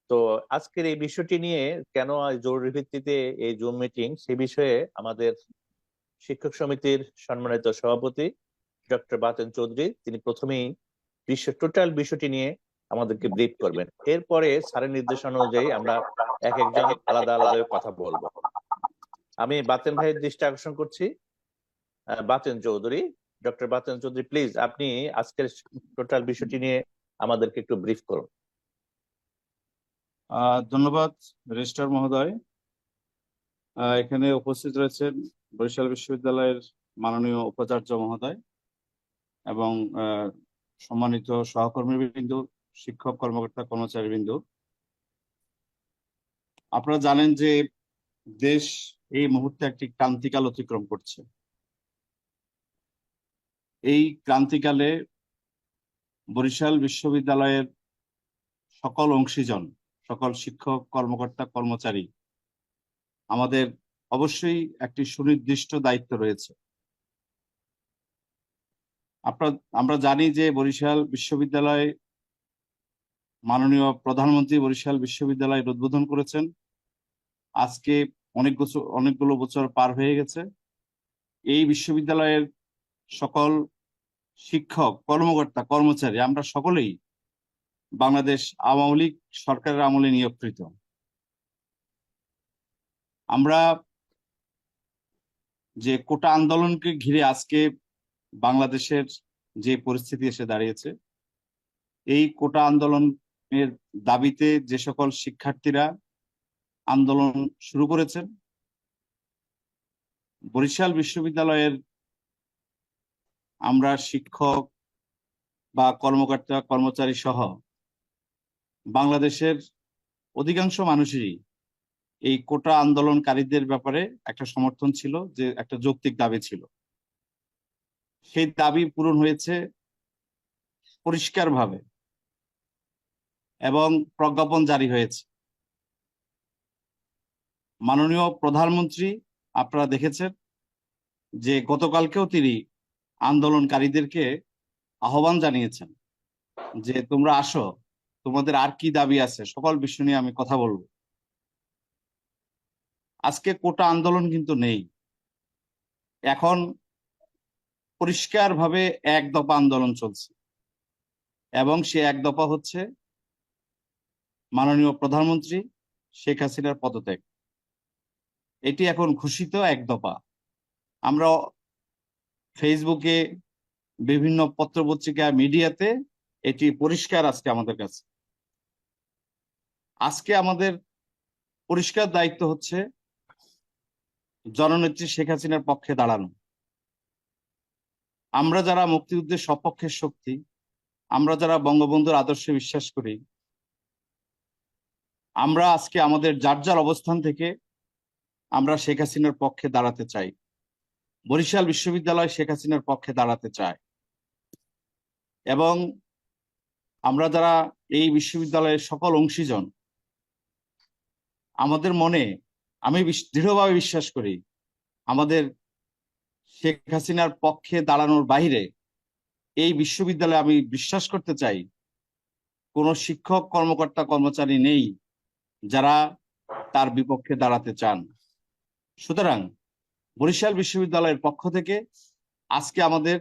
তো আজকের এই বিষয়টি নিয়ে কেন জরুরি ভিত্তিতে এই জুম মিটিং, সে বিষয়ে আমাদের শিক্ষক সমিতির সম্মানিত সভাপতি ডক্টর বাতেন চৌধুরী তিনি প্রথমেই টোটাল বিষয়টি নিয়ে আমাদেরকে ব্রিফ করবেন। এরপরে স্যারের নির্দেশনা অনুযায়ী আমরা এক একজন আলাদা আলাদা কথা বলবো। আমি বাতেন ভাইয়ের দৃষ্টি আকর্ষণ করছি। বাতেন চৌধুরী, ডক্টর বাতেন চৌধুরী, প্লিজ আপনি আজকের টোটাল বিষয়টি নিয়ে আমাদেরকে একটু ব্রিফ করুন। ধন্যবাদ রেজিস্ট্রার মহোদয়। এখানে উপস্থিত রয়েছেন বরিশাল বিশ্ববিদ্যালয়ের মাননীয় উপাচার্য মহোদয় এবং সম্মানিত সহকর্মীবৃন্দ, শিক্ষক কর্মকর্তা কর্মচারীবৃন্দ। আপনারা জানেন যে দেশ এই মুহূর্তে একটি ক্রান্তিকাল অতিক্রম করছে। এই ক্রান্তিকালে বরিশাল বিশ্ববিদ্যালয়ের সকল অংশীজন, সকল শিক্ষক কর্মকর্তা কর্মচারী আমাদের অবশ্যই একটি সুনির্দিষ্ট দায়িত্ব রয়েছে। আমরা জানি যে বরিশাল বিশ্ববিদ্যালয়, মাননীয় প্রধানমন্ত্রী বরিশাল বিশ্ববিদ্যালয়ের উদ্বোধন করেছেন। আজকে অনেকগুলো বছর পার হয়ে গেছে। এই বিশ্ববিদ্যালয়ের সকল শিক্ষক কর্মকর্তা কর্মচারী আমরা সকলেই বাংলাদেশ আওয়ামী লীগ সরকারের আমলে নিয়োগকৃত। আমরা যে কোটা আন্দোলনকে ঘিরে আজকে বাংলাদেশের যে পরিস্থিতি এসে দাঁড়িয়েছে, এই কোটা আন্দোলনের দাবিতে যে সকল শিক্ষার্থীরা আন্দোলন শুরু করেছেন, বরিশাল বিশ্ববিদ্যালয়ের আমরা শিক্ষক বা কর্মকর্তা কর্মচারী সহ বাংলাদেশের অধিকাংশ মানুষই এই কোটা আন্দোলনকারীদের ব্যাপারে একটা সমর্থন ছিল, যে একটা যৌক্তিক দাবি ছিল। সেই দাবি পূরণ হয়েছে পরিষ্কারভাবে এবং প্রজ্ঞাপন জারি হয়েছে। মাননীয় প্রধানমন্ত্রী আপনারা দেখেছেন যে গতকালকেও তিনি আন্দোলনকারীদেরকে আহ্বান জানিয়েছেন যে তোমরা আসো, তোমাদের আর কি দাবি আছে সকল বিষয় নিয়ে আমি কথা বলবো। আজকে কোটা আন্দোলন কিন্তু নেই, এখন পরিষ্কারভাবে এক দফা আন্দোলন চলছে এবং সে এক দফা হচ্ছে মাননীয় প্রধানমন্ত্রী শেখ হাসিনার পদত্যাগ। এটি এখন ঘোষিত এক দফা। আমরা ফেসবুকে, বিভিন্ন পত্রপত্রিকা, মিডিয়াতে এটি পরিষ্কার আজকে আমাদের কাছে। আজকে আমাদের পরিষ্কার দায়িত্ব হচ্ছে জননেত্রী শেখ হাসিনার পক্ষে দাঁড়ানো। আমরা যারা মুক্তিযুদ্ধের সপক্ষের শক্তি, আমরা যারা বঙ্গবন্ধুর আদর্শে বিশ্বাস করি, আমরা আজকে আমাদের যার যার অবস্থান থেকে আমরা শেখ হাসিনার পক্ষে দাঁড়াতে চাই। বরিশাল বিশ্ববিদ্যালয় শেখ হাসিনার পক্ষে দাঁড়াতে চায় এবং আমরা যারা এই বিশ্ববিদ্যালয়ের সকল অংশীজন, আমাদের মনে আমি দৃঢ়ভাবে বিশ্বাস করি আমাদের শেখ হাসিনার পক্ষে দাঁড়ানোর বাইরে এই বিশ্ববিদ্যালয়ে আমি বিশ্বাস করতে চাই কোনো শিক্ষক কর্মকর্তা কর্মচারী নেই যারা তার বিপক্ষে দাঁড়াতে চান। সুতরাং বরিশাল বিশ্ববিদ্যালয়ের পক্ষ থেকে আজকে আমাদের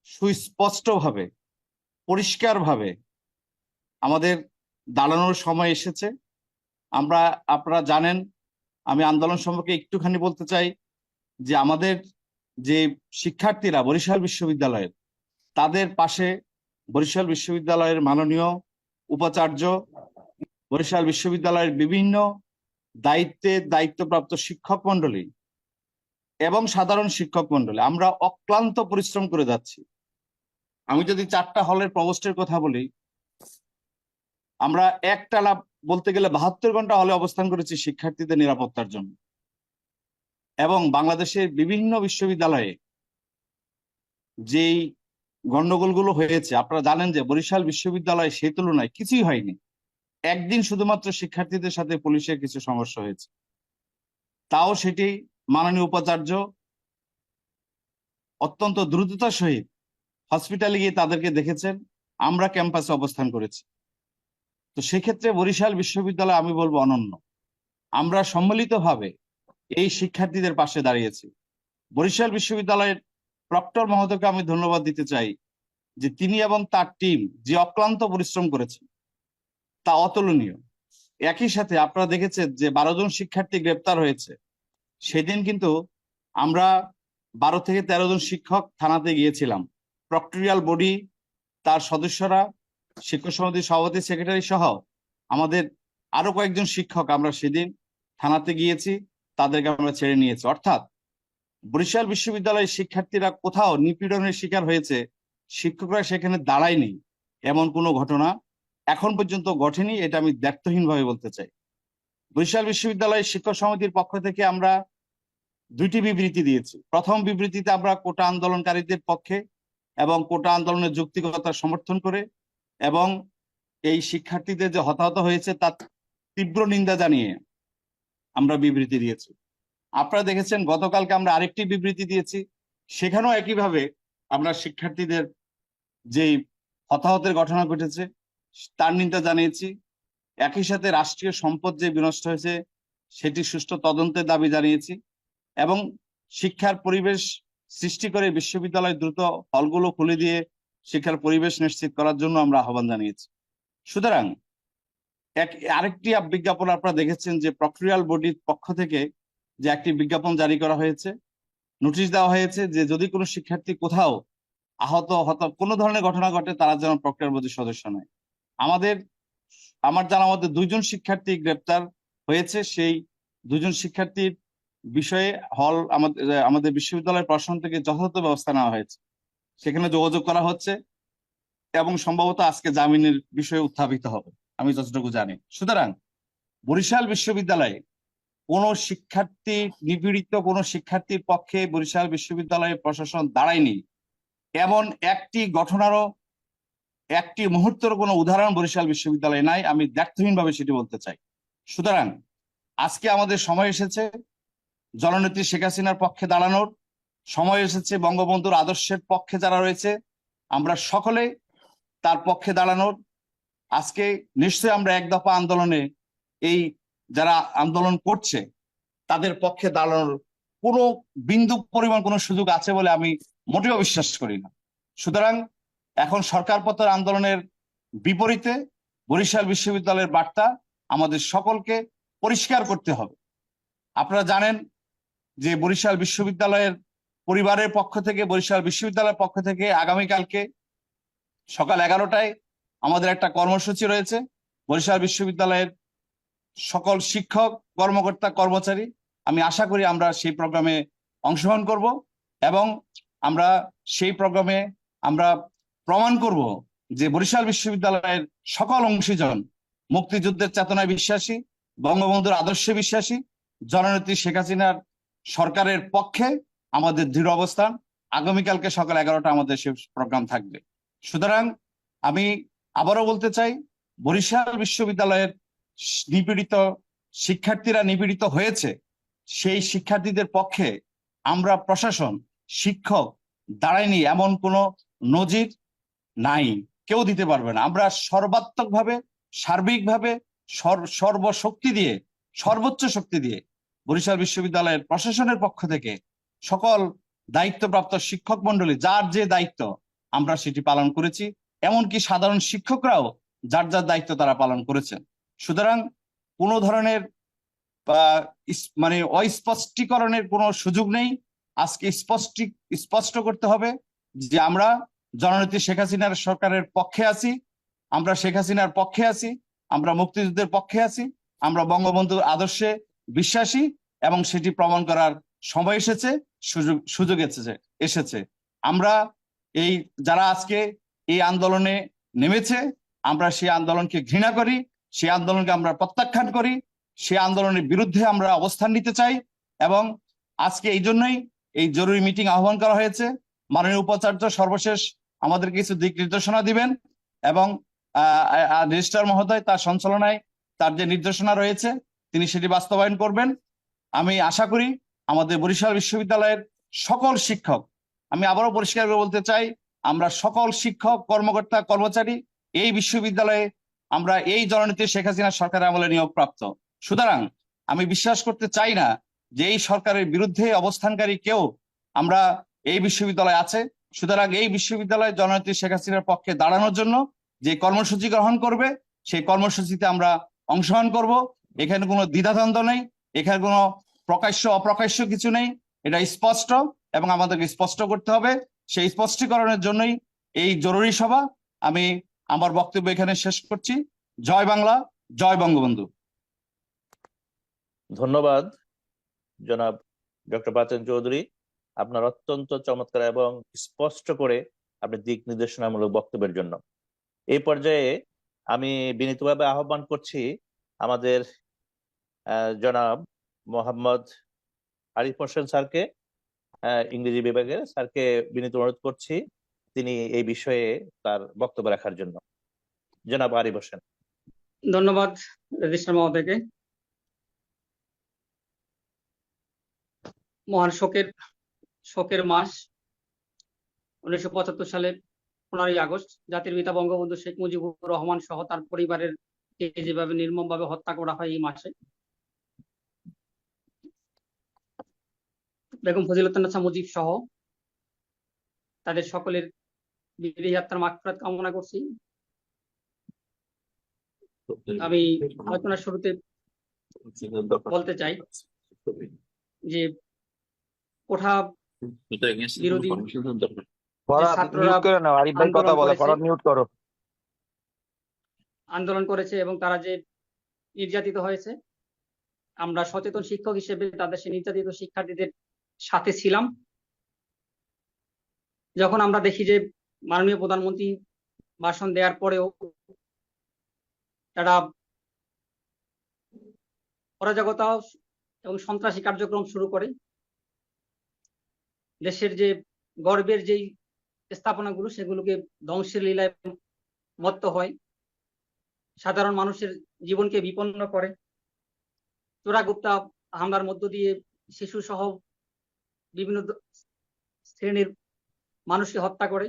সুস্পষ্টভাবে পরিষ্কারভাবে আমাদের দাঁড়ানোর সময় এসেছে। আপনারা জানেন, আমি আন্দোলন সম্পর্কে একটুখানি বলতে চাই যে আমাদের যে শিক্ষার্থীরা বরিশাল বিশ্ববিদ্যালয়ের, তাদের পাশে বরিশাল বিশ্ববিদ্যালয়ের মাননীয় উপাচার্য, বরিশাল বিশ্ববিদ্যালয়ের বিভিন্ন দায়িত্বপ্রাপ্ত শিক্ষক মন্ডলী এবং সাধারণ শিক্ষক মন্ডলী আমরা অক্লান্ত পরিশ্রম করে যাচ্ছি। আমি যদি 4টা হলের প্রভোস্টের কথা বলি, আমরা একটানা বলতে গেলে 72 ঘন্টা হলে অবস্থান করেছি শিক্ষার্থীদের নিরাপত্তার জন্য। এবং বাংলাদেশের বিভিন্ন বিশ্ববিদ্যালয়ে যেই গন্ডগোলগুলো হয়েছে, আপনারা জানেন যে বরিশাল বিশ্ববিদ্যালয়ে সেই তুলনায় কিছুই হয়নি। একদিন শুধুমাত্র শিক্ষার্থীদের সাথে পুলিশের কিছু সমস্যা হয়েছে, তাও সেটি মাননীয় উপাচার্য অত্যন্ত দ্রুততার সহিত হসপিটালে গিয়ে তাদেরকে দেখেছেন। আমরা ক্যাম্পাসে অবস্থান করেছি। তো সেক্ষেত্রে বরিশাল বিশ্ববিদ্যালয় আমি বলবো অনন্য। আমরা সম্মিলিতভাবে এই শিক্ষার্থীদের পাশে দাঁড়িয়েছি। বরিশাল বিশ্ববিদ্যালয়ের প্রক্টর মহোদয়কে আমি ধন্যবাদ দিতে চাই যে তিনি এবং তার টিম যে অক্লান্ত পরিশ্রম করেছেন তা অতুলনীয়। একই সাথে আপনারা দেখেছেন যে 12 জন শিক্ষার্থী গ্রেপ্তার হয়েছে, সেদিন কিন্তু আমরা 12 থেকে 13 জন শিক্ষক থানাতে গিয়েছিলাম। প্রক্টরিয়াল বডি, তার সদস্যরা, শিক্ষক সমিতির সভাপতি সেক্রেটারি সহ আমাদের আরো কয়েকজন শিক্ষক আমরা সেদিন থানাতে গিয়েছি, তাদেরকে আমরা ছেড়ে নিয়েছি। অর্থাৎ বরিশাল বিশ্ববিদ্যালয়ের শিক্ষার্থীরা কোথাও নিপীড়নের শিকার হয়েছে, শিক্ষকরা সেখানে দাঁড়ায়নি, এমন কোনো ঘটনা এখন পর্যন্ত ঘটেনি। এটা আমি দ্ব্যর্থহীন ভাবে বলতে চাই। বরিশাল বিশ্ববিদ্যালয়ের শিক্ষক সমিতির পক্ষ থেকে আমরা 2টি বিবৃতি দিয়েছি। প্রথম বিবৃতিতে আমরা কোটা আন্দোলনকারীদের পক্ষে এবং কোটা আন্দোলনের যৌক্তিকতা সমর্থন করে এবং এই শিক্ষার্থীদের যে হতাহত হয়েছে তার তীব্র নিন্দা জানিয়ে আমরা বিবৃতি দিয়েছি। আপনারা দেখেছেন গতকালকে আমরা আরেকটি বিবৃতি দিয়েছি, সেখানেও একইভাবে আমরা শিক্ষার্থীদের যেই হতাহতের ঘটনা ঘটেছে তার নিন্দা জানিয়েছি। একই সাথে রাষ্ট্রীয় সম্পদ যে বিনষ্ট হয়েছে সেটি সুষ্ঠু তদন্তের দাবি জানিয়েছি এবং শিক্ষার পরিবেশ সৃষ্টি করে বিশ্ববিদ্যালয় দ্রুত হলগুলো খুলে দিয়ে শিক্ষার পরিবেশ নিশ্চিত করার জন্য আমরা আহ্বান জানিয়েছি। সুতরাং আরেকটি বিজ্ঞাপন আপনারা দেখেছেন যে প্রক্টরিয়াল বডির পক্ষ থেকে যে একটি বিজ্ঞাপন জারি করা হয়েছে, নোটিশ দেওয়া হয়েছে যে যদি কোনো শিক্ষার্থী কোথাও আহত কোনো ধরনের ঘটনা ঘটে তারা যেন প্রক্টরিয়াল বডির সদস্য নয়। আমার জানা মতে 2 জন শিক্ষার্থী গ্রেপ্তার হয়েছে, সেই 2 জন শিক্ষার্থীর বিষয়ে আমাদের বিশ্ববিদ্যালয়ের প্রশাসন থেকে যথাযথ ব্যবস্থা নেওয়া হয়েছে, সেখানে যোগাযোগ করা হচ্ছে এবং সম্ভবত আজকে জামিনের বিষয়ে উত্থাপিত হবে আমি যতটুকু জানি। সুতরাং বরিশাল বিশ্ববিদ্যালয়ে কোনো শিক্ষার্থী নিপীড়িত কোনো শিক্ষার্থীর পক্ষে বরিশাল বিশ্ববিদ্যালয়ের প্রশাসন দাঁড়ায়নি, এমন একটি ঘটনারও একটি মুহূর্তের কোনো উদাহরণ বরিশাল বিশ্ববিদ্যালয়ে নাই, আমি দ্ব্যর্থহীন ভাবে সেটি বলতে চাই। সুতরাং আজকে আমাদের সময় এসেছে জননেত্রী শেখ হাসিনার পক্ষে দাঁড়ানোর, সময় এসেছে বঙ্গবন্ধুর আদর্শের পক্ষে যারা রয়েছে আমরা সকলে তার পক্ষে দাঁড়ানোর। আজকে নিশ্চয়ই আমরা এক দফা আন্দোলনে এই যারা আন্দোলন করছে তাদের পক্ষে দাঁড়ানোর কোনো বিন্দু পরিমাণ কোনো সুযোগ আছে বলে আমি মোটেও বিশ্বাস করি না। সুতরাং এখন সরকারপতন আন্দোলনের বিপরীতে বরিশাল বিশ্ববিদ্যালয়ের বার্তা আমাদের সকলকে পরিষ্কার করতে হবে। আপনারা জানেন যে বরিশাল বিশ্ববিদ্যালয়ের পরিবারের পক্ষ থেকে, বরিশাল বিশ্ববিদ্যালয়ের পক্ষ থেকে আগামীকালকে সকাল 11টায় আমাদের একটা কর্মসূচি রয়েছে। বরিশাল বিশ্ববিদ্যালয়ের সকল শিক্ষক, কর্মকর্তা, কর্মচারী, আমি আশা করি আমরা সেই প্রোগ্রামে অংশগ্রহণ করব এবং আমরা সেই প্রোগ্রামে আমরা প্রমাণ করব যে বরিশাল বিশ্ববিদ্যালয়ের সকল অংশীজন মুক্তিযুদ্ধের চেতনায় বিশ্বাসী, বঙ্গবন্ধুর আদর্শে বিশ্বাসী, জননেত্রী শেখ হাসিনার সরকারের পক্ষে আমাদের দৃঢ় অবস্থান। আগামীকালকে সকাল 11টা আমাদের সেই প্রোগ্রাম থাকবে। সুতরাং আমি আবারও বলতে চাই, বরিশাল বিশ্ববিদ্যালয়ের নিপীড়িত শিক্ষার্থীরা নিপীড়িত হয়েছে, সেই শিক্ষার্থীদের পক্ষে আমরা প্রশাসন, শিক্ষক দাঁড়ায়নি এমন কোনো নজির নাই, কেউ দিতে পারবে না। আমরা সর্বাত্মকভাবে, সার্বিকভাবে, সর্বশক্তি দিয়ে, সর্বোচ্চ শক্তি দিয়ে বরিশাল বিশ্ববিদ্যালয়ের প্রশাসনের পক্ষ থেকে সকল দায়িত্বপ্রাপ্ত শিক্ষক মন্ডলী যার যে দায়িত্ব আমরা সেটি পালন করেছি, এমনকি সাধারণ শিক্ষকরাও যার যার দায়িত্ব তারা পালন করেছেন। সুতরাং কোনো ধরনের অস্পষ্টীকরণের কোনো সুযোগ নেই। আজকে স্পষ্ট করতে হবে যে আমরা জননেত্রী শেখ হাসিনার সরকারের পক্ষে আছি, আমরা শেখ হাসিনার পক্ষে আছি, আমরা মুক্তিযুদ্ধের পক্ষে আছি, আমরা বঙ্গবন্ধুর আদর্শে বিশ্বাসী এবং সেটি প্রমাণ করার সময় এসেছে, সুযোগ এসেছে। আমরা এই যারা আজকে এই আন্দোলনে নেমেছে, আমরা সেই আন্দোলনকে ঘৃণা করি, সেই আন্দোলনকে আমরা প্রত্যাখ্যান করি, সেই আন্দোলনের বিরুদ্ধে আমরা অবস্থান নিতে চাই এবং আজকে এই জন্যই এই জরুরি মিটিং আহ্বান করা হয়েছে। মাননীয় উপাচার্য সর্বশেষ আমাদের কিছু দিক নির্দেশনা দিবেন এবং রেজিস্ট্রার মহোদয় তার সঞ্চালনায় তার যে নির্দেশনা রয়েছে তিনি সেটি বাস্তবায়ন করবেন। আমি আশা করি আমাদের বরিশাল বিশ্ববিদ্যালয়ের সকল শিক্ষক, আমি আবারও পরিষ্কার করে বলতে চাই, আমরা সকল শিক্ষক, কর্মকর্তা, কর্মচারী এই বিশ্ববিদ্যালয়ে আমরা এই জননেত্রী শেখ হাসিনা সরকারের আমলে নিয়োগপ্রাপ্ত। সুতরাং আমি বিশ্বাস করতে চাই না যে এই সরকারের বিরুদ্ধে অবস্থানকারী কেউ আমরা এই বিশ্ববিদ্যালয়ে আছে। সুতরাং এই বিশ্ববিদ্যালয়ে জননেত্রী শেখ হাসিনার পক্ষে দাঁড়ানোর জন্য যে কর্মসূচি গ্রহণ করবে সেই কর্মসূচিতে আমরা অংশগ্রহণ করব। এখানে কোনো দ্বিধাদ্বন্দ্ব নেই, এখানে কোনো প্রকাশ্য অপ্রকাশ্য কিছু নেই, এটা স্পষ্ট এবং আমাদেরকে স্পষ্ট করতে হবে। সেই স্পষ্টীকরণের জন্যই এই জরুরি সভা। আমি আমার বক্তব্য এখানে শেষ করছি। জয় বাংলা, জয় বঙ্গবন্ধু। ধন্যবাদ জনাব ডক্টর বাতেন চৌধুরী, আপনার অত্যন্ত চমৎকার এবং স্পষ্ট করে আপনি দিক নির্দেশনামূলক বক্তব্যের জন্য। এই পর্যায়ে আমি বিনীতভাবে আহ্বান করছি আমাদের জনাব মোহাম্মদ আরিফ হোসেন স্যারকে, ইংরেজি বিভাগের স্যারকে বিনীত অনুরোধ করছি তিনি এই বিষয়ে তার বক্তব্য রাখার জন্য। জনাব আরিফ হোসেন। ধন্যবাদ রেজিস্ট্রার মহোদয়কে। মহান শোকের মাস 1975 সালের 15ই আগস্ট জাতির পিতা বঙ্গবন্ধু শেখ মুজিবুর রহমান সহ তার পরিবারের যেভাবে নির্মমভাবে হত্যা করা হয় এই মাসে, বেগম ফজিলাতুন্নেছা মুজিব সহ তাদের সকলের বিদেহী আত্মার মাগফিরাত কামনা করছি। আমি আলোচনার শুরুতে বলতে চাই যে কোঠা বিরোধী ছাত্ররা আন্দোলন করেছে এবং তারা যে নির্যাতিত হয়েছে, আমরা সচেতন শিক্ষক হিসেবে তাদের সেই নির্যাতিত শিক্ষার্থীদের সাথে ছিলাম। যখন আমরা দেখি যে মাননীয় প্রধানমন্ত্রী ভাষণ দেওয়ার পরেও তারা অরাজকতা এবং সন্ত্রাসী কার্যক্রম শুরু করে, দেশের যে গর্বের যেই স্থাপনাগুলো সেগুলোকে ধ্বংসের লীলায় মত্ত হয়, সাধারণ মানুষের জীবনকে বিপন্ন করে, চোরাগুপ্তা হামলার মধ্য দিয়ে শিশু সহ বিভিন্ন শ্রেণীর মানুষকে হত্যা করে,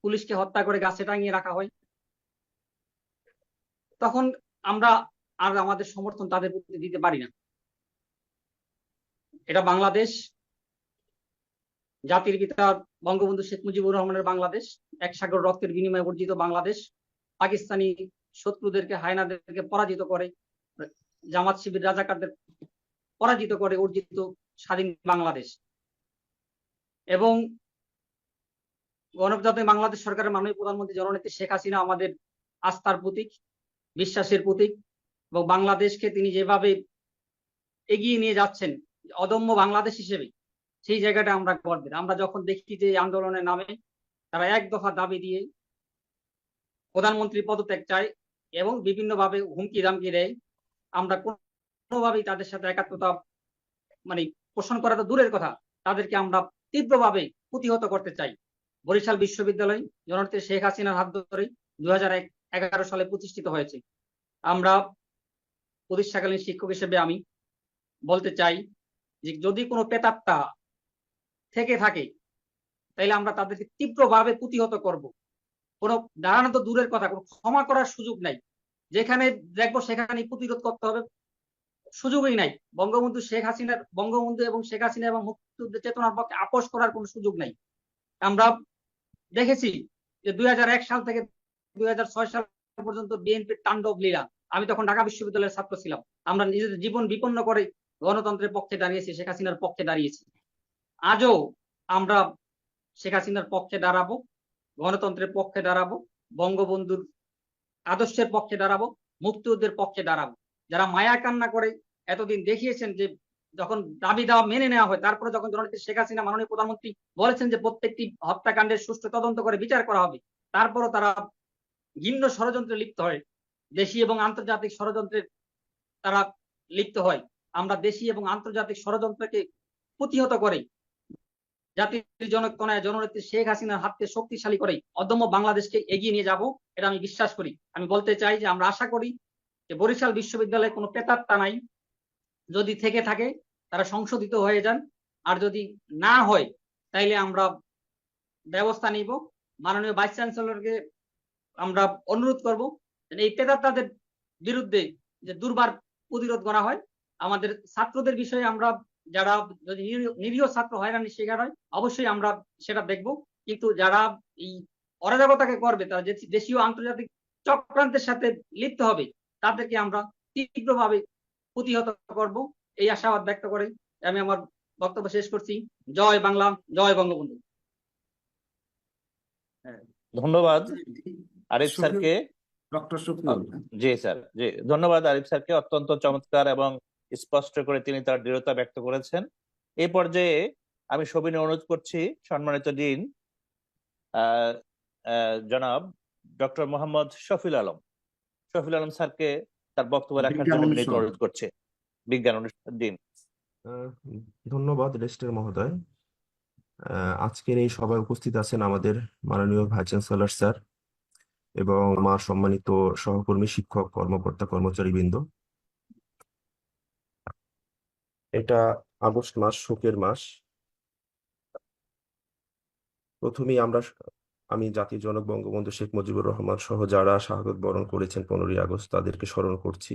পুলিশকে হত্যা করে গাছে টাঙিয়ে রাখা হয়, তখন আমরা আর আমাদের সমর্থন তাদের প্রতি দিতে পারি না। এটা বাংলাদেশ, জাতির পিতা বঙ্গবন্ধু শেখ মুজিবুর রহমানের বাংলাদেশ, এক সাগর রক্তের বিনিময়ে অর্জিত বাংলাদেশ, পাকিস্তানি শত্রুদেরকে হায়নাদেরকে পরাজিত করে, জামাত শিবির রাজাকারদের পরাজিত করে অর্জিত স্বাধীন বাংলাদেশ। এবং গণপ্রজাতন্ত্রী বাংলাদেশ সরকারের মাননীয় প্রধানমন্ত্রী জননেত্রী শেখ হাসিনা আমাদের আস্থার প্রতীক, বিশ্বাসের প্রতীক, এবং বাংলাদেশকে তিনি যেভাবে এগিয়ে নিয়ে যাচ্ছেন অদম্য বাংলাদেশ হিসেবে, সেই জায়গাটা আমরা গর্বের। আমরা যখন দেখি যে আন্দোলনের নামে তারা এক দফা দাবি দিয়ে প্রধানমন্ত্রী পদত্যাগ চায় এবং বিভিন্নভাবে হুমকি ধামকি দেয়, আমরা কোনোভাবেই তাদের সাথে একাত্মতা পোষণ করা তো দূরের কথা, তাদেরকে আমরা তীব্রভাবে প্রতিহত করতে চাই। বরিশাল বিশ্ববিদ্যালয় জননেত্রী শেখ হাসিনার হাত ধরে 2011 সালে প্রতিষ্ঠিত হয়েছে। আমরা প্রতিষ্ঠাকালীন শিক্ষক হিসেবে আমি বলতে চাই যে যদি কোনো প্রেতাত্মা থেকে থাকে তাইলে আমরা তাদেরকে তীব্রভাবে প্রতিহত করব। কোনো দাঁড়ানো তো দূরের কথা, কোনো ক্ষমা করার সুযোগ নাই। যেখানে দেখবো সেখানে প্রতিরোধ করতে হবে, সুযোগই নাই। বঙ্গবন্ধু এবং শেখ হাসিনা এবং মুক্তিযুদ্ধের চেতনার পক্ষে আপোষ করার কোনো সুযোগ নাই। আমরা দেখেছি যে 2001 সাল থেকে 2006 সাল পর্যন্ত বিএনপির তাণ্ডব লীলা। আমি তখন ঢাকা বিশ্ববিদ্যালয়ের ছাত্র ছিলাম। আমরা নিজেদের জীবন বিপন্ন করে গণতন্ত্রের পক্ষে দাঁড়িয়েছি, শেখ হাসিনার পক্ষে দাঁড়িয়েছি। আজও আমরা শেখ হাসিনার পক্ষে দাঁড়াবো, গণতন্ত্রের পক্ষে দাঁড়াবো, বঙ্গবন্ধুর আদর্শের পক্ষে দাঁড়াবো, মুক্তিযুদ্ধের পক্ষে দাঁড়াবো। যারা মায়া কান্না করে এতদিন দেখিয়েছেন যে যখন দাবি দেওয়া মেনে নেওয়া হয়, তারপরে যখন জননেত্রী শেখ হাসিনা মাননীয় প্রধানমন্ত্রী বলেছেন যে প্রত্যেকটি হত্যাকাণ্ডের সুষ্ঠু তদন্ত করে বিচার করা হবে, তারপরও তারা ঘৃণ্য ষড়যন্ত্রে লিপ্ত হয়, দেশি এবং আন্তর্জাতিক ষড়যন্ত্রে তারা লিপ্ত হয়। আমরা দেশি এবং আন্তর্জাতিক ষড়যন্ত্রকে প্রতিহত করে জাতির জনকনায় জননেত্রী শেখ হাসিনার হাতকে শক্তিশালী করে অদম্য বাংলাদেশকে এগিয়ে নিয়ে যাব, এটা আমি বিশ্বাস করি। আমি বলতে চাই যে আমরা আশা করি যে বরিশাল বিশ্ববিদ্যালয়ে কোনো প্রেতাত্মা নাই, যদি থেকে থাকে তারা সংশোধিত হয়ে যান, আর যদি না হয় তাইলে আমরা ব্যবস্থা নিব। মাননীয় ভাইস চ্যান্সেলরকে আমরা অনুরোধ করব এই প্রেতাত্মাদের বিরুদ্ধে যে দুর্বার প্রতিরোধ করা হয়। আমাদের ছাত্রদের বিষয়ে আমরা যারা যদি নিরীহ ছাত্র হয়রানি শিকার হয় অবশ্যই আমরা সেটা দেখব, কিন্তু যারা এই অরাজকতাকে করবে, তারা যে দেশীয় আন্তর্জাতিক চক্রান্তের সাথে লিপ্ত হবে, তাদেরকে আমরা তীব্রভাবে প্রতিহত করব, এই আশাবাদ ব্যক্ত করে আমি আমার বক্তব্য শেষ করছি। জয় বাংলা, জয় বঙ্গবন্ধু। ধন্যবাদ আরিফ স্যারকে। ডক্টর শফিউল। জি স্যার, জি ধন্যবাদ আরিফ স্যারকে, অত্যন্ত চমৎকার এবং স্পষ্ট করে তিনি তার দৃঢ়তা ব্যক্ত করেছেন। এই পর্যায়ে আমি সবিনয় অনুরোধ করছি সম্মানিত ডিন জনাব ডক্টর মোহাম্মদ শফিউল আলম স্যারকে তার বক্তব্য রাখার জন্য বিনীত অনুরোধ করছে। বিজ্ঞান অনুষ্ঠান ডিন। ধন্যবাদ রেজিস্ট্রার মহোদয়। আজকের এই সভায় উপস্থিত আছেন আমাদের মাননীয় ভাইস চ্যান্সেলর স্যার এবং সম্মানিত সহকর্মী, শিক্ষক, কর্মকর্তা, কর্মচারীবৃন্দ। এটা আগস্ট মাস, শোকের মাস। প্রথমেই আমি জাতির জনক বঙ্গবন্ধু শেখ মুজিবুর রহমান সহ যারা শাহাদত বরণ করেছেন 15ই আগস্ট, তাদেরকে স্মরণ করছি।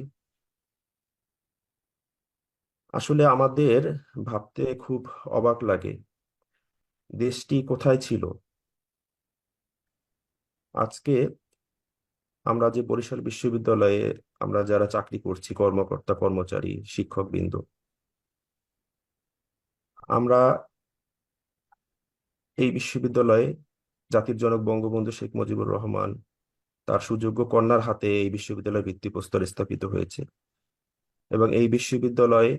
আসলে আমাদের ভাবতে খুব অবাক লাগে, দেশটি কোথায় ছিল। আজকে আমরা যে বরিশাল বিশ্ববিদ্যালয়ে আমরা যারা চাকরি করছি, কর্মকর্তা, কর্মচারী, শিক্ষকবৃন্দ, আমরা এই বিশ্ববিদ্যালয়ে জাতির জনক বঙ্গবন্ধু শেখ মুজিবুর রহমান তার সুযোগ্য কন্যার হাতে এই বিশ্ববিদ্যালয়ের ভিত্তিপ্রস্তর স্থাপিত হয়েছে। এবং এই বিশ্ববিদ্যালয়ে,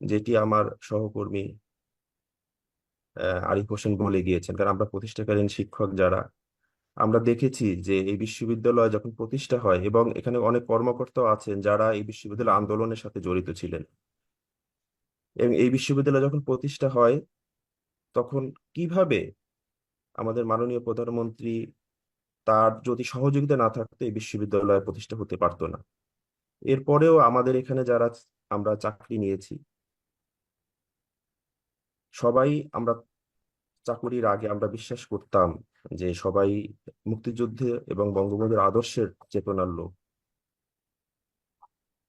যেটি আমার সহকর্মী আরিফ হোসেন বলে গিয়েছেন, কারণ আমরা প্রতিষ্ঠাকালীন শিক্ষক যারা, আমরা দেখেছি যে এই বিশ্ববিদ্যালয় যখন প্রতিষ্ঠা হয়, এবং এখানে অনেক কর্মকর্তাও আছেন যারা এই বিশ্ববিদ্যালয় আন্দোলনের সাথে জড়িত ছিলেন, এবং এই বিশ্ববিদ্যালয় যখন প্রতিষ্ঠা হয় তখন কিভাবে আমাদের মাননীয় প্রধানমন্ত্রী, তার যদি সহযোগিতা না থাকতো এই বিশ্ববিদ্যালয় প্রতিষ্ঠা হতে পারতো না। এরপরেও আমাদের এখানে যারা আমরা চাকরি নিয়েছি, সবাই আমরা চাকুরির আগে আমরা বিশ্বাস করতাম যে সবাই মুক্তিযুদ্ধে এবং বঙ্গবন্ধুর আদর্শের চেতনার লোক।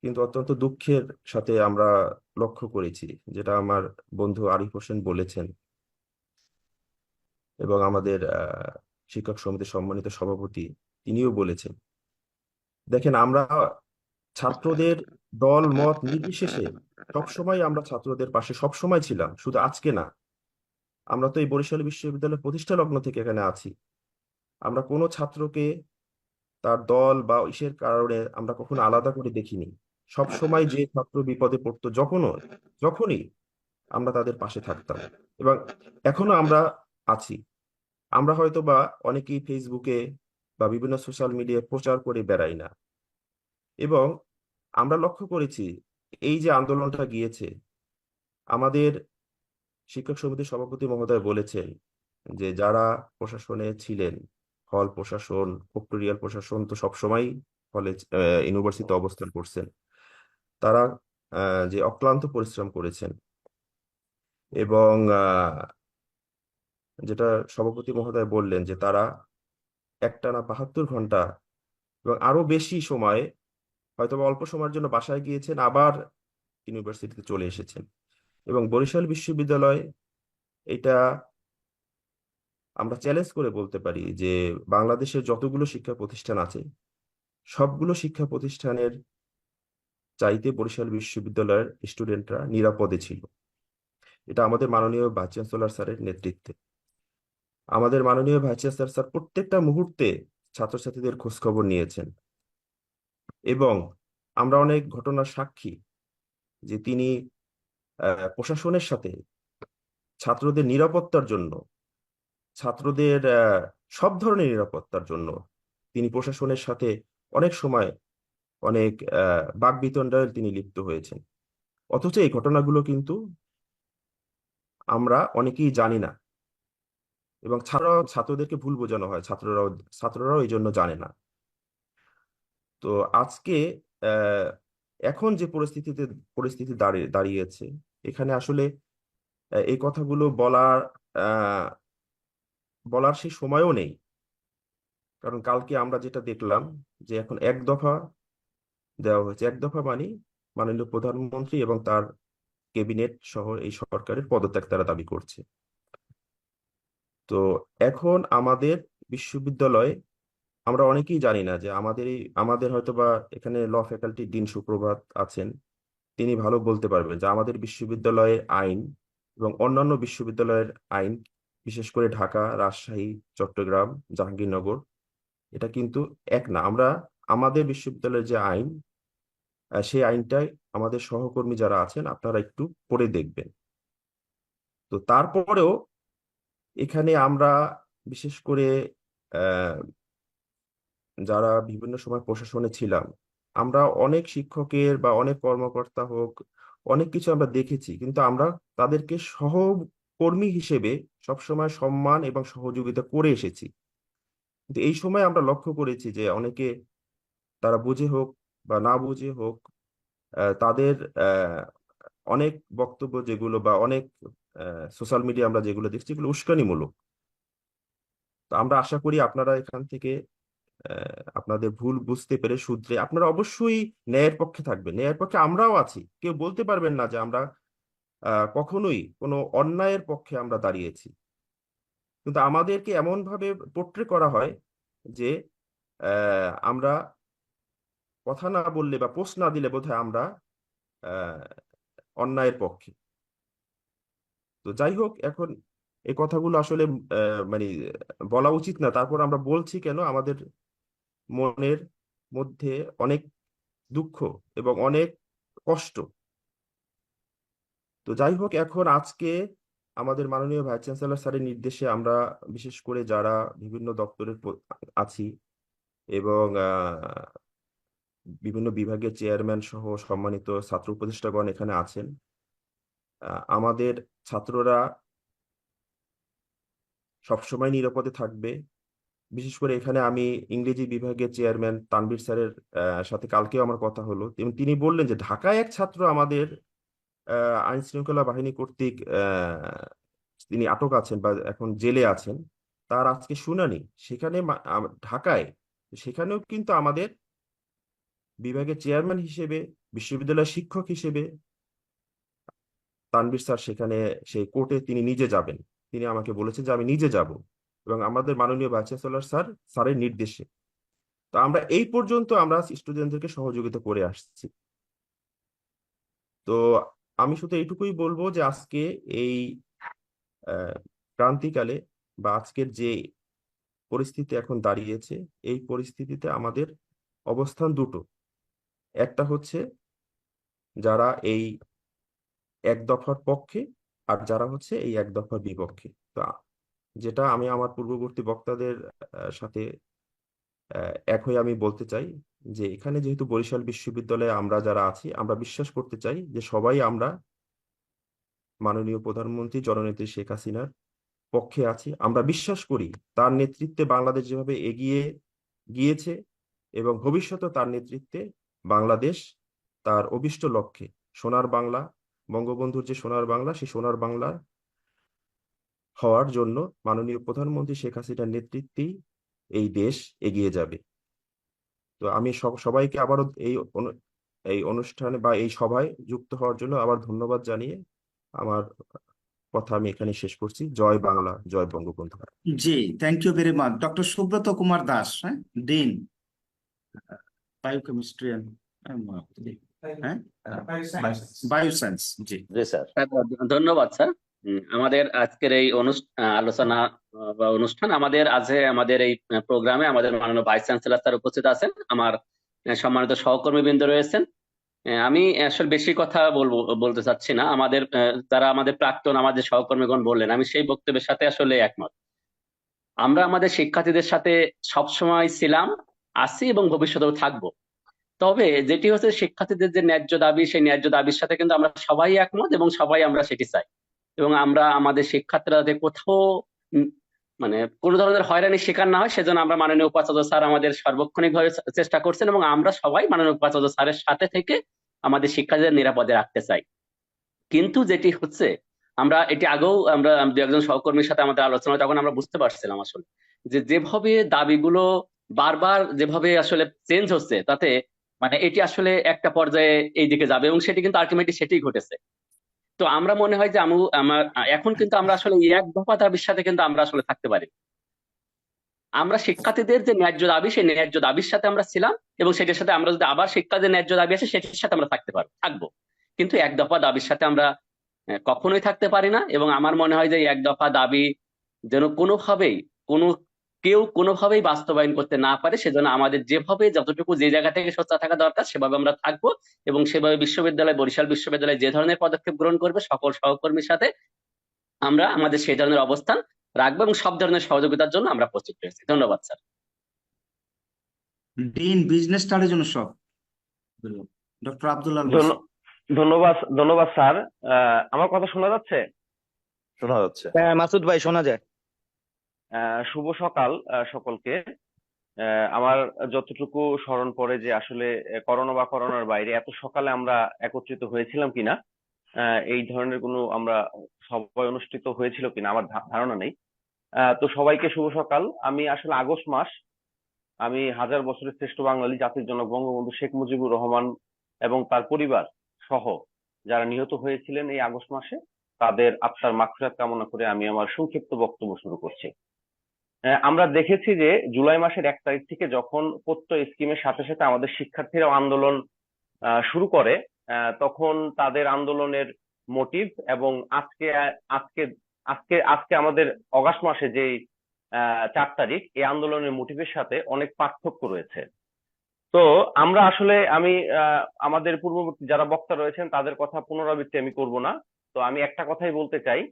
কিন্তু অত্যন্ত দুঃখের সাথে আমরা লক্ষ্য করেছি, যেটা আমার বন্ধু আরিফ হোসেন বলেছেন এবং আমাদের শিক্ষক সমিতির সম্মানিত সভাপতি তিনিও বলেছেন। দেখেন, আমরা ছাত্রদের দল মত নির্বিশেষে সবসময় আমরা ছাত্রদের পাশে সবসময় ছিলাম, শুধু আজকে না। আমরা তো এই বরিশাল বিশ্ববিদ্যালয় প্রতিষ্ঠা লগ্ন থেকে এখানে আছি। আমরা কোনো ছাত্রকে তার দল বা ইসের কারণে আমরা কখনো আলাদা করে দেখিনি। সবসময় যে ছাত্র বিপদে পড়তো যখনই আমরা তাদের পাশে থাকতাম, এবং এখনো আমরা আছি। আমরা হয়তো বা অনেকেই ফেসবুকে বা বিভিন্ন সোশ্যাল মিডিয়ায় প্রচার করে বেড়াই না, এবং আমরা লক্ষ্য করেছি এই যে আন্দোলনটা গিয়েছে, আমাদের শিক্ষক সমিতির সভাপতি মহোদয় বলেছেন যে যারা প্রশাসনে ছিলেন, হল প্রশাসন, ফ্যাক্টরিয়াল প্রশাসন তো সবসময় কলেজ ইউনিভার্সিটিতে অবস্থান করছেন, তারা যে অক্লান্ত পরিশ্রম করেছেন, এবং যেটা সভাপতি মহোদয় বললেন যে তারা একটানা 72 ঘন্টা এবং আরো বেশি সময়, হয়তো অল্প সময়ের জন্য বাসায় গিয়েছেন, আবার ইউনিভার্সিটিতে চলে এসেছেন। এবং বরিশাল বিশ্ববিদ্যালয়, এটা আমরা চ্যালেঞ্জ করে বলতে পারি যে বাংলাদেশের যতগুলো শিক্ষা প্রতিষ্ঠান আছে, সবগুলো শিক্ষা প্রতিষ্ঠানের চাইতে বরিশাল বিশ্ববিদ্যালয়ের স্টুডেন্টরা নিরাপদে ছিল। এটা আমাদের মাননীয় ভাইস চ্যান্সেলর স্যারের নেতৃত্বে। আমাদের মাননীয় ভাইস চ্যান্সেলর স্যার প্রত্যেকটা মুহূর্তে ছাত্রছাত্রীদের খোঁজ খবর নিয়েছেন, এবং আমরা অনেক ঘটনার সাক্ষী যে তিনি প্রশাসনের সাথে ছাত্রদের নিরাপত্তার জন্য, ছাত্রদের সব ধরনের নিরাপত্তার জন্য তিনি প্রশাসনের সাথে অনেক সময় অনেক বাকবিতণ্ডায় তিনি লিপ্ত হয়েছেন। অথচ এই ঘটনাগুলো কিন্তু আমরা অনেকেই জানি না, এবং ছাত্রদেরকে ভুল বোঝানো হয়, ছাত্ররাও এই জন্য জানে না। তো আজকে এখন যে পরিস্থিতি দাঁড়িয়েছে, এখানে আসলে এই কথাগুলো বলার সেই সময়ও নেই। কারণ কালকে আমরা যেটা দেখলাম যে এখন এক দফা দেওয়া হয়েছে। এক দফা মানে মাননীয় প্রধানমন্ত্রী এবং তার ক্যাবিনেট সহ এই সরকারের পদত্যাগ তারা দাবি করছে। তো এখন আমাদের বিশ্ববিদ্যালয়ে আমরা অনেকেই জানি না যে আমাদের হয়তো বা এখানে ল ফ্যাকাল্টি ডিন সুপ্রভাত আছেন, তিনি ভালো বলতে পারবেন যে আমাদের বিশ্ববিদ্যালয়ের আইন এবং অন্যান্য বিশ্ববিদ্যালয়ের আইন, বিশেষ করে ঢাকা, রাজশাহী, চট্টগ্রাম, জাহাঙ্গীরনগর, এটা কিন্তু এক না। আমাদের বিশ্ববিদ্যালয়ের যে আইন, সেই আইনটাই আমাদের সহকর্মী যারা আছেন আপনারা একটু পড়ে দেখবেন। তো তারপরেও এখানে আমরা বিশেষ করে আহ, যারা বিভিন্ন সময় প্রশাসনে ছিলাম, আমরা অনেক শিক্ষকের বা অনেক কর্মকর্তা হোক, অনেক কিছু আমরা দেখেছি, কিন্তু আমরা তাদেরকে সহকর্মী হিসেবে সবসময় সম্মান এবং সহযোগিতা করে এসেছি। কিন্তু এই সময় আমরা লক্ষ্য করেছি যে অনেকে, তারা বুঝে হোক বা না বুঝে হোক, তাদের অনেক বক্তব্য যেগুলো বা অনেক সোশ্যাল মিডিয়া আমরা যেগুলো দেখছি, এগুলো উস্কানিমূলক। তো আমরা আশা করি আপনারা এখান থেকে আপনাদের ভুল বুঝতে পেরে শুধরে আপনারা অবশ্যই ন্যায়ের পক্ষে থাকবেন। ন্যায়ের পক্ষে আমরাও আছি, কেউ বলতে পারবেন না যে আমরা কখনোই কোনো অন্যায়ের পক্ষে আমরা দাঁড়িয়েছি। কিন্তু আমাদেরকে এমন ভাবে পোট্রে করা হয় যে আমরা কথা না বললে বা পোস্ট না দিলে বোধহয় আমরা আহ, অন্যায়ের পক্ষে। তো যাই হোক, এখন এই কথাগুলো আসলে মানে বলা উচিত না, তারপর আমরা বলছি কেন, আমাদের মনের মধ্যে অনেক দুঃখ এবং অনেক কষ্ট। তো যাই হোক, এখন আজকে আমাদের মাননীয় ভাইস চ্যান্সেলর স্যারের নির্দেশে আমরা বিশেষ করে যারা বিভিন্ন দপ্তরের আছি এবং বিভিন্ন বিভাগের চেয়ারম্যান সহ সম্মানিত ছাত্র উপদেষ্টাগণ এখানে আছেন, আমাদের ছাত্ররা সবসময় নিরাপদে থাকবে। বিশেষ করে এখানে আমি ইংরেজি বিভাগের চেয়ারম্যান তানভীর স্যারের সাথে কালকেও আমার কথা হলো, এবং তিনি বললেন যে ঢাকায় এক ছাত্র আমাদের আইন শৃঙ্খলা বাহিনী কর্তৃক তিনি আটক আছেন বা এখন জেলে আছেন, তার আজকে শুনানি সেখানে ঢাকায়। সেখানেও কিন্তু আমাদের বিভাগের চেয়ারম্যান হিসেবে, বিশ্ববিদ্যালয়ের শিক্ষক হিসেবে তানভীর স্যার সেখানে সেই কোর্টে তিনি নিজে যাবেন। তিনি আমাকে বলেছেন যে আমি নিজে যাব, এবং আমাদের মাননীয় ভাইস চ্যান্সেলর স্যারের নির্দেশে। তো আমরা এই পর্যন্ত আমরা স্টুডেন্টদেরকে সহযোগিতা করে আসছি। তো আমি শুধু এইটুকুই বলবো যে আজকে এই ক্রান্তিকালে বা আজকের যে পরিস্থিতি এখন দাঁড়িয়েছে, এই পরিস্থিতিতে আমাদের অবস্থান দুটো। একটা হচ্ছে যারা এই এক দফার পক্ষে, আর যারা হচ্ছে এই এক দফার বিপক্ষে। তো যেটা আমি আমার পূর্ববর্তী বক্তাদের সাথে এক হয়ে আমি বলতে চাই যে এখানে যেহেতু বরিশাল বিশ্ববিদ্যালয়ে আমরা যারা আছি, আমরা বিশ্বাস করতে চাই যে সবাই আমরা মাননীয় প্রধানমন্ত্রী জননেত্রী শেখ হাসিনার পক্ষে আছি। আমরা বিশ্বাস করি তার নেতৃত্বে বাংলাদেশ যেভাবে এগিয়ে গিয়েছে এবং ভবিষ্যতে তার নেতৃত্বে বাংলাদেশ তার অভিষ্ট লক্ষ্যে, সোনার বাংলা, বঙ্গবন্ধুর যে সোনার বাংলা, সেই সোনার বাংলা হওয়ার জন্য মাননীয় প্রধানমন্ত্রী শেখ হাসিনার নেতৃত্বেই এই দেশ এগিয়ে যাবে। তো আমি সবাইকে আবারও এই অনুষ্ঠানে বা এই সভায় যুক্ত হওয়ার জন্য আবার ধন্যবাদ জানিয়ে আমার কথা আমি এখানে শেষ করছি। জয় বাংলা, জয় বঙ্গবন্ধু। জি, thank you very much. Doctor Subrata Kumar Das, হ্যাঁ, ডিন, বায়োকেমিস্ট্রি হ্যাঁ, বায়োসায়েন্স। জি জি স্যার। ধন্যবাদ স্যার। আমাদের আজকের এই আলোচনা বা অনুষ্ঠান, আমাদের এই প্রোগ্রামে আমাদের মাননীয় ভাইস চ্যান্সেলর স্যার উপস্থিত আছেন, আমার সম্মানিত সহকর্মীবৃন্দ রয়েছেন। আমি আসলে বেশি কথা বলতে চাচ্ছি না। তারা আমাদের প্রাক্তন আমাদের সহকর্মীগণ বললেন, আমি সেই বক্তব্যের সাথে আসলে একমত। আমরা আমাদের শিক্ষার্থীদের সাথে সবসময় ছিলাম, আছি এবং ভবিষ্যতেও থাকবো। তবে যেটি হচ্ছে শিক্ষার্থীদের যে ন্যায্য দাবি, সেই ন্যায্য দাবির সাথে কিন্তু আমরা সবাই একমত এবং সবাই আমরা সেটি চাই। এবং আমরা আমাদের শিক্ষার্থীরা যাতে কোথাও মানে কোনো ধরনের হয়রানির শিকার না হয়, সেজন্য আমরা মাননীয় উপাচার্য স্যার আমাদের সার্বক্ষণিকভাবে চেষ্টা করছেন, এবং আমরা সবাই মাননীয় উপাচার্য স্যারের সাথে থেকে আমাদের শিক্ষার্থীদের নিরাপদে রাখতে চাই। কিন্তু যেটি হচ্ছে, এটি আগেও দু একজন সহকর্মীর সাথে আমাদের আলোচনা, তখন আমরা বুঝতে পারছিলাম আসলে যে যেভাবে দাবিগুলো বারবার যেভাবে আসলে চেঞ্জ হচ্ছে, তাতে মানে এটি আসলে একটা পর্যায়ে এই দিকে যাবে, এবং সেটি কিন্তু আলটিমেটলি সেটাই ঘটেছে। তো আমরা মনে হয় যে আমার এখন কিন্তু আমরা আসলে এই এক দফা দাবির সাথে কিন্তু আমরা আসলে থাকতে পারি। আমরা শিক্ষার্থীদের যে ন্যায্য দাবি, সেই ন্যায্য দাবির সাথে আমরা ছিলাম, এবং সেটির সাথে আমরা যদি আবার শিক্ষার্থীদের ন্যায্য দাবি আসে সেটির সাথে আমরা থাকবো। কিন্তু এক দফা দাবির সাথে আমরা কখনোই থাকতে পারি না। এবং আমার মনে হয় যে এই এক দফা দাবি যেন কোনো কেউ কোনোভাবেই বাস্তবায়ন করতে না পারে, সেজন্য আমাদের যেভাবে যতটুকু যে জায়গা থেকে সোচ্চার থাকা দরকার সেভাবে আমরা থাকবো। এবং সেভাবে বরিশাল বিশ্ববিদ্যালয় যে ধরনের পদক্ষেপ গ্রহণ করবে সকল সহকর্মীর সাথে আমরা আমাদের সেই ধরনের অবস্থান রাখবো, এবং সব ধরনের সহযোগিতার জন্য আমরা প্রস্তুত রয়েছি। ধন্যবাদ স্যার। ডিন বিজনেস স্টাডির জন্য সব ডক্টর আব্দুল্লাহ আল বাসা। ধন্যবাদ ধন্যবাদ স্যার। আমার কথা শোনা যাচ্ছে? শোনা যাচ্ছে। হ্যাঁ মাসুদ ভাই, শোনা যায়। শুভ সকাল সকলকে। আমার যতটুকু স্মরণ পড়ে যে আসলে করোনা বা করোনার বাইরে এত সকালে আমরা একত্রিত হয়েছিলাম কিনা, এই ধরনের কোনো আমরা সবাই অনুষ্ঠিত হয়েছিল কিনা আমার ধারণা নেই। তো সবাইকে শুভ সকাল। আমি আসলে আগস্ট মাস, আমি হাজার বছরের শ্রেষ্ঠ বাঙালি জাতির জনক বঙ্গবন্ধু শেখ মুজিবুর রহমান এবং তার পরিবার সহ যারা নিহত হয়েছিলেন এই আগস্ট মাসে, তাদের আত্মার মাগফিরাত কামনা করে আমি আমার সংক্ষিপ্ত বক্তব্য শুরু করছি। আমরা দেখেছি যে জুলাই মাসের 1 তারিখ থেকে যখন প্রত্যয় স্কিমের সাথে সাথে আমাদের শিক্ষার্থীরা আন্দোলন শুরু করে, তখন তাদের আন্দোলনের মোটিভ এবং আজকে আজকে আজকে আজকে আমাদের অগাস্ট মাসে যে 4 তারিখ, এই আন্দোলনের মোটিভের সাথে অনেক পার্থক্য রয়েছে। তো আমরা আসলে আমি আমাদের পূর্ববর্তী যারা বক্তা রয়েছেন তাদের কথা পুনরাবৃত্তি আমি করব না। তো আমি একটা কথাই বলতে চাই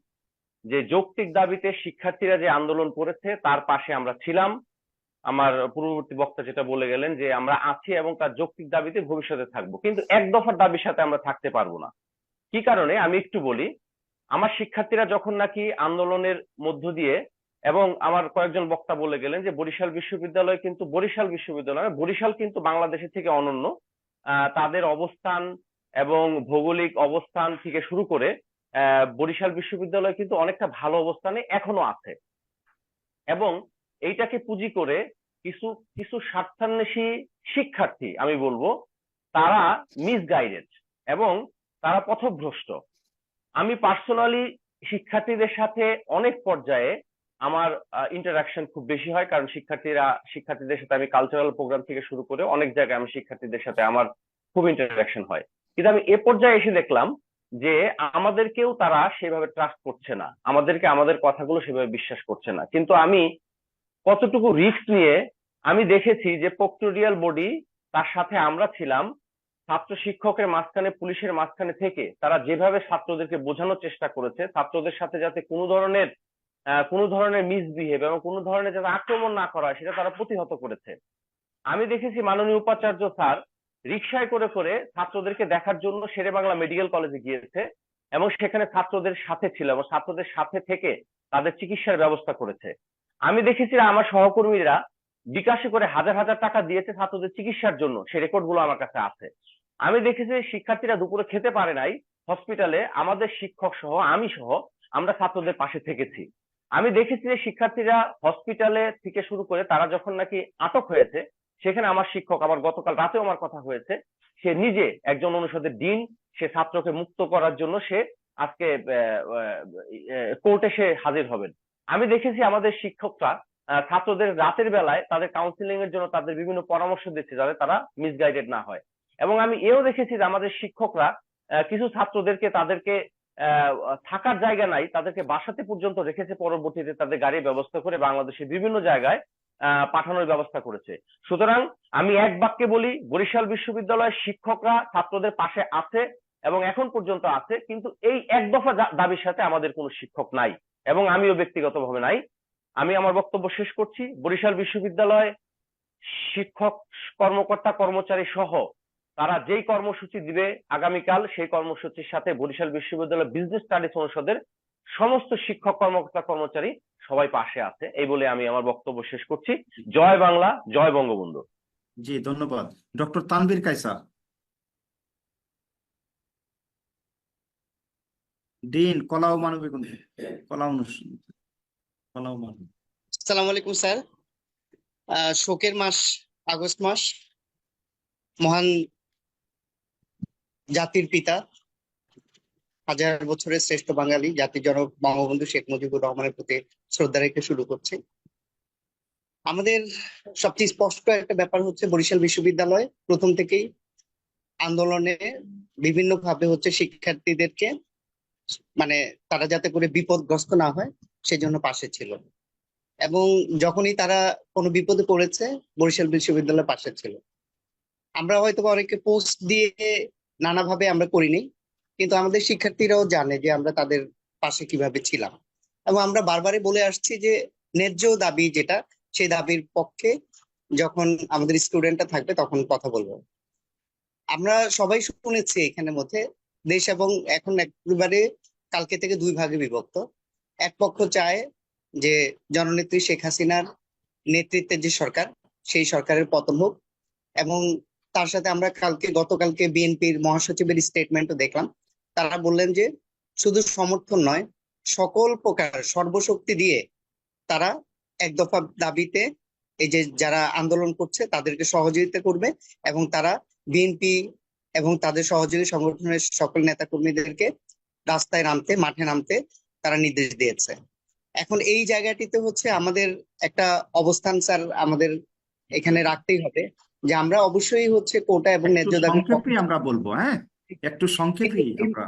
যে যৌক্তিক দাবিতে শিক্ষার্থীরা যে আন্দোলন করেছে তার পাশে আমরা ছিলাম। আমার পূর্ববর্তী বক্তা যেটা বলে গেলেন যে আমরা আছি এবং তার যৌক্তিক দাবিতে ভবিষ্যতে থাকবো, কিন্তু এক দফার দাবির সাথে আমরা থাকতে পারবো না। কি কারণে আমি একটু বলি। আমার শিক্ষার্থীরা যখন নাকি আন্দোলনের মধ্য দিয়ে, এবং আমার কয়েকজন বক্তা বলে গেলেন যে বরিশাল বিশ্ববিদ্যালয় কিন্তু বরিশাল কিন্তু বাংলাদেশের থেকে অনন্য। তাদের অবস্থান এবং ভৌগোলিক অবস্থান থেকে শুরু করে বরিশাল বিশ্ববিদ্যালয় কিন্তু অনেকটা ভালো অবস্থানে এখনো আছে। এবং এইটাকে পুঁজি করে কিছু কিছু স্বার্থান্বেষী শিক্ষার্থী, আমি বলবো তারা মিসগাইডেড এবং তারা পথভ্রষ্ট। আমি পার্সোনালি শিক্ষার্থীদের সাথে অনেক পর্যায়ে আমার ইন্টারাকশন খুব বেশি হয়, কারণ শিক্ষার্থীদের সাথে আমি কালচারাল প্রোগ্রাম থেকে শুরু করে অনেক জায়গায় আমি শিক্ষার্থীদের সাথে আমার খুব ইন্টারাকশন হয়। কিন্তু আমি এ পর্যায়ে এসে দেখলাম যে আমাদেরকেও তারা সেভাবে ট্রাস্ট করছে না, আমাদেরকে আমাদের কথাগুলো সেভাবে বিশ্বাস করছে না। কিন্তু আমি কতটুকু রিস্ক নিয়ে আমি দেখেছি যে প্রক্টোরিয়াল বডি, তার সাথে আমরা ছিলাম, ছাত্র শিক্ষকের মাঝখানে পুলিশের মাঝখানে থেকে তারা যেভাবে ছাত্রদেরকে বোঝানোর চেষ্টা করেছে ছাত্রদের সাথে যাতে কোনো ধরনের মিসবিহেভ এবং কোনো ধরনের যাতে আক্রমণ না করা হয় সেটা তারা প্রতিহত করেছে। আমি দেখেছি মাননীয় উপাচার্য স্যার রিকশায় করে করে ছাত্রদেরকে দেখার জন্য শেরেবাংলা মেডিকেল কলেজে গিয়েছে এবং সেখানে ছাত্রদের সাথে ছিল এবং ছাত্রদের সাথে থেকে তাদের চিকিৎসার ব্যবস্থা করেছে। আমি দেখেছি আমার সহকর্মীরা বিকাশে করে হাজার হাজার টাকা দিয়েছে ছাত্রদের চিকিৎসার জন্য, সে রেকর্ড গুলো আমার কাছে আছে। আমি দেখেছি শিক্ষার্থীরা দুপুরে খেতে পারে নাই, হসপিটালে আমাদের শিক্ষক সহ আমি সহ আমরা ছাত্রদের পাশে থেকেছি। আমি দেখেছি যে শিক্ষার্থীরা হসপিটালে থেকে শুরু করে তারা যখন নাকি আটক হয়েছে, সেখানে আমার শিক্ষক, আমার গতকাল রাতেও আমার কথা হয়েছে, সে নিজে একজন অনুষদের ডিন, সে ছাত্রকে মুক্ত করার জন্য সে আজকে কোর্টে সে হাজির হবেন। আমি দেখেছি আমাদের শিক্ষকরা ছাত্রদের রাতের বেলায় তাদের কাউন্সিলিং এর জন্য তাদের বিভিন্ন পরামর্শ দিচ্ছে যাতে তারা মিসগাইডেড না হয়। এবং আমি এও দেখেছি যে আমাদের শিক্ষকরা কিছু ছাত্রদেরকে তাদেরকে থাকার জায়গা নাই, তাদেরকে বাসাতে পর্যন্ত রেখেছে, পরবর্তীতে তাদের গাড়ির ব্যবস্থা করে বাংলাদেশের বিভিন্ন জায়গায় পাঠানোর ব্যবস্থা করেছে। সুতরাং আমি এক বাক্যে বলি, বরিশাল বিশ্ববিদ্যালয়ের শিক্ষকরা ছাত্রদের পাশে আছে এবং এখন পর্যন্ত আছে, কিন্তু এই এক দফা দাবির সাথে আমাদের কোনো শিক্ষক নাই এবং আমিও ব্যক্তিগতভাবে নাই। আমি আমার বক্তব্য শেষ করছি। বরিশাল বিশ্ববিদ্যালয় শিক্ষক, কর্মকর্তা, কর্মচারী সহ তারা যেই কর্মসূচি দিবে আগামীকাল, সেই কর্মসূচির সাথে বরিশাল বিশ্ববিদ্যালয় বিজনেস স্টাডিজ অনুষদের সমস্ত শিক্ষক, কর্মকর্তা, কর্মচারী সবাই পাশে আছে। এই বলে আমি আমার বক্তব্য শেষ করছি। জয় বাংলা, জয় বঙ্গবন্ধু। জি ধন্যবাদ। ডক্টর তানভীর কায়সার, ডিন কলা ও মানবিক কলা অনুষদ, কলা ও মানবিক। আসসালামু আলাইকুম স্যার। শোকের মাস আগস্ট মাস। মহান জাতির পিতা, হাজার বছরের শ্রেষ্ঠ বাঙালি জাতির জনক বঙ্গবন্ধু শেখ মুজিবুর রহমানের প্রতি শ্রদ্ধা রেখে শুরু করছি। আমাদের সবচেয়ে স্পষ্ট একটা ব্যাপার হচ্ছে বরিশাল বিশ্ববিদ্যালয় প্রথম থেকেই আন্দোলনে বিভিন্ন ভাবে হচ্ছে শিক্ষার্থীদেরকে মানে তারা যাতে করে বিপদগ্রস্ত না হয় সেজন্য পাশে ছিল, এবং যখনই তারা কোনো বিপদে পড়েছে বরিশাল বিশ্ববিদ্যালয় পাশে ছিল। আমরা হয়তো অনেকে পোস্ট দিয়ে নানাভাবে আমরা করিনি, কিন্তু আমাদের শিক্ষার্থীরাও জানে যে আমরা তাদের পাশে কিভাবে ছিলাম, এবং আমরা বারবারই বলে আসছি যে ন্যায্য দাবি যেটা, সেই দাবির পক্ষে যখন আমাদের স্টুডেন্টরা থাকবে তখন কথা বলবো। আমরা সবাই শুনেছি এখানের মধ্যে দেশ এবং এখন একেবারে কালকে থেকে দুই ভাগে বিভক্ত। এক পক্ষ চায় যে জননেত্রী শেখ হাসিনার নেতৃত্বের যে সরকার, সেই সরকারের পতন হোক, এবং তার সাথে আমরা গতকালকে বিএনপির মহাসচিবের স্টেটমেন্টও দেখলাম। তারা বললেন যে শুধু সমর্থন নয়, সকল প্রকার সর্বশক্তি দিয়ে তারা এক দফা দাবিতে এই যে যারা আন্দোলন করছে তাদেরকে সহযোগিতা করবে, এবং তারা বিএনপি এবং তাদের সহযোগী সংগঠনের সকল নেতাকর্মীদেরকে রাস্তায় নামতে, মাঠে নামতে তারা নির্দেশ দিয়েছে। এখন এই জায়গাটিতে হচ্ছে আমাদের একটা অবস্থান স্যার আমাদের এখানে রাখতেই হবে যে আমরা অবশ্যই হচ্ছে কোটা এবং একটু ন্যায্য দাবির সংক্ষেপে পক্ষে। আমরা বলবো, হ্যাঁ, একটু সংক্ষেপেই আমরা।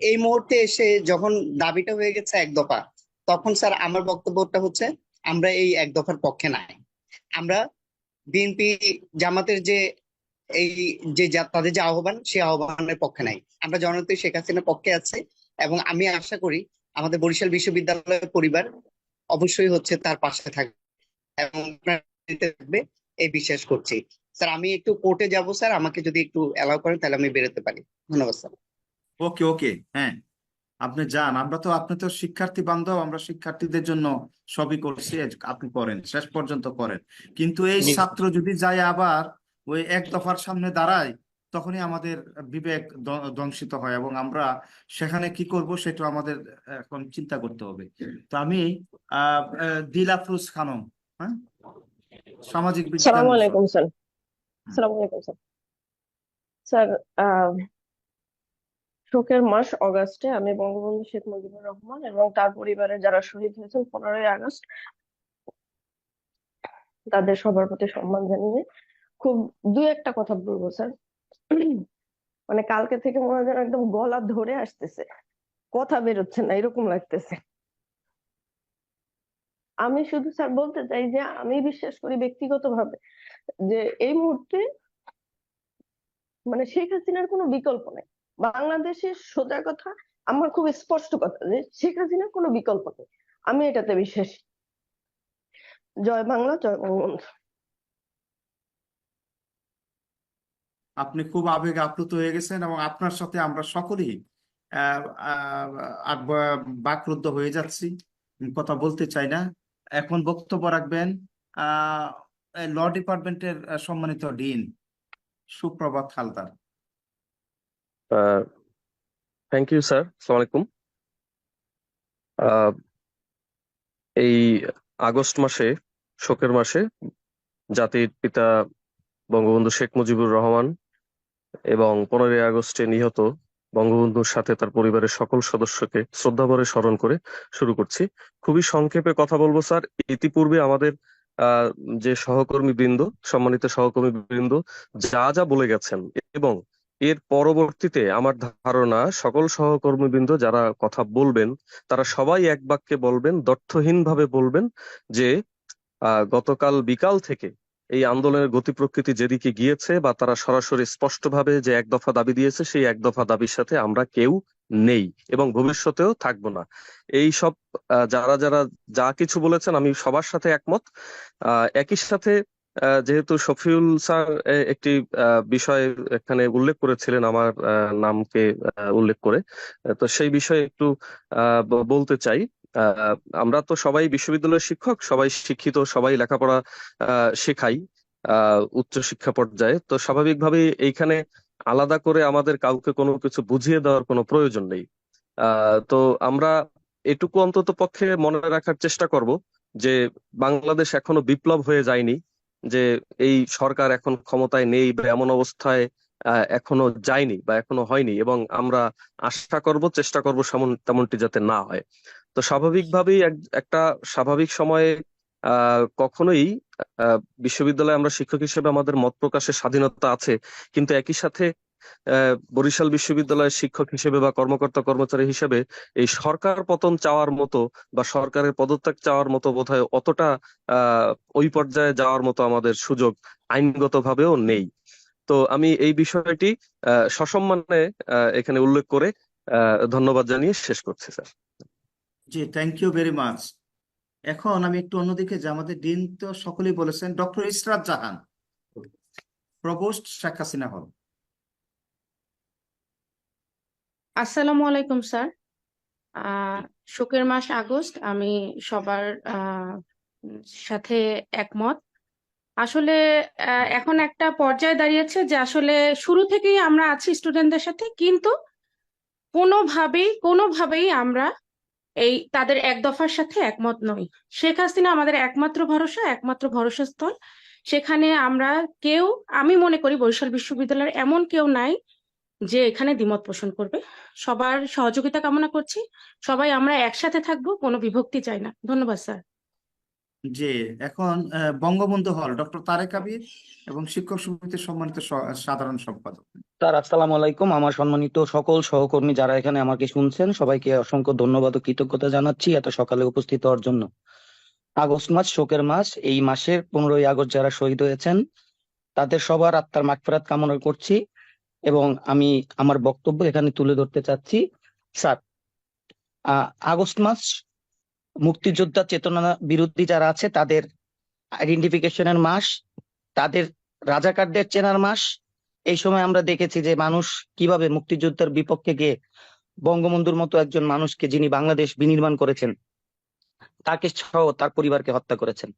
এই মুহূর্তে এসে যখন দাবিটা হয়ে গেছে এক দফা, তখন স্যার আমার বক্তব্যটা হচ্ছে আমরা এই এক দফার পক্ষে নাই। আমরা বিএনপি জামাতের যে এই তাদের যে আহ্বান, সেই আহ্বানের পক্ষে নাই। আমরা জননেত্রী শেখ হাসিনার পক্ষে আছি, এবং আমি আশা করি আমাদের বরিশাল বিশ্ববিদ্যালয়ের পরিবার অবশ্যই হচ্ছে তার পাশে থাকবে এবং থাকবে এই বিশ্বাস করছি। স্যার আমি একটু কোর্টে যাব স্যার, আমাকে যদি একটু অ্যালাউ করেন তাহলে আমি বেরোতে পারি। ধন্যবাদ স্যার। ওকে ওকে, হ্যাঁ, আপনি যান। আপনি তো শিক্ষার্থী বান্ধব, আমরা শিক্ষার্থীদের জন্য সবই করছি, আপনি করেন, শেষ পর্যন্ত করেন। কিন্তু এই ছাত্র যদি যায় আবার ওই এক দফার সামনে দাঁড়ায়, তখনই আমাদের বিবেক ধ্বংসিত হয়, এবং আমরা সেখানে কি করব সেটা আমাদের এখন চিন্তা করতে হবে। তো আমি দিল আফরোজ খানম, হ্যাঁ, সামাজিক বিজ্ঞান। সালামু আলাইকুম স্যার। সালামু আলাইকুম স্যার। স্যার, শোকের মাস অগাস্টে আমি বঙ্গবন্ধু শেখ মুজিবুর রহমান এবং তার পরিবারের যারা শহীদ হয়েছেন 15ই আগস্ট, তাদের সবার প্রতি সম্মান জানিয়ে খুব দুই একটা কথা বলবো স্যার। মানে কালকে থেকে মনে হয় যেন একদম গলা ধরে আসতেছে, কথা বেরোচ্ছে না, এরকম লাগতেছে। আমি শুধু স্যার বলতে চাই যে আমি বিশ্বাস করি ব্যক্তিগতভাবে যে এই মুহূর্তে মানে শেখ হাসিনার কোনো বিকল্প নেই বাংলাদেশের। সোজা কথা, আমার খুব স্পষ্ট কথা যে শেখ হাসিনার কোনো বিকল্প নেই, আমি এটাতে বিশ্বাসী। জয় বাংলা, জয় বঙ্গবন্ধু। আপনি খুব আবেগে আপ্লুত হয়ে গেছেন, এবং আপনার সাথে আমরা সকলেই বাকরুদ্ধ হয়ে যাচ্ছি, কথা বলতে চাই না। এখন বক্তব্য রাখবেন ল ডিপার্টমেন্টের সম্মানিত ডিন সুপ্রভাত হালদার। Thank you sir. আসসালামু আলাইকুম। এই আগস্ট মাসে, শোকের মাসে, জাতির পিতা বঙ্গবন্ধু শেখ মুজিবুর রহমান এবং 15ই আগস্টে নিহত বঙ্গবন্ধুর সাথে তার পরিবারের সকল সদস্যকে শ্রদ্ধাভরে স্মরণ করে শুরু করছি। খুবই সংক্ষেপে কথা বলবো স্যার। ইতিপূর্বে আমাদের যে সহকর্মী বৃন্দ, সম্মানিত সহকর্মী বৃন্দ যা যা বলে গেছেন, এবং এর পরবর্তীতে আমার ধারণা সকল সহকর্মীবৃন্দ যারা কথা বলবেন তারা সবাই এক বাক্যে বলবেন, দ্ব্যর্থহীন ভাবে বলবেন যে গতকাল বিকাল থেকে এই আন্দোলনের গতি প্রকৃতি যেদিকে গিয়েছে, বা তারা সরাসরি স্পষ্টভাবে যে এক দফা দাবি দিয়েছে, সেই এক দফা দাবির সাথে আমরা কেউ নেই এবং ভবিষ্যতেও থাকবো না। এই সব যারা যারা যা কিছু বলেছেন আমি সবার সাথে একমত। একই সাথে যেহেতু শফিউল স্যার একটি বিষয় এখানে উল্লেখ করেছিলেন আমার নামকে উল্লেখ করে, তো সেই বিষয়ে একটু বলতে চাই। আমরা তো সবাই বিশ্ববিদ্যালয়ের শিক্ষক, সবাই শিক্ষিত, সবাই লেখাপড়া শেখাই উচ্চ শিক্ষা পর্যায়ে, তো স্বাভাবিকভাবেই এইখানে আলাদা করে আমাদের কাউকে কোনো কিছু বুঝিয়ে দেওয়ার কোনো প্রয়োজন নেই। তো আমরা এটুকু অন্তত পক্ষে মনে রাখার চেষ্টা করব যে বাংলাদেশ এখনো বিপ্লব হয়ে যায়নি, যে এই সরকার এখন ক্ষমতায় নেই বা এমন অবস্থায় এখনো যায়নি বা এখনো হয়নি, এবং আমরা আশা করব, চেষ্টা করব তেমনটি যাতে না হয়। তো স্বাভাবিকভাবেই একটা স্বাভাবিক সময়ে কখনোই বিশ্ববিদ্যালয়ে আমরা শিক্ষক হিসেবে আমাদের মত প্রকাশের স্বাধীনতা আছে, কিন্তু একই সাথে বরিশাল বিশ্ববিদ্যালয়ের শিক্ষক হিসেবে বা কর্মকর্তা কর্মচারী হিসেবে এই সরকার পতন চাওয়ার মতো বা সরকারের পদত্যাগ চাওয়ার মতো বোধহয় অতটা ওই পর্যায়ে যাওয়ার মতো আমাদের সুযোগ আইনগতভাবেও নেই। তো আমি এই বিষয়টি সসম্মানে এখানে উল্লেখ করে ধন্যবাদ জানিয়ে শেষ করছি, স্যার। জি, থ্যাংক ইউ ভেরি মাচ। এখন আমি একটু অন্যদিকে যে আমাদের ডিন তো সকলেই বলেছেন, ডক্টর ইসরাত জাহান, প্রভোস্ট শেখ হাসিনা হল। আসসালামু আলাইকুম স্যার। শোকের মাস আগস্ট, আমি সবার সাথে একমত। আসলে এখন একটা পর্যায়ে দাঁড়িয়েছে যে আসলে শুরু থেকেই আমরা আছি স্টুডেন্টদের সাথে, কিন্তু কোনোভাবেই আমরা এই তাদের এক দফার সাথে একমত নই। শেখ হাসিনা আমাদের একমাত্র ভরসা, একমাত্র ভরসাস্থল। সেখানে আমরা কেউ, আমি মনে করি বরিশাল বিশ্ববিদ্যালয়ের এমন কেউ নাই যে এখানে দ্বিমত পোষণ করবে। সবার সহযোগিতা কামনা করছি, সবাই আমরা একসাথে থাকবো, কোনো বিভক্তি চাই না। ধন্যবাদ স্যার। জি, এখন বঙ্গবন্ধু হল, ডক্টর তারেক আবির এবং শিক্ষক সমিতির সম্মানিত সাধারণ সম্পাদক। স্যার আসসালামু আলাইকুম। আমার সম্মানিত সকল সহকর্মী যারা এখানে আমাকে শুনছেন, সবাইকে অসংখ্য ধন্যবাদ ও কৃতজ্ঞতা জানাচ্ছি এত সকালে উপস্থিত হওয়ার জন্য। আগস্ট মাস শোকের মাস। এই মাসের 15ই আগস্ট যারা শহীদ হয়েছেন তাদের সবার আত্মার মাগফিরাত কামনা করছি এবং আমি আমার বক্তব্য এখানে তুলে ধরতে চাচ্ছি। স্যার, আগস্ট মাস মুক্তিযোদ্ধা চেতনা বিরোধী যারা আছে তাদের আইডেন্টিফিকেশনের মাস, তাদের রাজাকারদের চেনার মাস। এই সময় আমরা দেখেছি যে মানুষ কিভাবে মুক্তিযোদ্ধার বিপক্ষে গিয়ে বঙ্গবন্ধুর মতো একজন মানুষকে, যিনি বাংলাদেশ বিনির্মাণ করেছেন, তাকে সহ তার পরিবারকে হত্যা করেছেন।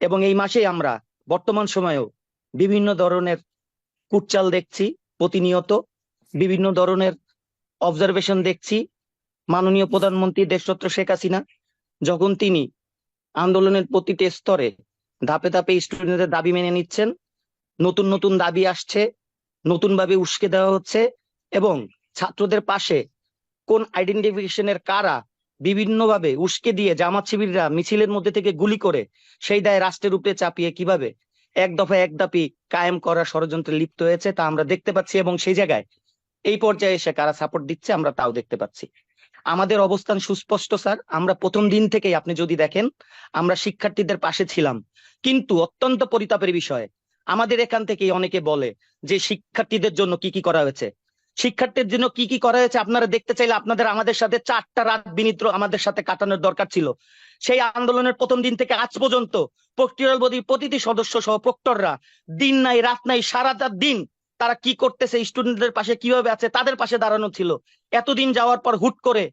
এবং এই মাসে আমরা বর্তমান সময়েও বিভিন্ন ধরনের কুটচাল দেখছি, প্রতিনিয়ত বিভিন্ন ধরনের অবজারভেশন দেখছি। মাননীয় প্রধানমন্ত্রী দেশরত্ন শেখ হাসিনা যখন তিনি আন্দোলনের প্রতিটি স্তরে ধাপে ধাপে স্টুডেন্টদের দাবি মেনে নিচ্ছেন, নতুন নতুন দাবি আসছে, নতুন ভাবে উস্কে দেওয়া হচ্ছে, এবং ছাত্রদের পাশে কোন আইডেন্টিফিকেশনের কারা বিভিন্নভাবে উস্কে দিয়ে জামাত শিবিররা মিছিলের মধ্যে থেকে গুলি করে সেই দায় রাষ্ট্রের উপরে চাপিয়ে কিভাবে এক দফা এক দাবি কায়েম করার ষড়যন্ত্রে লিপ্ত হয়েছে তা আমরা দেখতে পাচ্ছি। এবং সেই জায়গায় এই পর্যায়ে এসে কারা সাপোর্ট দিচ্ছে আমরা তাও দেখতে পাচ্ছি। আমাদের অবস্থান সুস্পষ্ট স্যার। আমরা প্রথম দিন থেকেই, আপনি যদি দেখেন, আমরা শিক্ষার্থীদের পাশে ছিলাম। কিন্তু অত্যন্ত পরিতাপের বিষয়, আমাদের এখান থেকেই অনেকে বলে যে শিক্ষার্থীদের জন্য কি কি করা হয়েছে। শিক্ষার্থীর জন্য কি কি করা হয়েছে আপনারা দেখতে চাইলে আমাদের সাথে 4টা রাত বিনিদ্র আমাদের সাথে কাটানোর দরকার ছিল। সেই আন্দোলনের প্রথম দিন থেকে আজ পর্যন্ত প্রক্টরিয়াল বডির প্রতিটি সদস্য সহ প্রক্টররা দিন নাই রাত নাই সারাটা দিন তারা কি করতেছে, স্টুডেন্টদের পাশে কিভাবে আছে, তাদের পাশে দাঁড়ানো ছিল। এতদিন যাওয়ার পর হুট করে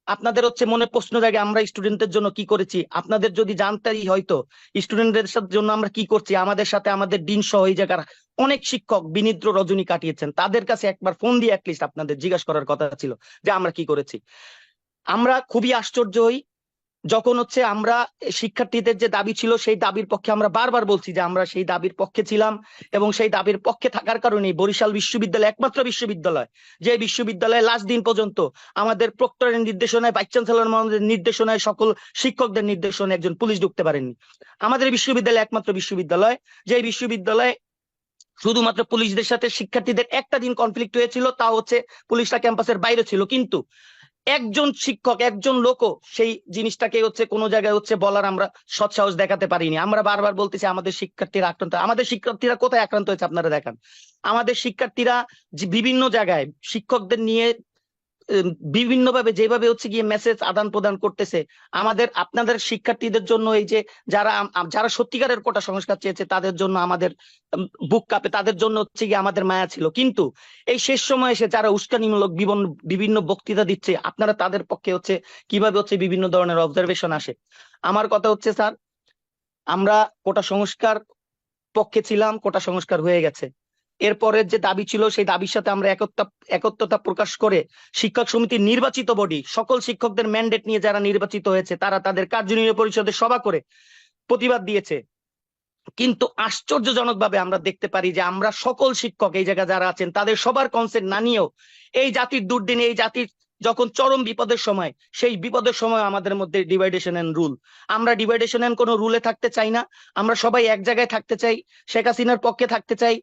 আপনাদের মনে প্রশ্ন জাগে আমরা স্টুডেন্টদের জন্য কি করেছি। আপনাদের যদি জানতেই হয়তো স্টুডেন্টদের জন্য আমরা কি করছি, আমাদের সাথে আমাদের দিন সহ এই জায়গার অনেক শিক্ষক বিনিদ্র রজনী কাটিয়েছেন। তাদের কাছে একবার ফোন দিয়ে অ্যাটলিস্ট আপনাদের জিজ্ঞাসা করার কথা ছিল যে আমরা কি করেছি। আমরা খুবই আশ্চর্য হই যখন আমরা শিক্ষার্থীদের যে দাবি ছিল সেই দাবির পক্ষে আমরা বারবার বলছি যে আমরা সেই দাবির পক্ষে ছিলাম, এবং সেই দাবির পক্ষে থাকার কারণে বরিশাল বিশ্ববিদ্যালয় একমাত্র বিশ্ববিদ্যালয় যে বিশ্ববিদ্যালয়ে লাস্ট দিন পর্যন্ত আমাদের প্রক্টরের নির্দেশনায়, ভাইস চ্যান্সেলর মহোদয়ের নির্দেশনায়, সকল শিক্ষকদের নির্দেশনায় একজন পুলিশ ঢুকতে পারেননি। আমাদের বিশ্ববিদ্যালয় একমাত্র বিশ্ববিদ্যালয় যে বিশ্ববিদ্যালয়ে শুধুমাত্র পুলিশদের সাথে শিক্ষার্থীদের একটা দিন কনফ্লিক্ট হয়েছিল, তা পুলিশরা ক্যাম্পাসের বাইরে ছিল, কিন্তু একজন শিক্ষক, একজন লোকও সেই জিনিসটাকে কোনো জায়গায় বলার আমরা সৎসাহস দেখাতে পারিনি। আমরা বারবার বলতেছি আমাদের শিক্ষার্থীরা আক্রান্ত। আমাদের শিক্ষার্থীরা কোথায় আক্রান্ত হয়েছে আপনারা দেখান। আমাদের শিক্ষার্থীরা বিভিন্ন জায়গায় শিক্ষকদের নিয়ে বিভিন্নভাবে যেভাবে গিয়ে মেসেজ আদান প্রদান করতেছে, আপনাদের শিক্ষার্থীদের জন্য এই যে যারা সত্যিকারের কোটা সংস্কার চেয়েছে তাদের জন্য আমাদের বুক কাঁপে, তাদের জন্য গিয়ে আমাদের মায়া ছিল। কিন্তু এই শেষ সময় এসে যারা উস্কানিমূলক বিভিন্ন বক্তৃতা দিচ্ছে, আপনারা তাদের পক্ষে কিভাবে বিভিন্ন ধরনের অবজারভেশন আসে। আমার কথা স্যার, আমরা কোটা সংস্কার পক্ষে ছিলাম, কোটা সংস্কার হয়ে গেছে। এরপরের যে দাবি ছিল সেই দাবির সাথে আমরা একত্রতা প্রকাশ করে শিক্ষক সমিতির নির্বাচিত বডি সকল শিক্ষকদের ম্যান্ডেট নিয়ে যারা নির্বাচিত হয়েছে তারা তাদের কার্যনির্বাহী পরিষদের সভা করে প্রতিবাদ দিয়েছে। কিন্তু আশ্চর্যজনকভাবে আমরা দেখতে পারি যে আমরা সকল শিক্ষক এই জায়গায় যারা আছেন তাদের সবার কনসেন্ট না নিয়েও এই জাতির দুর্দিনে, এই জাতির যখন চরম বিপদের সময়, সেই বিপদের সময় আমাদের মধ্যে ডিভাইডেশন এন্ড রুল। আমরা ডিভাইডেশন এন্ড কোনো রুলে থাকতে চাই না, আমরা সবাই এক জায়গায় থাকতে চাই, শেখ হাসিনার পক্ষে থাকতে চাই।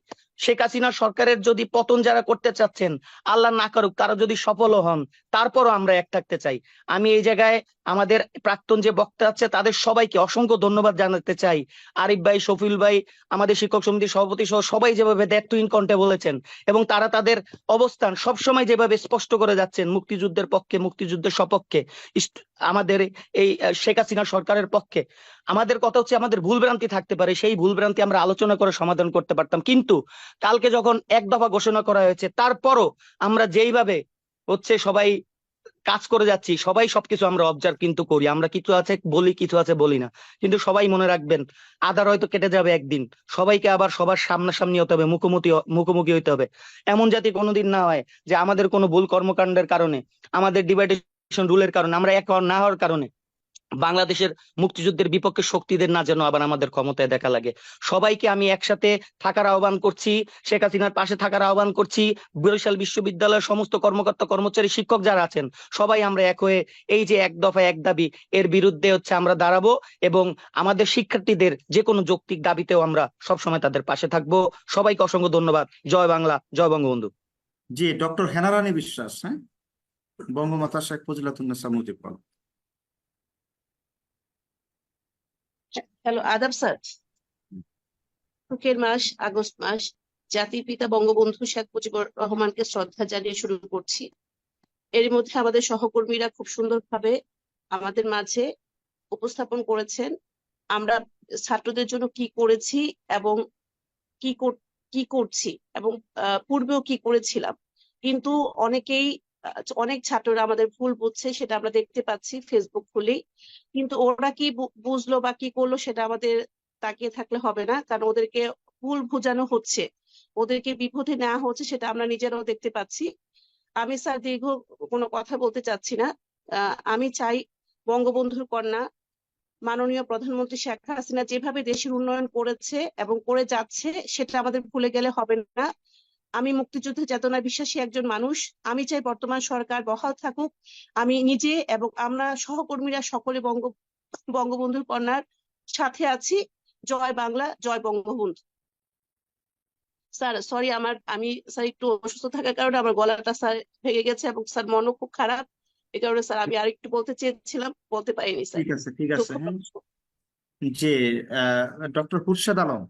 শেখ হাসিনা সরকারের যদি পতন যারা করতে চাচ্ছেন, আল্লাহ না করুক কারো যদি সফলও হন, তারপরও আমরা এক থাকতে চাই। আমি এই জায়গায় আমাদের প্রাক্তন যে বক্তা আছে তাদের সবাইকে অসংখ্য ধন্যবাদ জানাতে চাই। আরিফ ভাই, শফিউল ভাই, আমাদের শিক্ষক সমিতির সভাপতি সহ সবাই যেভাবে দ্যাটুইন কণ্ঠে বলেছেন এবং তারা তাদের অবস্থান সবসময় যেভাবে স্পষ্ট করে যাচ্ছেন মুক্তিযুদ্ধের পক্ষে, মুক্তিযুদ্ধের সপক্ষে, আমাদের এই শেখ হাসিনা সরকারের পক্ষে। আমাদের কথা হচ্ছে আমাদের ভুল ভ্রান্তি থাকতে পারে, সেই ভুল ভ্রান্তি আমরা আলোচনা করে সমাধান করতে পারতাম, কিন্তু কালকে যখন এক দফা ঘোষণা করা হয়েছে তারপরও আমরা যেইভাবে হচ্ছে সবাই কাজ করে যাচ্ছি, সবাই সবকিছু আমরা অবজার্ভ কিন্তু করি, আমরা কিছু আছে বলি, কিছু আছে বলি না। কিন্তু সবাই মনে রাখবেন আধার হয়তো কেটে যাবে একদিন, সবাইকে আবার সবার সামনাসামনি হতে হবে, মুখোমুখি হইতে হবে। এমন জাতি কোনোদিন না হয় যে আমাদের কোনো ভুল কর্মকাণ্ডের কারণে, আমাদের ডিভাইডেশন রুলের কারণে, আমরা এক না হওয়ার কারণে বাংলাদেশের মুক্তিযুদ্ধের বিপক্ষে শক্তিদের না যেন আবার আমাদের ক্ষমতায় দেখা লাগে। সবাইকে আমি একসাথে থাকার আহ্বান করছি, শেখ হাসিনার পাশে থাকার আহ্বান করছি। বরিশাল বিশ্ববিদ্যালয়ের সমস্ত কর্মকর্তা কর্মচারী শিক্ষক যারা আছেন সবাই আমরা এক হয়ে এই যে এক দফা এক দাবি এর বিরুদ্ধে হচ্ছে আমরা দাঁড়াবো এবং আমাদের শিক্ষার্থীদের যে কোনো যৌক্তিক দাবিতেও আমরা সবসময় তাদের পাশে থাকবো। সবাইকে অসংখ্য ধন্যবাদ। জয় বাংলা, জয় বঙ্গবন্ধু। জি, ডক্টর হেনারানী বিশ্বাস, হ্যাঁ, বঙ্গমাতা শেখ ফজিলাতুন্নেসা মুজিব। হ্যালো, আদাব স্যার। শোকের মাস আগস্ট মাস, জাতির পিতা বঙ্গবন্ধু শেখ মুজিবুর রহমানকে শ্রদ্ধা জানিয়ে শুরু করছি। এর মধ্যে আমাদের সহকর্মীরা খুব সুন্দরভাবে আমাদের মাঝে উপস্থাপন করেছেন আমরা ছাত্রদের জন্য কি করেছি এবং কি করছি এবং পূর্বেও কি করেছিলাম। কিন্তু অনেক ছাত্ররা আমাদের ভুল বুঝছে, সেটা আমরা দেখতে পাচ্ছি ফেসবুক খুলেই। কিন্তু ওরা কি বুঝলো বা কি করলো সেটা আমাদের তাকিয়ে থাকলে হবে না, কারণ ওদেরকে ভুল বোঝানো হচ্ছে, ওদেরকে বিপথে নেওয়া হচ্ছে, সেটা আমরা নিজেরাও দেখতে পাচ্ছি। আমি স্যার দীর্ঘ কোনো কথা বলতে চাচ্ছি না। আমি চাই বঙ্গবন্ধুর কন্যা মাননীয় প্রধানমন্ত্রী শেখ হাসিনা যেভাবে দেশের উন্নয়ন করেছে এবং করে যাচ্ছে সেটা আমাদের ভুলে গেলে হবে না। আমি মুক্তিযুদ্ধের চেতনায় বিশ্বাসী একজন মানুষ। আমি চাই বর্তমান সরকার বহাল থাকুক। আমি নিজে এবং আমরা সহকর্মীরা সকলে বঙ্গবন্ধুর কন্যার সাথে আছি। জয় বাংলা, জয় বঙ্গবন্ধু। স্যার সরি, আমি স্যার একটু অসুস্থ থাকার কারণে আমার গলাটা স্যার ভেঙে গেছে এবং স্যার মনও খুব খারাপ। এই কারণে স্যার আমি আরেকটু বলতে চেয়েছিলাম, বলতে পারিনি স্যার। ঠিক আছে, ঠিক আছে। জি, ডক্টর খুরশেদ আলম,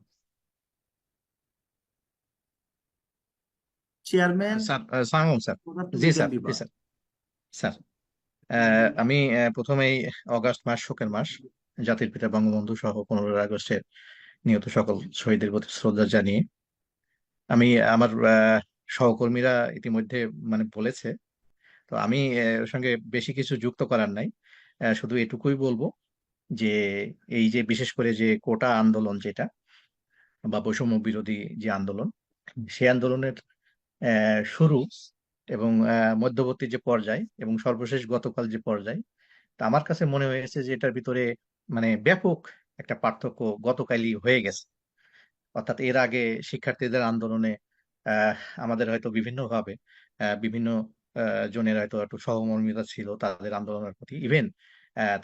চেয়ারম্যান। সালাম স্যার। জি স্যার, জি স্যার। স্যার আমি প্রথমেই অগাস্ট মাস শোকের মাস, জাতির পিতা বঙ্গবন্ধু সহ 15 আগস্টের নিহত সকল শহীদের প্রতি শ্রদ্ধা জানিয়ে আমি আমার সহকর্মীরা ইতিমধ্যে বলেছে, তো আমি ওর সঙ্গে বেশি কিছু যুক্ত করার নাই। শুধু এটুকুই বলবো যে এই যে বিশেষ করে যে কোটা আন্দোলন যেটা বা বৈষম্য বিরোধী যে আন্দোলন, সেই আন্দোলনের শুরু এবং মধ্যবর্তী যে পর্যায় এবং সর্বশেষ গতকাল যে পর্যায়, তা আমার কাছে মনে হয়েছে যে এটার ভিতরে ব্যাপক একটা পার্থক্য গতকালই হয়ে গেছে। অর্থাৎ এর আগে শিক্ষার্থীদের আন্দোলনে আমাদের হয়তো বিভিন্নভাবে বিভিন্ন জনের হয়তো একটু সহমর্মিতা ছিল তাদের আন্দোলনের প্রতি, ইভেন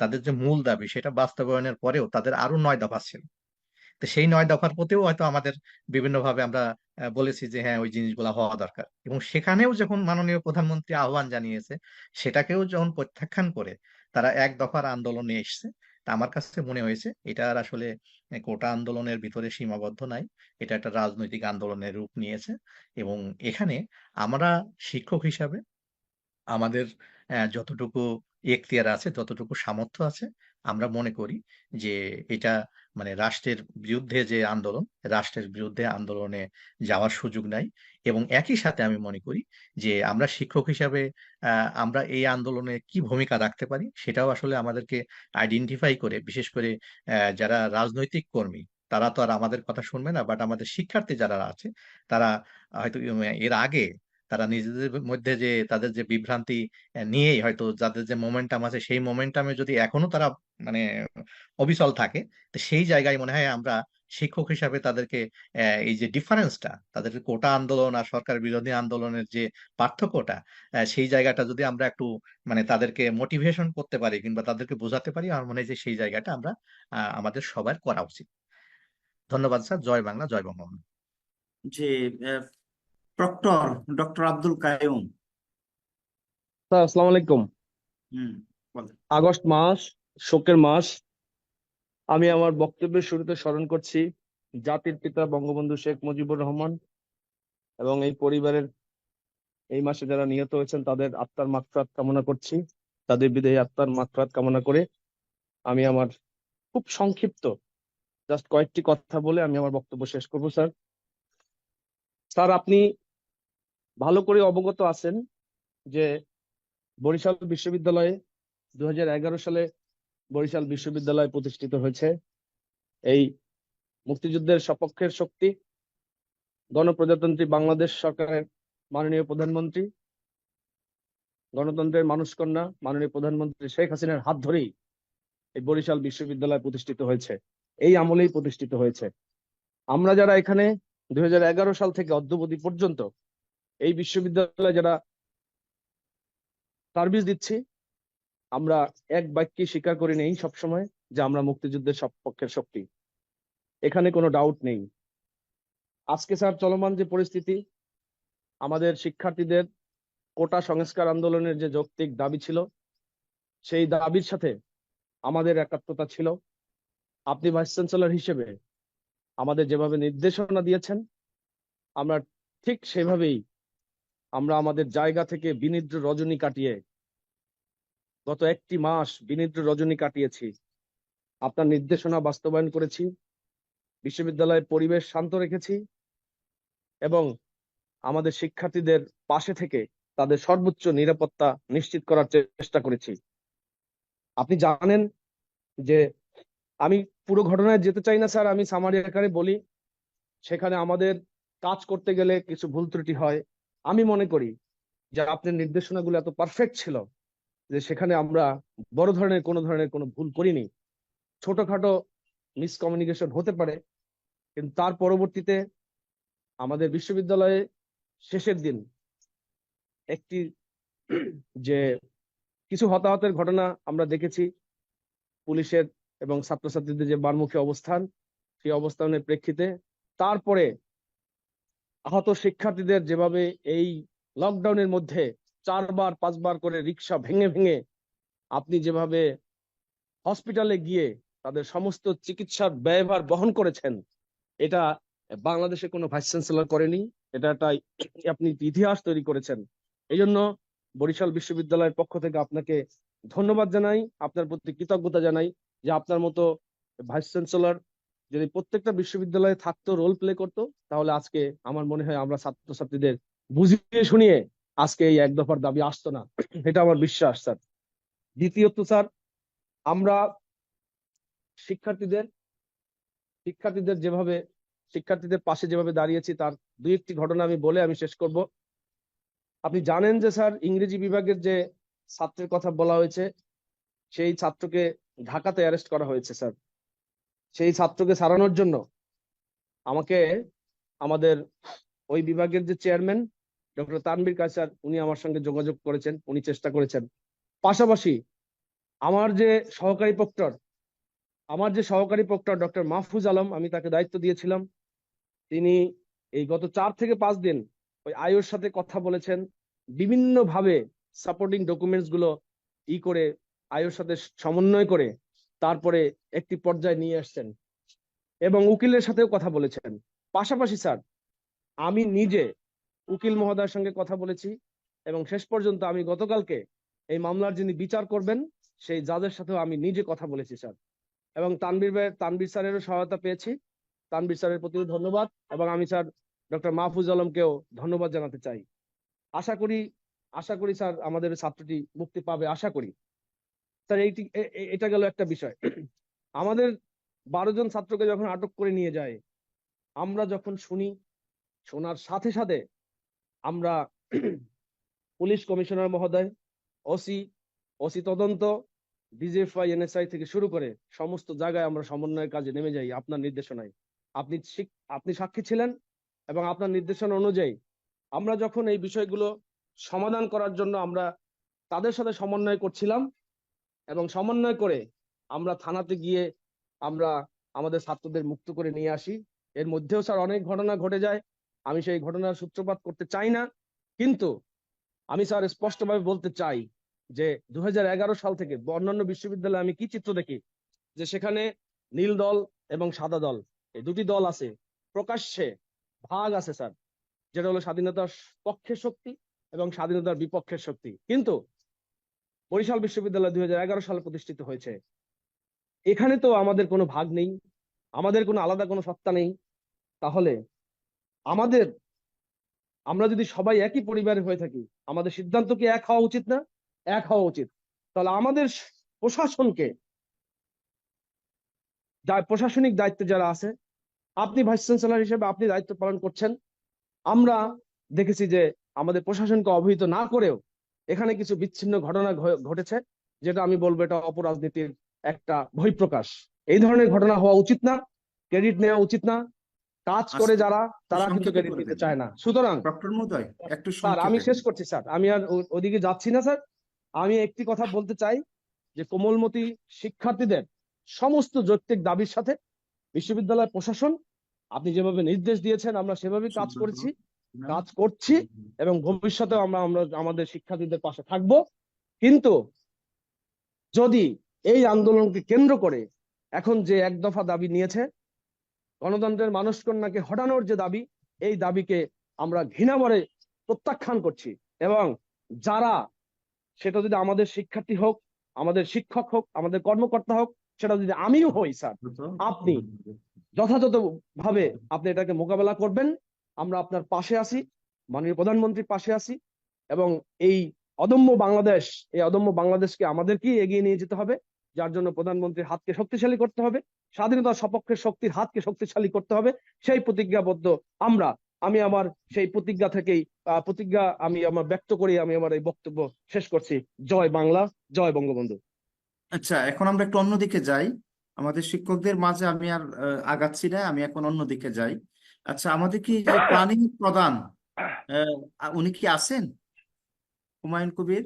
তাদের যে মূল দাবি সেটা বাস্তবায়নের পরেও তাদের আরো 9 দফা ছিল। তো সেই 9 দফার প্রতিও হয়তো আমাদের বিভিন্নভাবে আমরা বলেছি যে হ্যাঁ ওই জিনিসগুলো হওয়া দরকার, এবং সেখানেও যখন মাননীয় প্রধানমন্ত্রী আহ্বান জানিয়েছে সেটাকেও যখন প্রত্যাখ্যান করে তারা 1 দফার আন্দোলনে এসছে, তা আমার কাছে মনে হয়েছে এটা আর আসলে কোটা আন্দোলনের ভিতরে সীমাবদ্ধ নাই, এটা একটা রাজনৈতিক আন্দোলনের রূপ নিয়েছে। এবং এখানে আমরা শিক্ষক হিসাবে আমাদের যতটুকু এখতিয়ার আছে, যতটুকু সামর্থ্য আছে, আমরা মনে করি যে এটা রাষ্ট্রের বিরুদ্ধে যে আন্দোলন, রাষ্ট্রের বিরুদ্ধে আন্দোলনে যাওয়ার সুযোগ নাই। এবং একই সাথে আমি মনে করি যে আমরা শিক্ষক হিসাবে আমরা এই আন্দোলনে কি ভূমিকা রাখতে পারি সেটাও আসলে আমাদেরকে আইডেন্টিফাই করে, বিশেষ করে যারা রাজনৈতিক কর্মী তারা তো আর আমাদের কথা শুনবে না, বাট আমাদের শিক্ষার্থী যারা আছে তারা হয়তো এর আগে তারা নিজেদের মধ্যে যে তাদের যে বিভ্রান্তি নিয়েই হয়তো যাদের যে মোমেন্টাম আছে সেই মোমেন্টামে যদি এখনো তারা মানে অবিচল থাকে, তো সেই জায়গায় মনে হয় আমরা শিক্ষক হিসাবে তাদেরকে এই যে ডিফারেন্সটা, তাদের কোটা আন্দোলন আর সরকার বিরোধী আন্দোলনের যে পার্থক্যটা, সেই জায়গাটা যদি আমরা একটু মানে তাদেরকে মোটিভেশন করতে পারি কিংবা তাদেরকে বোঝাতে পারি, আমার মনে হয় যে সেই জায়গাটা আমরা আমাদের সবার করা উচিত। ধন্যবাদ স্যার। জয় বাংলা, জয় বঙ্গবন্ধু। যে proctor doctor Abdul Kaiyum. Sir আসসালামু আলাইকুম। বলেন। আগস্ট মাস শোকের মাস। আমি আমার বক্তব্যের শুরুতে স্মরণ করছি জাতির পিতা বঙ্গবন্ধু শেখ মুজিবুর রহমান এবং এই পরিবারের এই মাসে যারা নিহত হয়েছেন তাদের আত্মার মাগফিরাত কামনা করছি। তাদের বিদেহী আত্মার মাগফিরাত কামনা করে আমি আমার খুব সংক্ষিপ্ত জাস্ট কয়েকটি কথা বলে আমি আমার বক্তব্য শেষ করব। স্যার আপনি ভালো করে অবগত আছেন যে বরিশাল বিশ্ববিদ্যালয়ে 2011 সালে বরিশাল বিশ্ববিদ্যালয় প্রতিষ্ঠিত হয়েছে। এই মুক্তিযুদ্ধের সপক্ষের শক্তি গণপ্রজাতন্ত্রী বাংলাদেশ সরকারের মাননীয় প্রধানমন্ত্রী, গণতন্ত্রের মানুষকন্যা মাননীয় প্রধানমন্ত্রী শেখ হাসিনার হাত ধরেই এই বরিশাল বিশ্ববিদ্যালয় প্রতিষ্ঠিত হয়েছে, এই আমলেই প্রতিষ্ঠিত হয়েছে। আমরা যারা এখানে 2011 সাল থেকে অদ্যাবধি পর্যন্ত এই বিশ্ববিদ্যালয়ে যারা সার্ভিস দিচ্ছি, আমরা এক বাক্যে স্বীকার করে নেই সবসময় যে আমরা মুক্তিযুদ্ধের সপক্ষের শক্তি। এখানে কোনো ডাউট নেই। আজকে স্যার চলমান যে পরিস্থিতি, আমাদের শিক্ষার্থীদের কোটা সংস্কার আন্দোলনের যে যৌক্তিক দাবি ছিল, সেই দাবির সাথে আমাদের একাত্মতা ছিল। আপনি ভাইস চ্যান্সেলর হিসেবে আমাদের যেভাবে নির্দেশনা দিয়েছেন, আমরা ঠিক সেভাবেই আমরা আমাদের জায়গা থেকে বিনিদ্র রজনী কাটিয়ে গত একটি মাস বিনিদ্র রজনী কাটিয়েছি, আপনার নির্দেশনা বাস্তবায়ন করেছি, বিশ্ববিদ্যালয়ের পরিবেশ শান্ত রেখেছি এবং আমাদের শিক্ষার্থীদের পাশে থেকে তাদের সর্বোচ্চ নিরাপত্তা নিশ্চিত করার চেষ্টা করেছি। আপনি জানেন যে আমি পুরো ঘটনায় যেতে চাই না স্যার, আমি সামারি আকারে বলি। সেখানে আমাদের কাজ করতে গেলে কিছু ভুল ত্রুটি হয়। আমি মনে করি যে আপনার নির্দেশনাগুলো এত পারফেক্ট ছিল যে সেখানে আমরা বড় ধরনের কোনো ভুল করিনি। ছোটখাটো মিসকমিউনিকেশন হতে পারে, কিন্তু তার পরবর্তীতে আমাদের বিশ্ববিদ্যালয়ে শেষের দিন একটি যে কিছু হতাহতের ঘটনা আমরা দেখেছি, পুলিশের এবং ছাত্রছাত্রীদের যে বারমুখী অবস্থান, সেই অবস্থানের প্রেক্ষিতে তারপরে আহত শিক্ষার্থীদের যেভাবে এই লকডাউনের মধ্যে 4-5 বার করে রিক্সা ভেঙে ভেঙে আপনি যেভাবে হসপিটালে গিয়ে তাদের সমস্ত চিকিৎসার ব্যয়ভার বহন করেছেন, এটা বাংলাদেশে কোনো ভাইস চ্যান্সেলর করেনি। এটা একটা আপনি ইতিহাস তৈরি করেছেন। এই জন্য বরিশাল বিশ্ববিদ্যালয়ের পক্ষ থেকে আপনাকে ধন্যবাদ জানাই, আপনার প্রতি কৃতজ্ঞতা জানাই যে আপনার মতো ভাইস চ্যান্সেলর যদি প্রত্যেকটা বিশ্ববিদ্যালয়ে থাকতো, রোল প্লে করতো, তাহলে আজকে আমার মনে হয় আমরা ছাত্রছাত্রীদের বুঝিয়ে শুনিয়ে আজকে এই এক দফার দাবি আসতো না, এটা আমার বিশ্বাস স্যার। দ্বিতীয়ত স্যার, আমরা শিক্ষার্থীদের পাশে যেভাবে দাঁড়িয়েছি তার দুই একটি ঘটনা আমি বলে আমি শেষ করব। আপনি জানেন যে স্যার ইংরেজি বিভাগের যে ছাত্রের কথা বলা হয়েছে, সেই ছাত্রকে ঢাকাতে অ্যারেস্ট করা হয়েছে স্যার। সেই ছাত্রকে ছাড়ানোর জন্য আমাকে আমাদের ওই বিভাগের যে চেয়ারম্যান ডক্টর তানভীর কায়সার, উনি আমার সঙ্গে যোগাযোগ করেছেন, উনি চেষ্টা করেছেন। পাশাপাশি আমার যে সহকারী প্রক্টর ডক্টর মাহফুজ আলম, আমি তাকে দায়িত্ব দিয়েছিলাম, তিনি এই গত 4 থেকে 5 দিন ওই আয়োর সাথে কথা বলেছেন, বিভিন্ন ভাবে সাপোর্টিং ডকুমেন্টস গুলো করে আয়োর সাথে সমন্বয় করে তারপরে একটি পর্যায়ে নিয়ে আসছেন এবং উকিলের সাথেও কথা বলেছেন। পাশাপাশি স্যার আমি নিজে উকিল মহোদয়ের সঙ্গে কথা বলেছি এবং শেষ পর্যন্ত আমি গতকালকে এই মামলার যিনি বিচার করবেন সেই জাজের সাথেও আমি নিজে কথা বলেছি স্যার, এবং তানভীর স্যারেরও সহায়তা পেয়েছি। তানভীর স্যারের প্রতিও ধন্যবাদ এবং আমি স্যার ডক্টর মাহফুজ আলমকেও ধন্যবাদ জানাতে চাই। আশা করি স্যার আমাদের ছাত্রটি মুক্তি পাবে, আশা করি স্যার। এটা গেল একটা বিষয়। আমাদের 12 জন ছাত্রকে যখন আটক করে নিয়ে যায়, আমরা যখন শুনি, শোনার সাথে সাথে আমরা পুলিশ কমিশনার মহোদয়, ওসি তদন্ত, ডিজিএফআই, এনএসআই থেকে শুরু করে সমস্ত জায়গায় আমরা সমন্বয়ের কাজে নেমে যাই আপনার নির্দেশনায়। আপনি সাক্ষী ছিলেন এবং আপনার নির্দেশনা অনুযায়ী আমরা যখন এই বিষয়গুলো সমাধান করার জন্য আমরা তাদের সাথে সমন্বয় করছিলাম এবং সমন্বয় করে আমরা থানাতে গিয়ে আমরা আমাদের ছাত্রদের মুক্ত করে নিয়ে আসি। এর মধ্যেও স্যার অনেক ঘটনা ঘটে যায়, আমি সেই ঘটনার সূত্রপাত করতে চাই না, কিন্তু আমি স্যার স্পষ্টভাবে বলতে চাই যে 2011 সাল থেকে অন্যান্য বিশ্ববিদ্যালয়ে আমি কি চিত্র দেখি, যে সেখানে নীল দল এবং সাদা দল, এই দুটি দল আছে, প্রকাশ্যে ভাগ আছে স্যার, যেটা হলো স্বাধীনতার পক্ষের শক্তি এবং স্বাধীনতার বিপক্ষের শক্তি। কিন্তু বরিশাল বিশ্ববিদ্যালয় 2011 সালে প্রতিষ্ঠিত হয়েছে, এখানে তো আমাদের কোনো ভাগ নেই, আমাদের কোনো আলাদা কোনো সত্তা নেই। তাহলে আমরা যদি সবাই একই পরিবারের হয়ে থাকি, আমাদের সিদ্ধান্ত কি এক হওয়া উচিত না? এক হওয়া উচিত। তাহলে আমাদের প্রশাসনকে, প্রশাসনিক দায়িত্বে যারা আছে, আপনি ভাইস চ্যান্সেলর হিসেবে আপনি দায়িত্ব পালন করছেন, আমরা দেখেছি যে আমাদের প্রশাসনকে অবহিত না করেও এখানে কিছু বিচ্ছিন্ন ঘটনা ঘটেছে, যেটা আমি বলবো এটা অপরাজনীতির একটা বহিঃপ্রকাশ। এই ধরনের ঘটনা হওয়া উচিত না, ক্রেডিট নেওয়া উচিত না। কাজ করে যারা, তারা কিন্তু ক্রেডিট নিতে চায় না। সুতরাং ডক্টর মহোদয় একটু স্যার আমি শেষ করছি স্যার, আমি আর ওদিকে যাচ্ছি না স্যার। আমি একটি কথা বলতে চাই যে কোমলমতি শিক্ষার্থীদের সমস্ত যৌক্তিক দাবির সাথে বিশ্ববিদ্যালয় প্রশাসন, আপনি যেভাবে নির্দেশ দিয়েছেন আমরা সেভাবেই কাজ করছি এবং ভবিষ্যতেও আমরা আমাদের শিক্ষার্থীদের পাশে থাকব। কিন্তু যদি এই আন্দোলনকে কেন্দ্র করে এখন যে এক দফা দাবি নিয়েছে, গণতন্ত্রের মানসকন্যাকে হটানোর যে দাবি, এই দাবিকে আমরা ঘৃণাভরে প্রত্যাখ্যান করছি। এবং যারা, সেটা যদি আমাদের শিক্ষার্থী হোক, আমাদের শিক্ষক হোক, আমাদের কর্মকর্তা হোক, সেটা যদি আমিও হই স্যার, আপনি যথাযথভাবে আপনি এটাকে মোকাবেলা করবেন। আমরা আপনার পাশে আছি, মাননীয় প্রধানমন্ত্রীর পাশে আছি, এবং এই অদম্য বাংলাদেশকে আমাদেরকেই এগিয়ে নিয়ে যেতে হবে, যার জন্য প্রধানমন্ত্রীর হাতকে শক্তিশালী করতে হবে, স্বাধীনতার সপক্ষের শক্তির হাতকে শক্তিশালী করতে হবে। সেই প্রতিজ্ঞাবদ্ধ আমি আমার সেই প্রতিজ্ঞা আমি আমার ব্যক্ত করি, আমি আমার এই বক্তব্য শেষ করছি। জয় বাংলা, জয় বঙ্গবন্ধু। আচ্ছা, এখন আমরা একটু অন্যদিকে যাই। আমাদের শিক্ষকদের মাঝে আমি আর আগাচ্ছি না, আমি এখন অন্যদিকে যাই। আচ্ছা, আমাদের কি যে প্ল্যানিং প্রধান, উনি কি আছেন? হুমায়ুন কবির,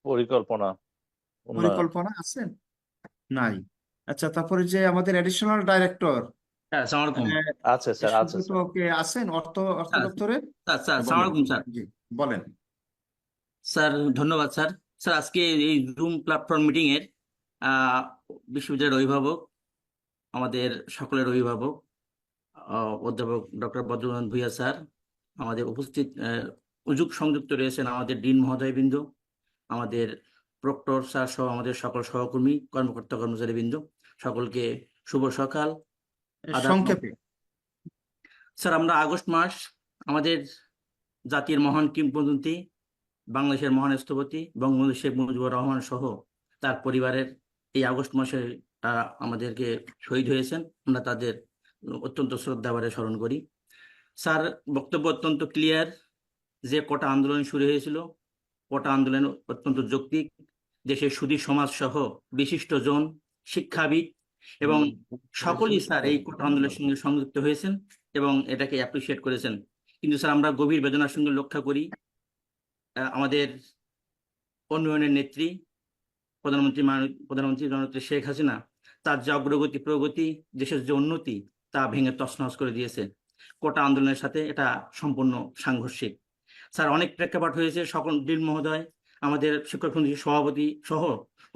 পরিকল্পনা আছেন? নাই। আচ্ছা, তারপরে যে আমাদের অ্যাডিশনাল ডাইরেক্টর আছে স্যার, আছে স্যার। আছেন অর্থ দপ্তরে? স্যার আসসালামু আলাইকুম স্যার। জি বলেন স্যার ধন্যবাদ স্যার। স্যার আজকে এই জুম প্ল্যাটফর্ম মিটিং এর বিশ্ববিদ্যালয়ের অভিভাবক, আমাদের সকলের অভিভাবক, অধ্যাপক ডক্টর বদ্রনাথ ভূঁইয়া স্যার, আমাদের উপস্থিত সংযুক্ত রয়েছেন আমাদের ডিন মহোদয়বৃন্দ, আমাদের প্রক্টর স্যার সহ আমাদের সকল সহকর্মী, কর্মকর্তা কর্মচারীবৃন্দ, সকলকে শুভ সকাল। সংক্ষেপে স্যার, আমরা আগস্ট মাস আমাদের জাতির মহান কিংবদন্তি, বাংলাদেশের মহান স্থপতি বঙ্গবন্ধু শেখ মুজিবুর রহমান সহ তার পরিবারের এই আগস্ট মাসে আমাদেরকে শহীদ হয়েছেন, আমরা তাদের অত্যন্ত শ্রদ্ধাভরে স্মরণ করি। স্যার, বক্তব্য অত্যন্ত ক্লিয়ার যে কোটা আন্দোলন শুরু হয়েছিল, কোটা আন্দোলন অত্যন্ত যৌক্তিক। দেশের সুধী সমাজ সহ বিশিষ্টজন, শিক্ষাবিদ এবং সকলেই স্যার এই কোটা আন্দোলনের সঙ্গে সংযুক্ত হয়েছেন এবং এটাকে অ্যাপ্রিসিয়েট করেছেন। কিন্তু স্যার আমরা গভীর বেদনার সঙ্গে লক্ষ্য করি আমাদের উন্নয়নের নেত্রী প্রধানমন্ত্রী জননেত্রী শেখ হাসিনা তার যে অগ্রগতি প্রগতি, দেশের যে উন্নতি, তা ভেঙে তছনছ করে দিয়েছে। কোটা আন্দোলনের সাথে এটা সম্পূর্ণ সাংঘর্ষিক। স্যার, অনেক প্রেক্ষাপট হয়েছে, সকল ডিন মহোদয়, আমাদের শিক্ষক সমিতির সভাপতি সহ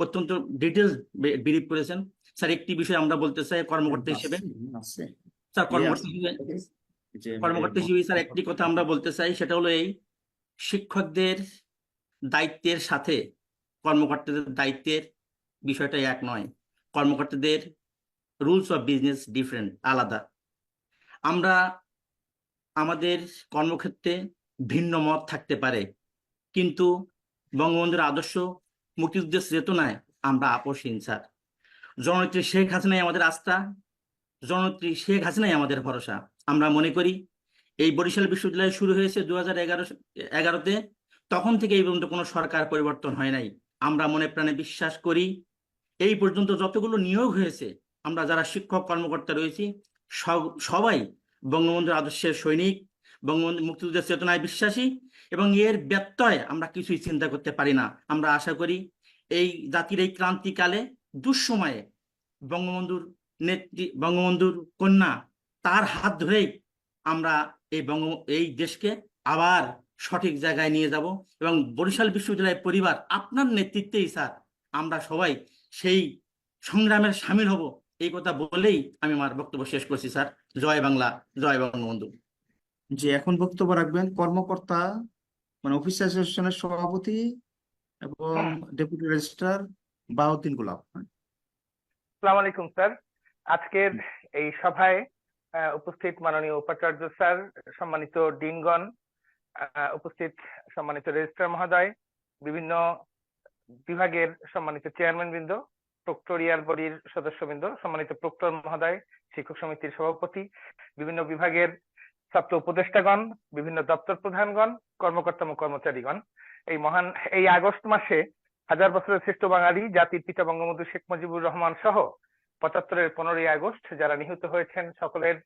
অত্যন্ত ডিটেলস ব্রিফ করেছেন। স্যার, একটি বিষয় আমরা বলতে চাই কর্মকর্তা হিসেবে, স্যার কর্মকর্তা হিসেবে স্যার একটি কথা আমরা বলতে চাই, সেটা হলো এই শিক্ষকদের দায়িত্বের সাথে কর্মকর্তাদের দায়িত্বের বিষয়টা এক নয়। কর্মকর্তাদের রুলস অফ বিজনেস ডিফারেন্ট, আলাদা। আমরা আমাদের কর্মক্ষেত্রে ভিন্ন মত থাকতে পারে, কিন্তু বঙ্গবন্ধুর আদর্শ, মুক্তিযুদ্ধের চেতনায় আমরা আপোষহীন স্যার। জননেত্রী শেখ হাসিনাই আমাদের আস্থা, জননেত্রী শেখ হাসিনাই আমাদের ভরসা। আমরা মনে করি এই বরিশাল বিশ্ববিদ্যালয় শুরু হয়েছে 2011-তে, তখন থেকে এই পর্যন্ত কোনো সরকার পরিবর্তন হয় নাই। আমরা মনে প্রাণে বিশ্বাস করি এই পর্যন্ত যতগুলো নিয়োগ হয়েছে, আমরা যারা শিক্ষক কর্মকর্তা রয়েছি সবাই বঙ্গবন্ধুর আদর্শের সৈনিক, বঙ্গবন্ধু মুক্তিযুদ্ধের চেতনায় বিশ্বাসী, এবং এর ব্যত্যয় আমরা কিছুই চিন্তা করতে পারি না। আমরা আশা করি এই জাতির এই ক্রান্তিকালে দুঃসময়ে বঙ্গবন্ধুর কন্যা, তার হাত ধরেই আমরা এই দেশকে আবার সঠিক জায়গায় নিয়ে যাব, এবং বরিশাল বিশ্ববিদ্যালয়ের পরিবার আপনার নেতৃত্বেই স্যার আমরা সবাই সেই সংগ্রামের সামিল হব, এই কথা বলেই আমি আমার বক্তব্য শেষ করছি স্যার। জয় বাংলা, জয় বঙ্গবন্ধু। যে এখন বক্তব্য রাখবেন কর্মকর্তা, মানে অফিস অ্যাসোসিয়েশনের সভাপতি এবং ডেপুটি রেজিস্ট্রার বাহাউদ্দিন গোলাপ। আসসালামু আলাইকুম স্যার। আজকের এই সভায় উপস্থিত মাননীয় উপাচার্য স্যার, সম্মানিত ডিনগণ, উপস্থিত সম্মানিত রেজিস্ট্রার মহোদয়, বিভিন্ন বিভাগের সম্মানিত চেয়ারম্যান বৃন্দ, প্রক্টোরিয়াল বডির সদস্যবৃন্দ, সম্মানিত প্রক্টর মহোদয়, শিক্ষক সমিতির সভাপতি, বিভিন্ন বিভাগের ছাত্র উপদেষ্টাগণ, বিভিন্ন দপ্তর প্রধানগণ, কর্মকর্তা ও কর্মচারীগণ, এই আগস্ট মাসে 1000 বছরের শ্রেষ্ঠ বাঙালি জাতির পিতা বঙ্গবন্ধু শেখ মুজিবুর রহমান সহ 75-এর 15ই আগস্ট যারা নিহত হয়েছেন, সকলের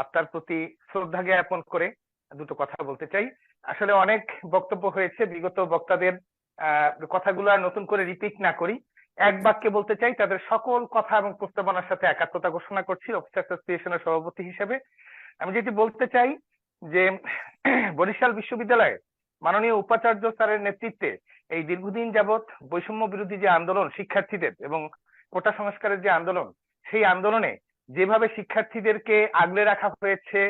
আত্মার প্রতি শ্রদ্ধা জ্ঞাপন করে দুটো কথা বলতে চাই। আসলে অনেক বক্তব্য হয়েছে, বিগত বক্তাদের কথাগুলো আর নতুন করে রিপিট না করি, এক বাক্যে বলতে চাই তাদের সকল কথা এবং প্রস্তাবনার সাথে একাত্মতা ঘোষণা করছি অফিসার্স অ্যাসোসিয়েশনের সভাপতি হিসেবে। আমি যেটি বলতে চাই যে বরিশাল বিশ্ববিদ্যালয়ে মাননীয় উপাচার্য স্যারের নেতৃত্বে এই দীর্ঘদিন যাবৎ বৈষম্য বিরোধী যে আন্দোলন শিক্ষার্থীদের এবং কোটা সংস্কারের যে আন্দোলন, সেই আন্দোলনে যেভাবে শিক্ষার্থীদেরকে আগলে রাখা হয়েছে,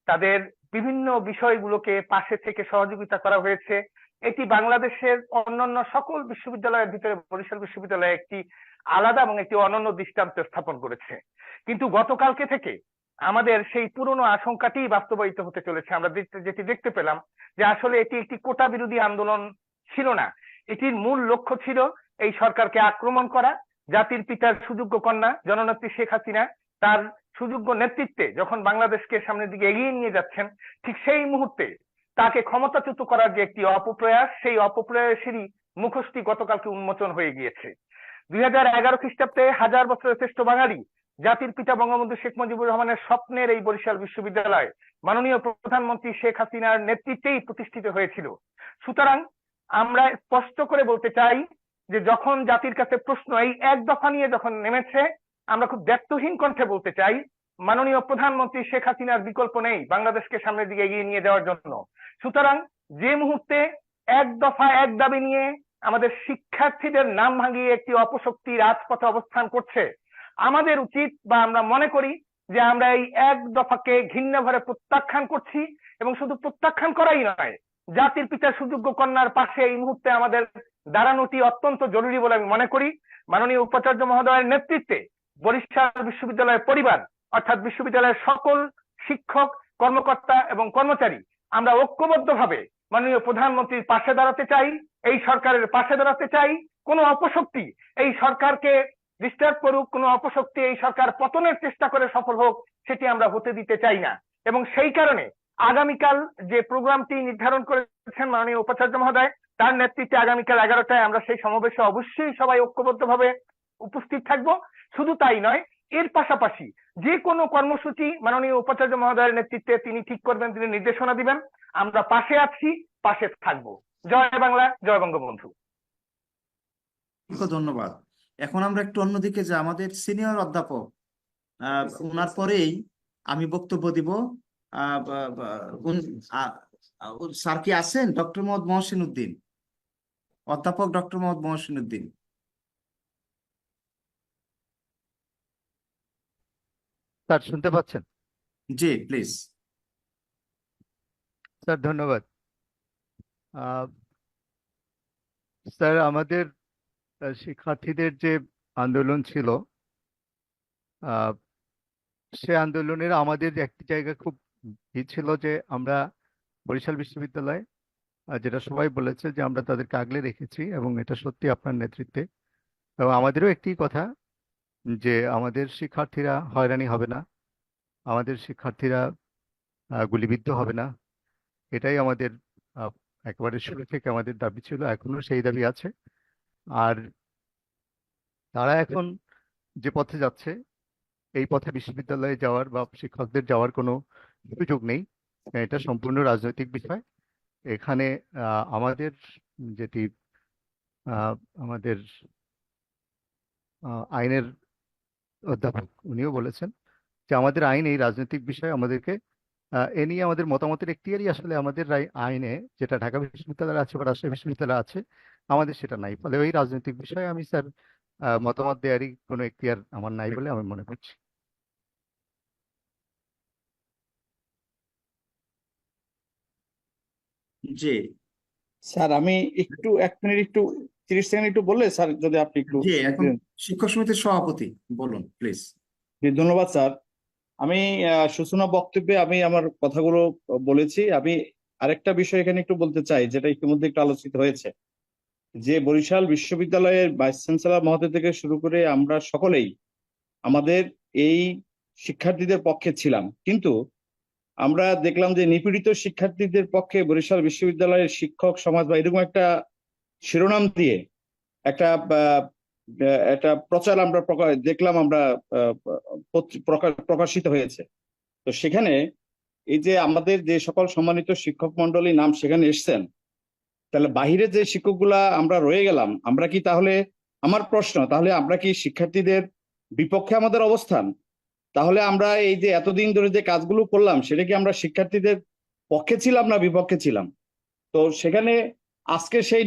তাদের বিভিন্ন বিষয়গুলোকে পাশে থেকে সহযোগিতা করা হয়েছে, এটি বাংলাদেশের অন্যান্য সকল বিশ্ববিদ্যালয়ের ভিতরে বরিশাল বিশ্ববিদ্যালয়ে একটি আলাদা এবং একটি অনন্য দৃষ্টান্ত স্থাপন করেছে। কিন্তু গতকালকে থেকে আমাদের সেই পুরনো আশঙ্কাটি বাস্তবায়িত হতে চলেছে। আমরা যেটি দেখতে পেলাম যে আসলে এটি একটি কোটা বিরোধী আন্দোলন ছিল না, এটির মূল লক্ষ্য ছিল এই সরকারকে আক্রমণ করা। জাতির পিতার সুযোগ্য কন্যা জননেত্রী শেখ হাসিনা তার সুযোগ্য নেতৃত্বে যখন বাংলাদেশকে সামনের দিকে এগিয়ে নিয়ে যাচ্ছেন, ঠিক সেই মুহূর্তে তাকে ক্ষমতাচ্যুত করার যে একটি অপপ্রয়াস, সেই অপপ্রয়াসেরই মুখোশটি গতকালকে উন্মোচন হয়ে গিয়েছে। 2011 খ্রিস্টাব্দে 1000 বছরের শ্রেষ্ঠ বাঙালি জাতির পিতা বঙ্গবন্ধু শেখ মুজিবুর রহমানের স্বপ্নের এই বরিশাল বিশ্ববিদ্যালয় মাননীয় প্রধানমন্ত্রী শেখ হাসিনার নেতৃত্বেই প্রতিষ্ঠিত হয়েছিল। সুতরাং আমরা স্পষ্ট করে বলতে চাই যে যখন জাতির কাছে প্রশ্ন এই এক দফা নিয়ে যখন নেমেছে, আমরা খুব ব্যর্থহীন কণ্ঠে বলতে চাই মাননীয় প্রধানমন্ত্রী শেখ হাসিনার বিকল্প নেই বাংলাদেশকে সামনের দিকে এগিয়ে নিয়ে যাওয়ার জন্য। সুতরাং যে মুহূর্তে এক দফা এক দাবি নিয়ে আমাদের শিক্ষার্থীদের নাম ভাঙিয়ে একটি অপশক্তি রাজপথে অবস্থান করছে, আমাদের উচিত বা আমরা মনে করি যে আমরা এই এক দফাকে ঘৃণা ভরে প্রত্যাখ্যান করছি, এবং শুধু প্রত্যাখ্যান করাই নয়, জাতির পিতার সুযোগ্য কন্যার পাশে এই মুহূর্তে আমাদের দাঁড়ানোটি অত্যন্ত জরুরি বলে আমি মনে করি। মাননীয় উপাচার্য মহোদয়ের নেতৃত্বে বরিশাল বিশ্ববিদ্যালয়ের পরিবার অর্থাৎ বিশ্ববিদ্যালয়ের সকল শিক্ষক, কর্মকর্তা এবং কর্মচারী আমরা ঐক্যবদ্ধভাবে মাননীয় প্রধানমন্ত্রীর পাশে দাঁড়াতে চাই, এই সরকারের পাশে দাঁড়াতে চাই। কোনো অপশক্তি এই সরকারকে ডিস্টার্ব করুক, কোনো অপশক্তি এই সরকার পতনের চেষ্টা করে সফল হোক, সেটি আমরা হতে দিতে চাই না। এবং সেই কারণে আগামীকাল যে প্রোগ্রামটি নির্ধারণ করেছেন মাননীয় উপাচার্য মহোদয়, তার নেতৃত্বে আগামীকাল 11টায় আমরা সেই সমাবেশে অবশ্যই সবাই ঐক্যবদ্ধভাবে উপস্থিত থাকব। শুধু তাই নয়, এর পাশাপাশি যে কোনো কর্মসূচি মাননীয় উপাচার্য মহোদয়ের নেতৃত্বে তিনি ঠিক করবেন, তিনি নির্দেশনা দিবেন, আমরা পাশে আছি, পাশে থাকবো। জয় বাংলা, জয় বঙ্গবন্ধু। ধন্যবাদ। এখন আমরা একটু অন্যদিকে যে আমাদের সিনিয়র অধ্যাপক ওনার পরেই আমি বক্তব্য দিব। স্যার কি আছেন? ডক্টর মোহাম্মদ মহসিন উদ্দিন, অধ্যাপক ডক্টর মোহাম্মদ মহসিন উদ্দিন। স্যার শুনতে পাচ্ছেন? জি প্লিজ। স্যার ধন্যবাদ। স্যার আমাদের শিক্ষার্থীদের যে আন্দোলন ছিল, সে আন্দোলনের আমাদের একটি জায়গা খুব ছিল যে আমরা বরিশাল বিশ্ববিদ্যালয়, যেটা সবাই বলেছে যে আমরা তাদেরকে আগলে রেখেছি, এবং এটা সত্যি আপনার নেতৃত্বে। এবং আমাদেরও একটি কথা যে আমাদের শিক্ষার্থীরা হয়রানি হবে না, আমাদের শিক্ষার্থীরা গুলিবিদ্ধ হবে না। এটাই আমাদের আহ, একেবারে শুরু থেকে আমাদের দাবি ছিল, এখনো সেই দাবি আছে। আর তারা এখন যে পথে যাচ্ছে, এই পথে বিশ্ববিদ্যালয়ে যাওয়ার বা শিক্ষকদের যাওয়ার কোনো সুযোগ নেই। এটা সম্পূর্ণ রাজনৈতিক বিষয়। এখানে আমাদের যেটি আমাদের আইনের অধ্যাপক উনিও বলেছেন যে আমাদের আইন এই রাজনৈতিক বিষয়ে আমাদেরকে এ নিয়ে আমাদের মতামতের এখতিয়ারই আসলে আমাদের আইনে যেটা ঢাকা বিশ্ববিদ্যালয়ে আছে বা রাজশাহী বিশ্ববিদ্যালয়ে আছে, আমাদের সেটা নাই। ফলে ওই রাজনৈতিক বিষয়ে আমি স্যার মতামত দেওয়ারই কোনো এখতিয়ার আমার নাই বলে আমি মনে করছি। জি স্যার আমি একটু 1 মিনিট একটু 30 সেকেন্ড একটু বললে স্যার, যদি আপনি একটু জি এখন শিক্ষক সমিতির সভাপতি বলুন প্লিজ। জি, ধন্যবাদ স্যার। আমি সূচনা বক্তব্যে আমি আমার কথাগুলো বলেছি। আমি আরেকটা বিষয় এখানে একটু বলতে চাই, যেটা ইতিমধ্যে একটু আলোচিত হয়েছে, যে বরিশাল বিশ্ববিদ্যালয়ের ভাইস চ্যান্সেলর মহোদয় থেকে শুরু করে আমরা সকলেই আমাদের এই শিক্ষার্থীদের পক্ষে ছিলাম, কিন্তু আমরা দেখলাম যে নিপীড়িত শিক্ষার্থীদের পক্ষে বরিশাল বিশ্ববিদ্যালয়ের শিক্ষক সমাজ বা এরকম একটা শিরোনাম দিয়ে একটা একটা প্রচার আমরা দেখলাম, আমরা প্রকাশিত হয়েছে। তো সেখানে এই যে আমাদের যে সকল সম্মানিত শিক্ষক মন্ডলী নাম সেখানে এসছেন, তাহলে বাহিরে যে শিক্ষকগুলা আমরা রয়ে গেলাম, আমরা কি তাহলে, আমার প্রশ্ন, তাহলে আমরা কি শিক্ষার্থীদের বিপক্ষে আমাদের অবস্থান? তাহলে আমরা এই যে এতদিন ধরে যে কাজগুলো করলাম, সেটা কি আমরা শিক্ষার্থীদের পক্ষে ছিলাম না বিপক্ষে ছিলাম? তো সেখানে আজকে সেই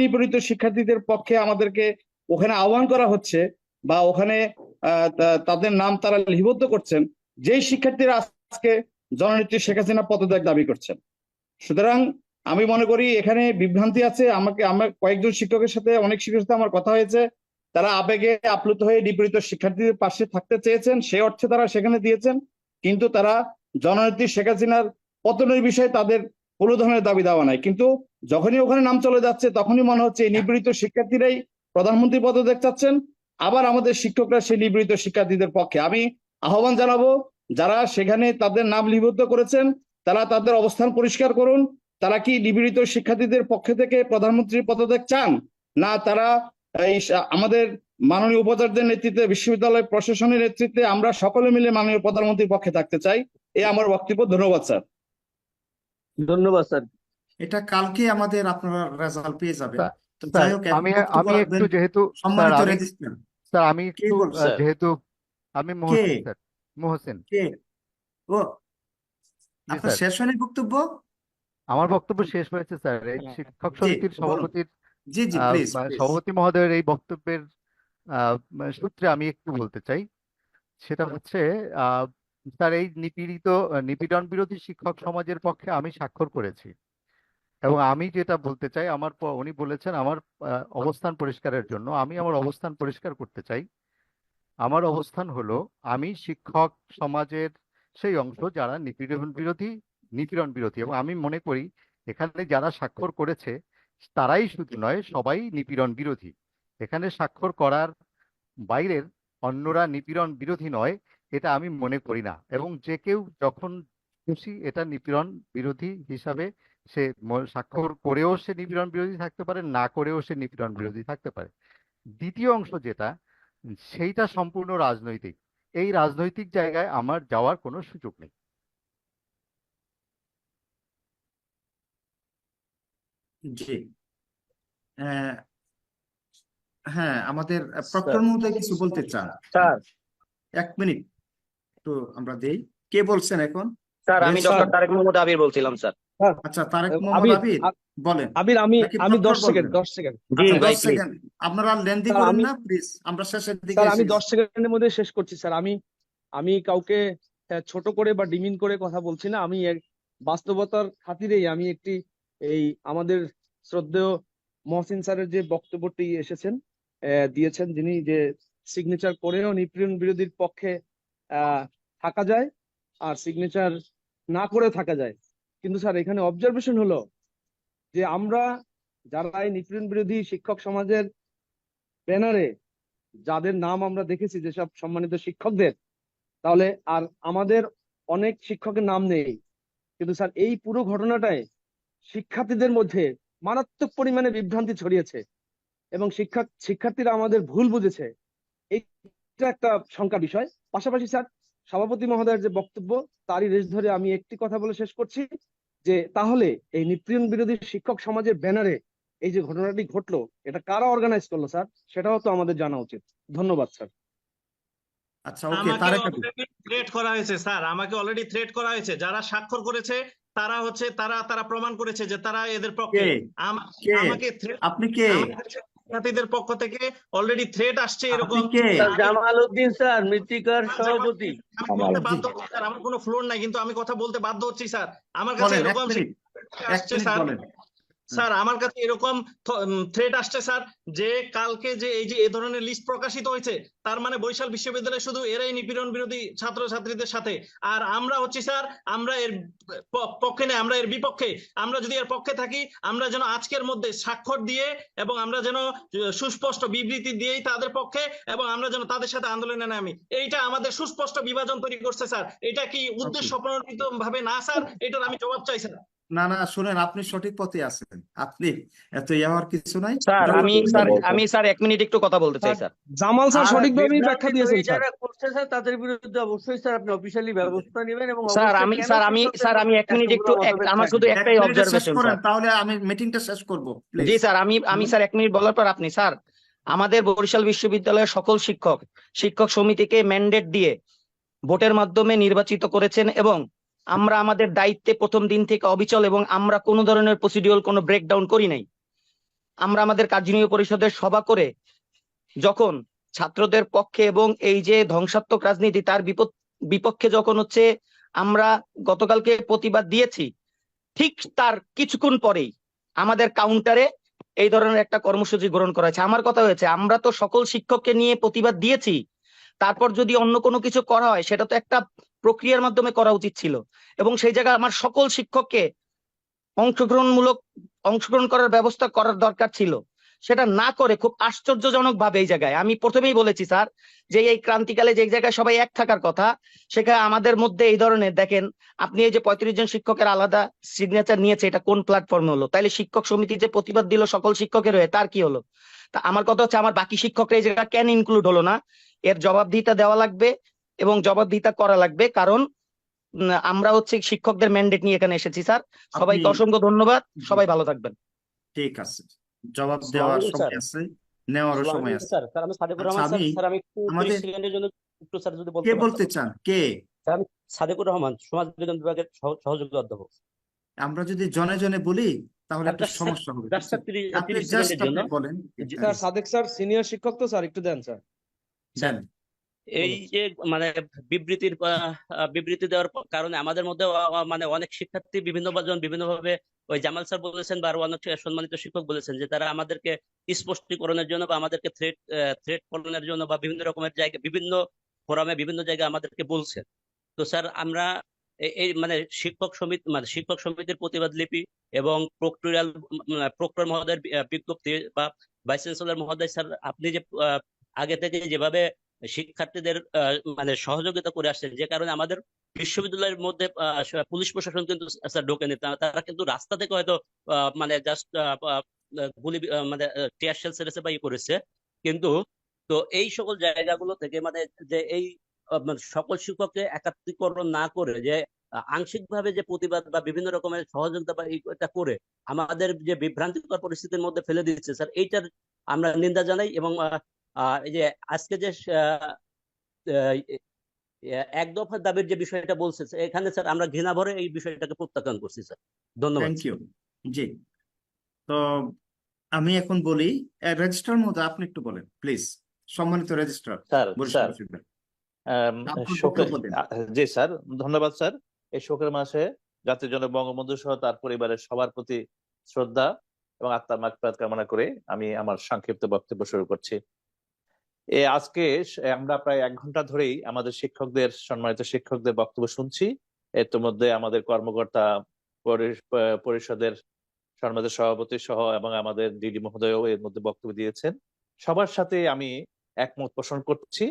নিপীড়িত শিক্ষার্থীদের পক্ষে আমাদেরকে ওখানে আহ্বান করা হচ্ছে, বা ওখানে তাদের নাম তারা লিপিবদ্ধ করছেন, যেই শিক্ষার্থীরা আজকে জননেত্রী শেখ হাসিনা পদত্যাগ দাবি করছেন। সুতরাং আমি মনে করি এখানে বিভ্রান্তি আছে। আমার কয়েকজন শিক্ষকের সাথে, অনেক শিক্ষকের সাথে আমার কথা হয়েছে, তারা আবেগে আপ্লুত হয়ে নিপীড়িত শিক্ষার্থীদের পাশে থাকতে চেয়েছেন, সেই অর্থে তারা সেখানে দিয়েছেন, কিন্তু তারা জননেত্রী শেখ হাসিনার পতনের বিষয়ে তাদের কোনো ধরনের দাবি দেওয়া নাই। কিন্তু যখনই ওখানে নাম চলে যাচ্ছে, তখনই মনে হচ্ছে এই নিপীড়িত শিক্ষার্থীরাই প্রধানমন্ত্রী পদত্যাগ চাচ্ছেন, আবার আমাদের শিক্ষকরা সেই নিপীড়িত শিক্ষার্থীদের পক্ষে। আমি আহ্বান জানাবো, যারা সেখানে তাদের নাম লিপিবদ্ধ করেছেন, তারা তাদের অবস্থান পরিষ্কার করুন। তারা কি নিপীড়িত শিক্ষার্থীদের পক্ষ থেকে প্রধানমন্ত্রীর পদত্যাগ চান, না তারা এই আমাদের মাননীয় উপাচার্যের নেতৃত্বে, বিশ্ববিদ্যালয় প্রশাসনের নেতৃত্বে আমরা সকলে মিলে মাননীয় প্রধানমন্ত্রীর পক্ষে থাকতে চাই? এই আমার বক্তব্য। ধন্যবাদ স্যার। ধন্যবাদ স্যার। এটা কালকে আমাদের আপনারা রেজাল্ট পেয়ে যাবেন। তো স্যার যাই হোক, এখন আমি বক্তব্য আমি রাখবেন একটু যেহেতু স্যার সম্মানিত আমি রেজিস্ট্রার। স্যার আমি কে একটু বলছেন? যেহেতু আমি কে মোহসেন স্যার, মোহসেন। কে ও জি আপনার স্যার, শেষ হয়নি বক্তব্য? আমার বক্তব্য শেষ হয়েছে স্যার। এই শিক্ষক জি সমিতির বলুন। সভাপতির জি জি প্লিজ প্লিজ। সভাপতি মহোদয়ের এই বক্তব্যের সূত্রে আমি একটু বলতে চাই। সেটা হচ্ছে স্যার, এই নিপীড়ন বিরোধী শিক্ষক সমাজের পক্ষে আমি স্বাক্ষর করেছি, এবং আমি যেটা বলতে চাই, উনি বলেছেন আমার অবস্থান পরিষ্কারের জন্য। আমি আমার অবস্থান পরিষ্কার করতে চাই। আমার অবস্থান হলো, আমি শিক্ষক সমাজের সেই অংশ যারা নিপীড়ন বিরোধী, এবং আমি মনে করি এখানে যারা স্বাক্ষর করেছে তারাই শুধু নয়, সবাই নিপীড়ন বিরোধী। এখানে স্বাক্ষর করার বাইরের অন্যরা নিপীড়ন বিরোধী নয়, এটা আমি মনে করি না। এবং যে কেউ যখন খুশি এটা নিপীড়ন বিরোধী হিসাবে সে স্বাক্ষর করেও সে নিপীড়ন বিরোধী থাকতে পারে, না করেও সে নিপীড়ন বিরোধী থাকতে পারে। দ্বিতীয় অংশ যেটা, সেইটা সম্পূর্ণ রাজনৈতিক। এই রাজনৈতিক জায়গায় আমার যাওয়ার কোনো সুযোগ নেই। জি হ্যাঁ, আমাদের প্রক্টর মহোদয় কিছু বলতে চান। স্যার 1 মিনিট তো আমরা দেই। কে বলছেন এখন? স্যার আমি ডক্টর তারেক মোহাম্মদ আবির বলছিলাম স্যার। আচ্ছা, তারেক মোহাম্মদ আবির আবির বলেন। আবির আমি নাকি আমি প্রক্টর 10 সেকেন্ড বলবেন? 10 সেকেন্ড জি আচ্ছা, ভাই 10 প্লিজ। সেকেন্ড। আপনারা লেন্দি স্যার করেন আমি না প্লিজ, আমরা শেষের দিকে স্যার আমি এসেছি। 10 সেকেন্ডের মধ্যে শেষ করছি স্যার। আমি কাউকে ছোট করে বা ডিমিন করে কথা বলছি না। আমি বাস্তবতার খাতিরেই আমি এই আমাদের শ্রদ্ধেয় মহসিন স্যারের যে বক্তব্যটি দিয়েছেন, যিনি যে সিগনেচার করেও নিপীড়ন বিরোধীর পক্ষে থাকা যায় আর সিগনেচার না করে থাকা যায়। কিন্তু স্যার এখানে অবজারভেশন হলো যে আমরা যারা এই নিপীড়ন বিরোধী শিক্ষক সমাজের ব্যানারে যাদের নাম আমরা দেখেছি, যেসব সম্মানিত শিক্ষকদের, তাহলে আর আমাদের অনেক শিক্ষকের নাম নেই। কিন্তু স্যার এই পুরো ঘটনাটায় শিক্ষার্থীদের মধ্যে মারাত্মক পরিমাণে বিভ্রান্তি ছড়িয়েছে এবং শিক্ষার্থীরা আমাদের ভুল বুঝেছে। এইটা একটা শঙ্কা বিষয়। পাশাপাশি স্যার, সভাপতি মহোদয়ের যে বক্তব্য, তারই রেশ ধরে আমি একটি কথা বলে শেষ করছি, যে তাহলে এই নিপীড়ন বিরোধী শিক্ষক সমাজের ব্যানারে এই যে ঘটনাটি ঘটলো, এটা কারা অর্গানাইজ করলো স্যার, সেটাও তো আমাদের জানা উচিত। ধন্যবাদ স্যার। আচ্ছা, ওকে, আমাকে তারেক আপু। অলরেডি থ্রেট করা হয়েছে স্যার, আমাকে অলরেডি থ্রেট করা হয়েছে। যারা স্বাক্ষর করেছে তারা হচ্ছে তারা প্রমাণ করেছে যে তারা এদের পক্ষে। কে কে আমাকে আপনি কে শিক্ষার্থীদের পক্ষ থেকে অলরেডি থ্রেট আসছে আপনি এরকম। কে জামাল উদ্দিন স্যার, মৃত্তিকার সভাপতি। আমি বলতে বাধ্য হচ্ছি স্যার, আমার কোনো ফ্লোর নাই, কিন্তু আমি কথা বলতে বাধ্য হচ্ছি স্যার। আমার কাছে বলেন, এক এরকম মিনিট আসছে স্যার, বলেন। স্যার আমার কাছে এরকম থ্রেট আসছে স্যার, যে কালকে যে এই যে এ ধরনের লিস্ট প্রকাশিত হয়েছে, তার মানে বরিশাল বিশ্ববিদ্যালয়ে শুধু এরাই নিপীড়ন বিরোধী ছাত্রছাত্রীদের সাথে, আর আমরা হচ্ছি স্যার, আমরা এর পক্ষে নেই, আমরা এর বিপক্ষে। আমরা যদি এর পক্ষে থাকি, আমরা যেন আজকের মধ্যে স্বাক্ষর দিয়ে এবং আমরা যেন সুস্পষ্ট বিবৃতি দিয়েই তাদের পক্ষে, এবং আমরা যেন তাদের সাথে আন্দোলনে নামি। এইটা আমাদের সুস্পষ্ট বিভাজন তৈরি করছে স্যার। এটা কি উদ্দেশ্য প্রণোদিত ভাবে না স্যার? এটার আমি জবাব চাই স্যার। না না, শুনেন, আপনি সঠিক পথে আছেন, আপনি এত হওয়ার কিছু নাই। স্যার আমি স্যার 1 মিনিট একটু কথা বলতে চাই স্যার। জামাল স্যার আর সঠিকভাবেই ব্যাখ্যা বিভ্রান্তি দিয়েছেন তৈরি স্যার। যারা করছে স্যার, তাদের বিরুদ্ধে অবশ্যই স্যার আপনি অফিসিয়ালি ব্যবস্থা নেবেন এবং স্যার অবশ্যই আমি কেন স্যার আমি শিক্ষকদের স্যার আমি মধ্যে 1 মিনিট একটু এতগুলো মতভেদ আমার শুধু থাকে? এক একটাই মিনিটে শেষ অবজারভেশন করেন, স্যার। তাহলে আমি মিটিংটা শেষ করব, জি প্লিজ। স্যার, আমি স্যার 1 মিনিট বলার পর আপনি স্যার, আমাদের বরিশাল বিশ্ববিদ্যালয়ের সকল শিক্ষক সমিতিকে ম্যান্ডেট দিয়ে ভোটের মাধ্যমে নির্বাচিত করেছেন এবং আমরা আমাদের দায়িত্বে প্রথম দিন থেকে অবিচল, এবং আমরা কোনো ধরনের প্রসিডিউরাল কোনো ব্রেকডাউন করি নাই। আমরা আমাদের কার্যনির্বাহী পরিষদের সভা করে যখন ছাত্রদের পক্ষে এবং এই যে ধ্বংসাত্মক রাজনীতি তার বিপক্ষে যখন হচ্ছে আমরা গতকালকে প্রতিবাদ দিয়েছি, ঠিক তার কিছুক্ষণ পরেই আমাদের কাউন্টারে এই ধরনের একটা কর্মসূচি গ্রহণ করা হয়েছে। আমার কথা হয়েছে, আমরা তো সকল শিক্ষককে নিয়ে প্রতিবাদ দিয়েছি, তারপর যদি অন্য কোনো কিছু করা হয় সেটা তো একটা প্রক্রিয়ার মাধ্যমে করা উচিত ছিল, এবং সেই জায়গায় আমার সকল শিক্ষককে অংশগ্রহণ করার ব্যবস্থা করার দরকার ছিল। সেটা না করে খুব আশ্চর্যজনক ভাবে এই জায়গায়, আমি প্রথমেই বলেছি স্যার, যে এই ক্রান্তিকালে যে জায়গায় সবাই এক থাকার কথা, সেখানে আমাদের মধ্যে এই ধরনের, দেখেন আপনি এই যে 35 জন শিক্ষকের আলাদা সিগনেচার নিয়েছে, এটা কোন প্ল্যাটফর্মে হলো? তাইলে শিক্ষক সমিতি যে প্রতিবাদ দিল সকল শিক্ষকের হয়ে, তার কি হলো? তা আমার কথা হচ্ছে, আমার বাকি শিক্ষকরা এই জায়গা কেন ইনক্লুড হলো না? এর জবাবদিহিতা দেওয়া লাগবে এবং জবাবদিহিতা করা লাগবে, কারণ আমরা হচ্ছে শিক্ষকদের ম্যান্ডেট নিয়ে এখানে এসেছি স্যার। সবাইকে অসংখ্য ধন্যবাদ, সবাই ভালো থাকবেন। ঠিক আছে, জবাব দেওয়ার সময় আছে, নেওয়ারও সময় আছে। স্যার স্যার আমি সাদেকুর আচ্ছা, রহমান স্যার, আমি স্যার আমি একটু 30 আমাদের সেকেন্ডের জন্য একটু স্যার যদি বলতে কে পারতাম। বলতে চান? কে? স্যার আমি সাদেকুর রহমান, সমাজ বিজ্ঞান বিভাগের সহযোগী অধ্যাপক। আমরা যদি জনে জনে বলি তাহলে একটা Just সমস্যা হবে। just স্যার 30 আপনি 30 জাস্ট সেকেন্ডের জন্য। আপনি বলেন। স্যার সাদেক স্যার সিনিয়র শিক্ষক তো স্যার, একটু দেন স্যার। দেন। এই যে মানে বিবৃতি দেওয়ার কারণে আমাদের মধ্যে মানে অনেক শিক্ষার্থী বিভিন্নভাবে ওই জামাল স্যার বলেছেন বা আরো অনেক সম্মানিত শিক্ষক বলেছেন যে তারা আমাদেরকে স্পষ্টীকরণের জন্য বা আমাদেরকে থ্রেট করানোর জন্য বা বিভিন্ন রকমের জায়গায়, বিভিন্ন ফোরামে, বিভিন্ন জায়গায় আমাদেরকে বলছেন। তো স্যার আমরা এই মানে শিক্ষক সমিতির প্রতিবাদ লিপি এবং প্রক্টর মহোদয়ের বিজ্ঞপ্তি বা ভাইস চ্যান্সেলর মহোদয়, স্যার আপনি যে আগে থেকে যেভাবে শিক্ষার্থীদের মানে সহযোগিতা করে আসছেন, যে কারণে আমাদের বিশ্ববিদ্যালয়ের মধ্যে পুলিশ প্রশাসন কিন্তু স্যার ঢোকেনি, তারা কিন্তু রাস্তা থেকে হয়তো মানে জাস্ট গুলি মানে টিয়ার শেল ছেড়েছে বা করেছে, কিন্তু তো এই সকল জায়গাগুলো থেকে মানে যে এই মানে সকল শিক্ষককে একাত্মীকরণ না করে যে আংশিকভাবে যে প্রতিবাদ বা বিভিন্ন রকমের সহযোগিতা বা এটা করে আমাদের যে বিভ্রান্তিকর পরিস্থিতির মধ্যে ফেলে দিচ্ছে স্যার, এইটার আমরা নিন্দা জানাই। এবং এই যে আজকে যে এক দফা দাবির যে বিষয়টা বলছে এখানে স্যার, আমরা ঘৃণা ভরে এই বিষয়টাকে প্রত্যাখ্যান করছি স্যার। ধন্যবাদ। Thank you. জি, তো আমি এখন বলি, রেজিস্ট্রার মহোদয় আপনি একটু বলেন প্লিজ। সম্মানিত রেজিস্ট্রার স্যার বরিশাল বিশ্ববিদ্যালয়। জি স্যার, ধন্যবাদ স্যার। এই শোকের মাসে জাতির জনক বঙ্গবন্ধু সহ তার পরিবারের সবার প্রতি শ্রদ্ধা এবং আত্মার মাগফিরাত কামনা করে আমি আমার সংক্ষিপ্ত বক্তব্য শুরু করছি। আজকে আমরা প্রায় 1 ঘন্টা ধরেই আমাদের সম্মানিত শিক্ষকদের বক্তব্য শুনছি। এর মধ্যে আমাদের কর্মকর্তা পরিষদের সম্মানিত সভাপতি সহ এবং আমাদের ডিডি মহোদয়ও এর মধ্যে বক্তব্য দিয়েছেন। সবার সাথে আমি একমত পোষণ করছি।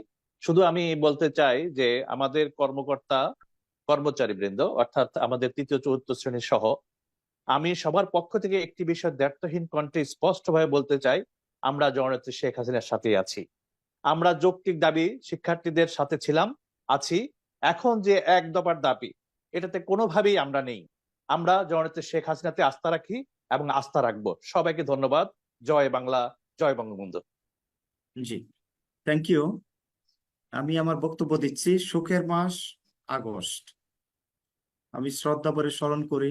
শুধু আমি বলতে চাই যে আমাদের কর্মকর্তা কর্মচারী বৃন্দ অর্থাৎ আমাদের তৃতীয় চতুর্থ শ্রেণী সহ আমি সবার পক্ষ থেকে একটি বিষয় দ্ব্যর্থহীন কণ্ঠে স্পষ্টভাবে বলতে চাই, আমরা জননেত্রী শেখ হাসিনার সাথেই আছি। আমরা যৌক্তিক দাবি শিক্ষার্থীদের সাথে ছিলাম, আছি। এখন যে এক দফার দাবি, এটাতে কোনোভাবেই আমরা নেই। আমরা জননেত্রী শেখ হাসিনাতে আস্থা রাখি এবং আস্থা রাখবো। সবাইকে ধন্যবাদ। জয় বাংলা, জয় বঙ্গবন্ধু। জি, থ্যাংক ইউ। আমি আমার বক্তব্য দিচ্ছি। শোকের মাস আগস্ট। আমি শ্রদ্ধা ভরে স্মরণ করি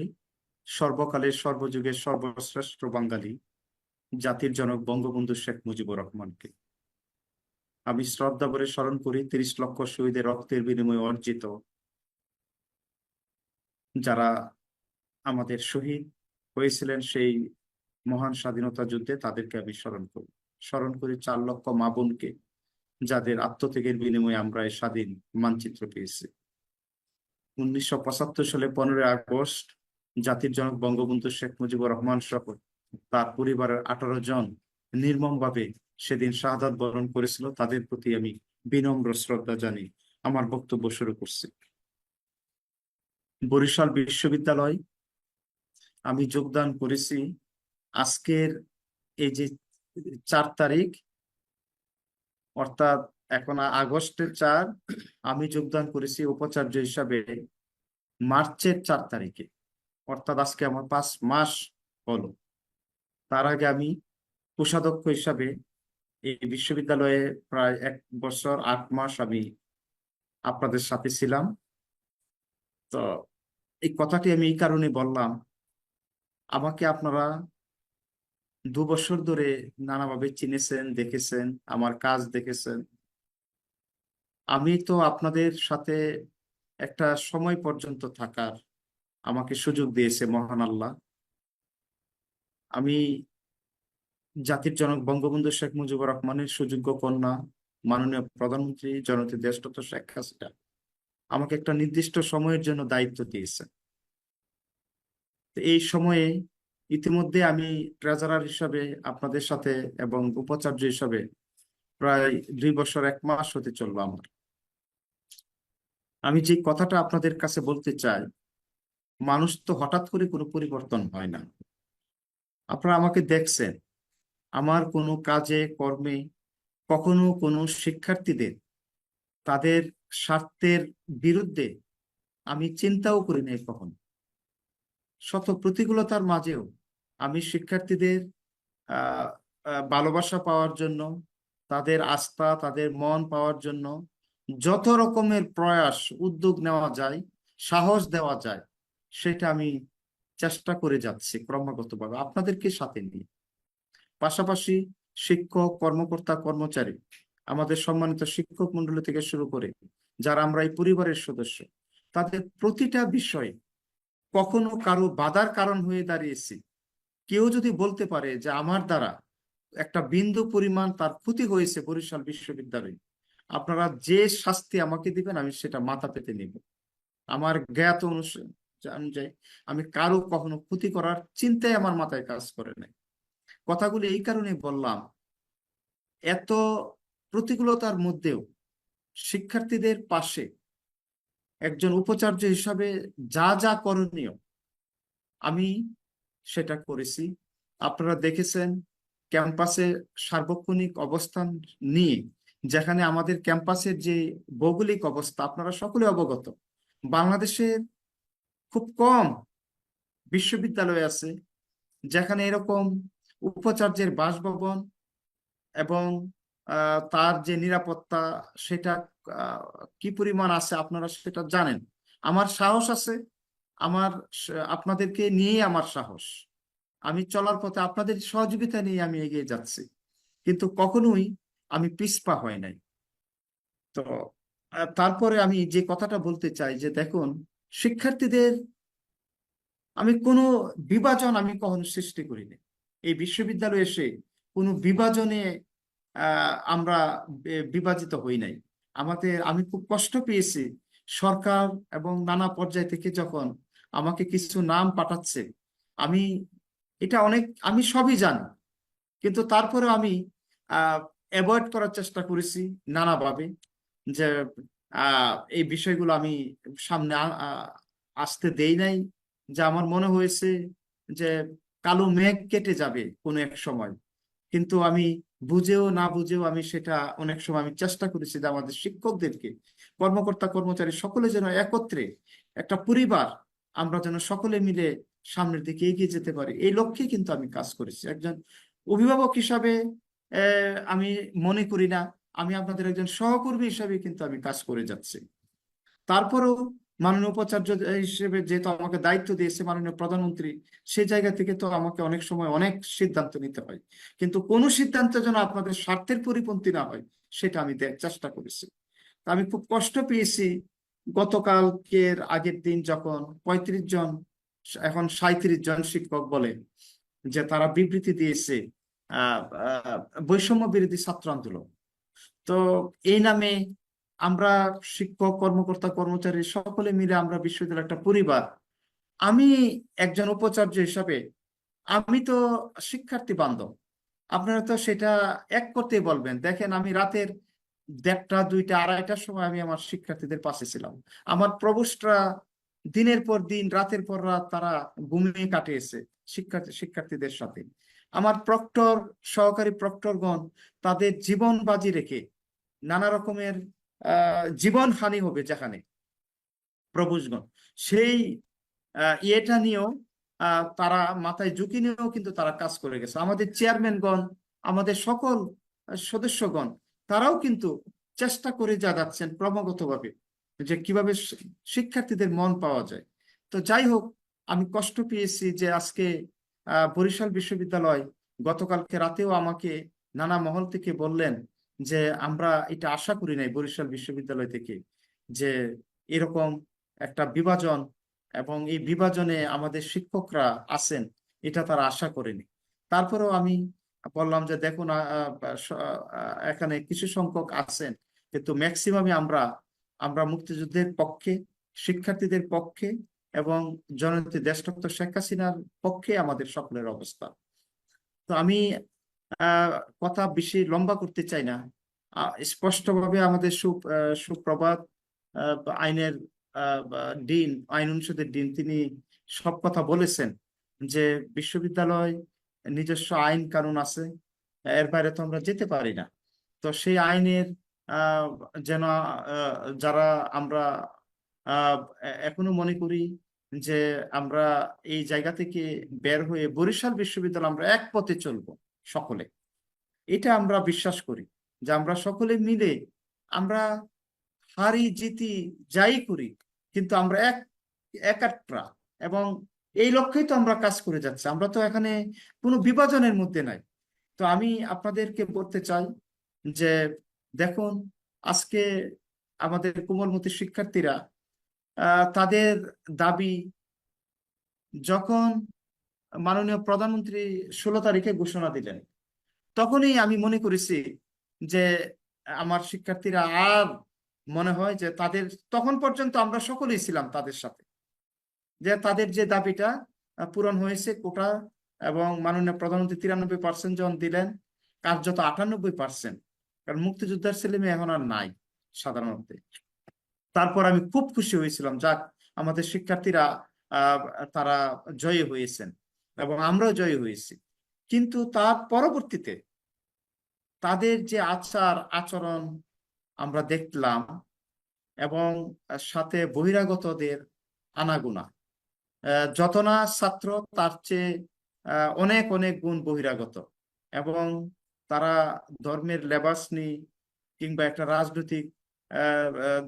সর্বকালের সর্বযুগের সর্বশ্রেষ্ঠ বাঙালি জাতির জনক বঙ্গবন্ধু শেখ মুজিবুর রহমানকে। আমি শ্রদ্ধা ভরে স্মরণ করি 30 লক্ষ শহীদের রক্তের বিনিময়ে অর্জিত যারা আমাদের শহীদ হয়েছিলেন সেই মহান স্বাধীনতা যুদ্ধে, তাদেরকে আমি স্মরণ করি 4 লক্ষ মা বোনকে, যাদের আত্মত্যাগের বিনিময়ে আমরা এই স্বাধীন মানচিত্র পেয়েছি। 1975 সালে 15 আগস্ট জাতির জনক বঙ্গবন্ধু শেখ মুজিবুর রহমান সহ তার পরিবারের 18 জন নির্মমভাবে সেদিন শাহাদাত বরণ করেছিল। তাদের প্রতি আমি বিনম্র শ্রদ্ধা জানিয়ে আমার বক্তব্য শুরু করছি। বরিশাল বিশ্ববিদ্যালয় আমি যোগদান করেছি আজকের এই যে 4 তারিখ, অর্থাৎ এখন আগস্টের 4, আমি যোগদান করেছি উপাচার্য হিসাবে মার্চের 4 তারিখে, অর্থাৎ আজকে আমার 5 মাস হলো। তার আগে আমি কোষাধ্যক্ষ হিসাবে এই বিশ্ববিদ্যালয়ে প্রায় 1 বছর 8 মাস আমি আপনাদের সাথে ছিলাম। তো এই কথাটি আমি এই কারণে বললাম, আমাকে আপনারা 2 বছর ধরে নানাভাবে চিনেছেন, দেখেছেন, আমার কাজ দেখেছেন। আমি তো আপনাদের সাথে একটা সময় পর্যন্ত থাকার আমাকে সুযোগ দিয়েছে মহান আল্লাহ। আমি জাতির জনক বঙ্গবন্ধু শেখ মুজিবুর রহমানের সুযোগ্য কন্যা মাননীয় প্রধানমন্ত্রী জননেত্রী দেশরত্ন শেখ হাসিনা আমাকে একটা নির্দিষ্ট সময়ের জন্য দায়িত্ব দিয়েছে। এই সময়ে ইতিমধ্যে আমি ট্রেজারার হিসাবে আপনাদের সাথে এবং উপাচার্য হিসাবে প্রায় 2 বছর 1 মাস হতে চলবে আমার। আমি যে কথাটা আপনাদের কাছে বলতে চাই, মানুষ তো হঠাৎ করে কোনো পরিবর্তন হয় না। আপনারা আমাকে দেখছেন, আমার কোনো কাজে কর্মে কখনো কোনো শিক্ষার্থীদের তাদের স্বার্থের বিরুদ্ধে আমি চিন্তাও করি নাই কখনো। শত প্রতিকূলতার মাঝেও আমি শিক্ষার্থীদের ভালোবাসা পাওয়ার জন্য, তাদের আস্থা, তাদের মন পাওয়ার জন্য যত রকমের প্রয়াস উদ্যোগ নেওয়া যায়, সাহস দেওয়া যায়, সেটা আমি চেষ্টা করে যাচ্ছি ক্রমাগতভাবে আপনাদেরকে সাথে নিয়ে। পাশাপাশি শিক্ষক, কর্মকর্তা, কর্মচারী, আমাদের সম্মানিত শিক্ষক মন্ডলী থেকে শুরু করে যারা আমরা এই পরিবারের সদস্য, তাদের প্রতিটা বিষয়ে কখনো কারো বাধার কারণ হয়ে দাঁড়িয়েছি। কেউ যদি বলতে পারে যে আমার দ্বারা একটা বিন্দু পরিমাণ তার ক্ষতি হয়েছে বরিশাল বিশ্ববিদ্যালয়ে, আপনারা যে শাস্তি আমাকে দিবেন আমি সেটা মাথা পেতে নিব। আমার জ্ঞাত অনুযায়ী আমি কারো কখনো ক্ষতি করার চিন্তাই আমার মাথায় কাজ করে নাই। কথাগুলো এই কারণে বললাম, এত প্রতিকূলতার মধ্যেও শিক্ষার্থীদের পাশে একজন উপাচার্য হিসাবে যা যা করণীয় আমি সেটা করেছি। আপনারা দেখেছেন ক্যাম্পাসে সার্বক্ষণিক অবস্থান নিয়ে, যেখানে আমাদের ক্যাম্পাসের যে ভৌগোলিক অবস্থা আপনারা সকলে অবগত। বাংলাদেশের খুব কম বিশ্ববিদ্যালয় আছে যেখানে এরকম উপাচার্যের বাসভবন এবং তার যে নিরাপত্তা সেটা কি পরিমাণ আছে আপনারা সেটা জানেন। আমার সাহস আছে, আপনাদেরকে নিয়ে আমার সাহস। আমি চলার পথে আপনাদের সহযোগিতা নিয়ে আমি এগিয়ে যাচ্ছি, কিন্তু কখনোই আমি পিছপা হয় নাই। তো তারপরে আমি যে কথাটা বলতে চাই যে দেখুন, শিক্ষার্থীদের আমি কোনো বিভাজন আমি কখনো সৃষ্টি করিনি। এই বিশ্ববিদ্যালয়ে এসে কোনো বিভাজনে আমরা বিভাজিত হই নাই। আমি খুব কষ্ট পেয়েছি সরকার এবং নানা পর্যায় থেকে যখন আমাকে কিছু নাম পাঠাচ্ছে। আমি সবই জানি, কিন্তু তারপরে আমি অ্যাভয়েড করার চেষ্টা করেছি নানাভাবে, যে এই বিষয়গুলো আমি সামনে আসতে দেই নাই। যে আমার মনে হয়েছে যে কালো মেঘ কেটে যাবে কোনো এক সময়, কিন্তু আমি বুঝেও না বুঝেও আমি সেটা অনেক সময় আমি চেষ্টা করেছি যে আমাদের শিক্ষকদেরকে, কর্মকর্তা কর্মচারী সকলে যেন একত্রে একটা পরিবার, আমরা যেন সকলে মিলে সামনের দিকে এগিয়ে যেতে পারি, এই লক্ষ্যে কিন্তু আমি কাজ করেছি। একজন অভিভাবক হিসাবে আমি মনে করি না, আমি আপনাদের একজন সহকর্মী হিসাবে কিন্তু আমি কাজ করে যাচ্ছি। তারপরেও মাননীয় উপাচার্য হিসেবে যেহেতু আমাকে দায়িত্ব দিয়েছে মাননীয় প্রধানমন্ত্রী, সেই জায়গা থেকে তো আমাকে অনেক সময় অনেক সিদ্ধান্ত নিতে হয়, কিন্তু কোনো সিদ্ধান্ত যেন আপনাদের স্বার্থের পরিপন্থী না হয় সেটা আমি চেষ্টা করেছি। তা আমি খুব কষ্ট পেয়েছি গতকালকের আগের দিন যখন 35 জন, এখন 37 জন শিক্ষক বলে যে তারা বিবৃতি দিয়েছে বৈষম্য বিরোধী ছাত্র আন্দোলন। তো এই নামে আমরা শিক্ষক কর্মকর্তা কর্মচারী সকলে মিলে আমরা বিশ্ববিদ্যালয় একটা পরিবার। আমি একজন উপাচার্য হিসাবে আমি তো শিক্ষার্থী বান্ধব, আপনারা তো সেটা এক করতেই বলবেন। দেখেন, আমি রাতের 1টা 2টা 2:30টার সময় আমি আমার শিক্ষার্থীদের পাশে ছিলাম। আমার প্রভোস্টরা দিনের পর দিন রাতের পর রাত তারা ঘুমিয়ে কাটিয়েছে শিক্ষার্থীদের সাথে। আমার প্রক্টর সহকারী প্রক্টরগণ তাদের জীবন বাজি রেখে নানা রকমের জীবন হানি হবে যেখানে প্রভুষগণ, সেই ইয়েটা নিয়েও তারা মাথায় ঝুঁকি নিয়েও কিন্তু তারা কাজ করে গেছে। আমাদের চেয়ারম্যানগণ, আমাদের সকল সদস্যগণ, তারাও কিন্তু চেষ্টা করে যাচ্ছেন ক্রমাগতভাবে যে কিভাবে শিক্ষার্থীদের মন পাওয়া যায়। তো যাই হোক, আমি কষ্ট পেয়েছি যে আজকে বরিশাল বিশ্ববিদ্যালয় গতকালকে রাতেও আমাকে নানা মহল থেকে বললেন যে আমরা এটা আশা করি নাই বরিশাল বিশ্ববিদ্যালয় থেকে যে এরকম একটা বিভাজন, এবং এই বিভাজনে আমাদের শিক্ষকরা আছেন এটা তারা আশা করেনি। তারপরেও আমি বললাম যে দেখুন, এখানে কিছু সংখ্যক আছেন, কিন্তু ম্যাক্সিমামে আমরা মুক্তিযুদ্ধের পক্ষে, শিক্ষার্থীদের পক্ষে এবং জননেত্রী দেশরত্ন শেখ হাসিনার পক্ষে আমাদের সকলের অবস্থা। তো আমি কথা বেশি লম্বা করতে চাই না। স্পষ্টভাবে আমাদের সুপ্রভাত আইনের ডিন, আইন অনুষদের ডিন, তিনি সব কথা বলেছেন যে বিশ্ববিদ্যালয় নিজস্ব আইন কানুন আছে, এর বাইরে তো আমরা যেতে পারি না। তো সেই আইনের যেন যারা আমরা এখনো মনে করি যে আমরা এই জায়গা থেকে বের হয়ে বরিশাল বিশ্ববিদ্যালয় আমরা এক পথে চলবো সকলে, এটা আমরা বিশ্বাস করি যে আমরা সকলে মিলে আমরা হারি জিতি যাই করি, কিন্তু আমরা একাত্রা, এবং এই লক্ষ্যেই তো আমরা কাজ করে যাচ্ছি। আমরা তো এখানে কোনো বিভাজনের মধ্যে নাই। তো আমি আপনাদেরকে বলতে চাই যে দেখুন, আজকে আমাদের কোমলমতি শিক্ষার্থীরা তাদের দাবি যখন মাননীয় প্রধানমন্ত্রী 16 তারিখে ঘোষণা দিলেন, তখনই আমি মনে করেছি যে আমার শিক্ষার্থীরা আর মনে হয় যে তাদের, তখন পর্যন্ত আমরা সকলেই ছিলাম তাদের সাথে, যে তাদের যে দাবিটা পূরণ হয়েছে কোটা, এবং মাননীয় প্রধানমন্ত্রী 93% জন দিলেন, কার্যত 98%, কারণ মুক্তিযোদ্ধার ছেলে মেয়ে এখন আর নাই সাধারণত। তারপর আমি খুব খুশি হয়েছিলাম, যাক আমাদের শিক্ষার্থীরা তারা জয়ী হয়েছেন এবং আমরাও জয়ী হয়েছি। কিন্তু তার পরবর্তীতে তাদের যে আচার আচরণ আমরা দেখলাম, এবং সাথে বহিরাগতদের আনাগোনা, যত না ছাত্র তার চেয়ে অনেক অনেক গুণ বহিরাগত, এবং তারা ধর্মের লেবাস নিয়ে কিংবা একটা রাজনৈতিক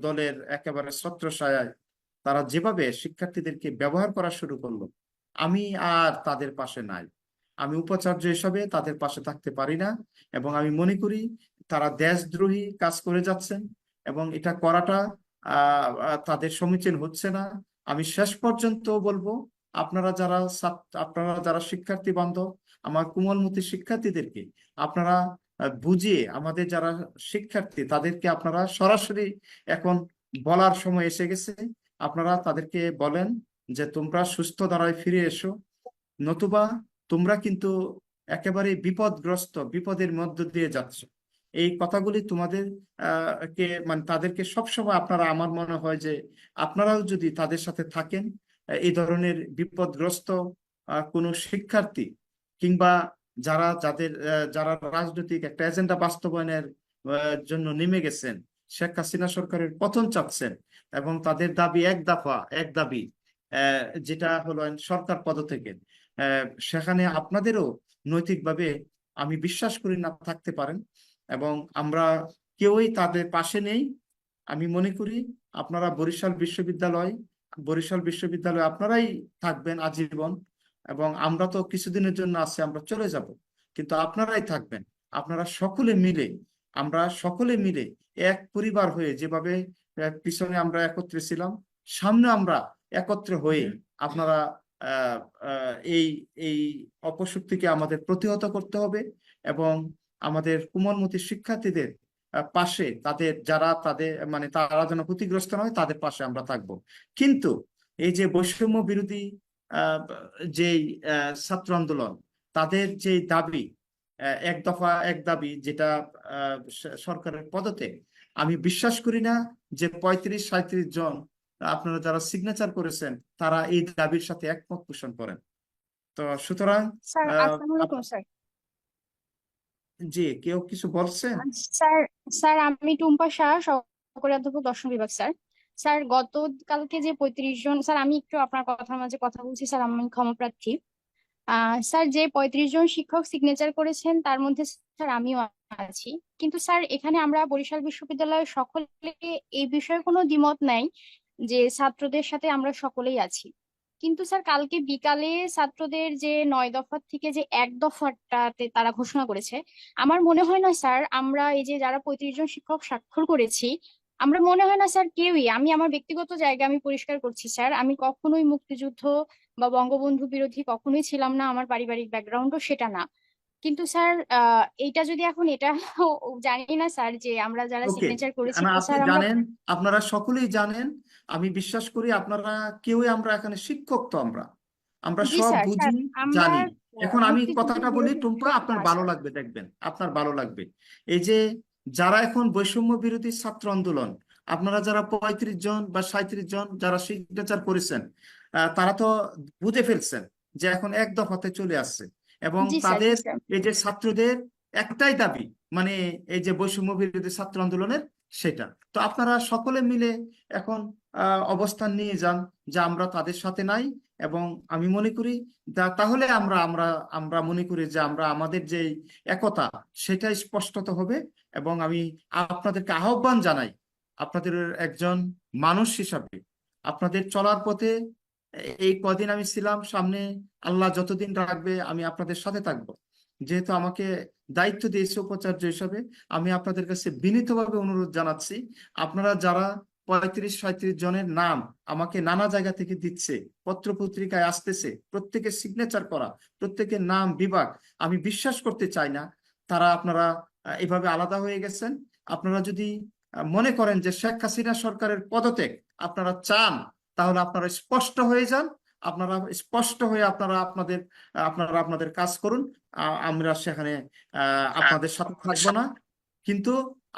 দলের একেবারে ছত্রছায়ায় তারা যেভাবে শিক্ষার্থীদেরকে ব্যবহার করা শুরু করলো, আমি আর তাদের পাশে নাই। আমি উপাচার্য হিসাবে তাদের পাশে থাকতে পারি না, এবং আমি মনে করি তারা দেশদ্রোহী কাজ করে যাচ্ছেন, এবং এটা করাটা তাদের সমীচীন হচ্ছে না। আমি শেষ পর্যন্ত বলবো, আপনারা যারা শিক্ষার্থী বান্ধব, আমার কোমলমতি শিক্ষার্থীদেরকে আপনারা বুঝিয়ে, আমাদের যারা শিক্ষার্থী তাদেরকে আপনারা সরাসরি এখন বলার সময় এসে গেছে, আপনারা তাদেরকে বলেন যে তোমরা সুস্থ ধারায় ফিরে এসো, নতুবা তোমরা কিন্তু একেবারে বিপদের মধ্য দিয়ে যাচ্ছ। এই কথাগুলি তোমাদের কে মানে তাদেরকে সবসময় আপনারা, আমার মনে হয় যে আপনারাও যদি তাদের সাথে থাকেন, এই ধরনের বিপদগ্রস্ত কোনো শিক্ষার্থী কিংবা যারা রাজনৈতিক একটা এজেন্ডা বাস্তবায়নের জন্য নেমে গেছেন, শেখ হাসিনা সরকারের পতন চাচ্ছেন এবং তাদের দাবি এক দাবি যেটা হলো সরকার পদত্যাগের, সেখানে আপনাদেরও নৈতিকভাবে আমি বিশ্বাস করি না থাকতে পারেন এবং আমরা কেউই তাদের পাশে নেই। আমি মনে করি আপনারা বরিশাল বিশ্ববিদ্যালয়ে আপনারাই থাকবেন আজীবন, এবং আমরা তো কিছুদিনের জন্য আছি, আমরা চলে যাব, কিন্তু আপনারাই থাকবেন। আমরা সকলে মিলে এক পরিবার হয়ে, যেভাবে পিছনে আমরা একত্রে ছিলাম, সামনে আমরা একত্রে হয়ে আপনারা এই এই অপশক্তিকে আমাদের প্রতিহত করতে হবে এবং আমাদের কোমলমতি শিক্ষার্থীদের পাশে তারা যেন ক্ষতিগ্রস্ত নয়, তাদের পাশে আমরা থাকব। কিন্তু এই যে বৈষম্য বিরোধী যেই ছাত্র আন্দোলন, তাদের যে দাবি এক দাবি যেটা সরকারের পদত্যাগ, আমি বিশ্বাস করি না যে 35-37 জন আপনারা যারা সিগনেচার করেছেন তারা এই দাবির সাথে একমত পোষণ করেন। তো সুতরাং জি, কেউ কিছু বলছেন? স্যার আমি টুম্পা শাহ, সহকারী অধ্যাপক দর্শন বিভাগ। স্যার গতকালকে যে 35 জন, স্যার আমি একটু আপনার কথার মাঝে কথা বলছি স্যার, আমি ক্ষমাপ্রার্থী। স্যার যে 35 জন শিক্ষক সিগনেচার করেছেন তার মধ্যে স্যার আমিও আছি, কিন্তু স্যার এখানে আমরা বরিশাল বিশ্ববিদ্যালয়ের সকলে এই বিষয়ে কোনো দ্বিমত নাই যে ছাত্রদের সাথে আমরা সকলেই আছি। কিন্তু স্যার কালকে বিকালে ছাত্রদের যে 9 দফার থেকে যে 1 দফাটাতে তারা ঘোষণা করেছে, আমার মনে হয় না স্যার আমরা এই যে যারা 35 জন শিক্ষক স্বাক্ষর করেছি, আমরা মনে হয় না স্যার কেউই, আমি আমার ব্যক্তিগত জায়গা আমি পরিষ্কার করছি স্যার, আমি কখনোই মুক্তিযুদ্ধ বা বঙ্গবন্ধু বিরোধী কখনোই ছিলাম না, আমার পারিবারিক ব্যাকগ্রাউন্ডও সেটা না। কিন্তু স্যার এইটা যদি এখন এটা জানি না স্যার যে আমরা যারা সিগনেচার করেছি, তো আপনি স্যার জানেন, আপনারা সকলেই জানেন, আমি বিশ্বাস করি আপনারা কেউই, আমরা এখানে শিক্ষক, তো আমরা জি সব স্যার, বুঝি, আমরা জানি। এখন আমি মুক্তিযুদ্ধ কথাটা বলি বিরোধী টুম্পা, আপনার ভালো স্যার। লাগবে, দেখবেন আপনার ভালো লাগবে। এই যে যারা এখন বৈষম্য বিরোধী ছাত্র আন্দোলন, আপনারা যারা 35 জন বা 37 জন যারা সিগনেচার করেছেন, তারা তো বুঝে ফেলছেন যে এখন এক দফাতে চলে আসছে এবং জি স্যার, তাদের জি স্যার। এই যে ছাত্রদের একটাই দাবি, মানে এই যে বৈষম্য বিরোধী ছাত্র আন্দোলনের, সেটা তো আপনারা সকলে মিলে এখন অবস্থান নিয়ে যান যে আমরা তাদের সাথে নাই। এবং আমি মনে করি তাহলে আমরা আমরা আমরা মনে করি যে আমরা আমাদের যে একতা, সেটাই স্পষ্টত হবে। এবং আমি আপনাদেরকে আহ্বান জানাই, আপনাদের একজন মানুষ হিসাবে আপনাদের চলার পথে এই কদিন আমি ছিলাম, সামনে আল্লাহ যতদিন রাখবে আমি আপনাদের সাথে থাকবো। যেহেতু আমাকে দায়িত্ব দিয়েছে উপাচার্য হিসাবে, আমি আপনাদের কাছে বিনীতভাবে অনুরোধ জানাচ্ছি, আপনারা যারা 35-37 জনের নাম আমাকে নানা জায়গা থেকে দিচ্ছে, পত্র পত্রিকায় আসতেছে, প্রত্যেকের সিগনেচার করা, প্রত্যেকের নাম বিভাগ, আমি বিশ্বাস করতে চাই না তারা আপনারা এভাবে আলাদা হয়ে গেছেন। আপনারা যদি মনে করেন যে শেখ হাসিনা সরকারের পদত্যাগ আপনারা চান, তাহলে আপনারা স্পষ্ট হয়ে যান, আপনারা স্পষ্ট হয়ে আপনাদের কাজ করুন। আমরা সেখানে আপনাদের সাথে থাকবো না। কিন্তু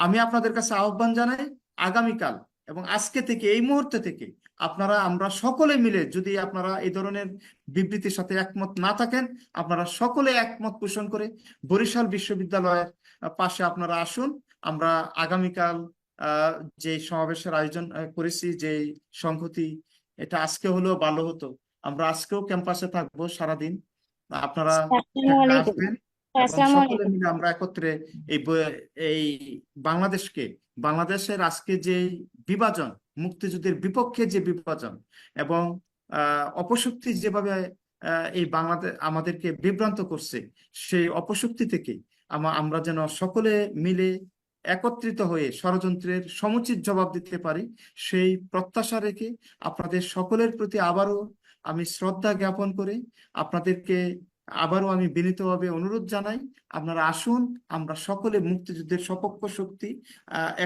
আমি আপনাদের কাছে আহ্বান জানাই, আগামীকাল এবং আজকে থেকে, এই মুহূর্তে থেকে আমরা সকলে মিলে, যদি আপনারা এই ধরনের বিবৃতির সাথে একমত না থাকেন, আপনারা সকলে একমত পোষণ করে বরিশাল বিশ্ববিদ্যালয়ের পাশে আপনারা আসুন। আমরা আগামীকাল যে সমাবেশের আয়োজন করেছি, যে সংহতি, এটা আজকে হলেও ভালো হতো, আমরা আজকেও ক্যাম্পাসে থাকবো সারাদিন, আপনারা আসবেন এবং সকলে মিলে আমরা একত্রে এই বাংলাদেশের আজকে যে বিভাজন, মুক্তিযুদ্ধের বিপক্ষে যে বিভাজন এবং অপশক্তি যেভাবে এই আমাদেরকে বিভ্রান্ত করছে, সেই অপশক্তি থেকে আমরা যেন সকলে মিলে একত্রিত হয়ে ষড়যন্ত্রের সমুচিত জবাব দিতে পারি, সেই প্রত্যাশা রেখে আপনাদের সকলের প্রতি আবারও আমি শ্রদ্ধা জ্ঞাপন করে আপনাদেরকে আবারও আমি বিনীতভাবে অনুরোধ জানাই, আপনারা আসুন, আমরা সকলে মুক্তিযুদ্ধের সপক্ষ শক্তি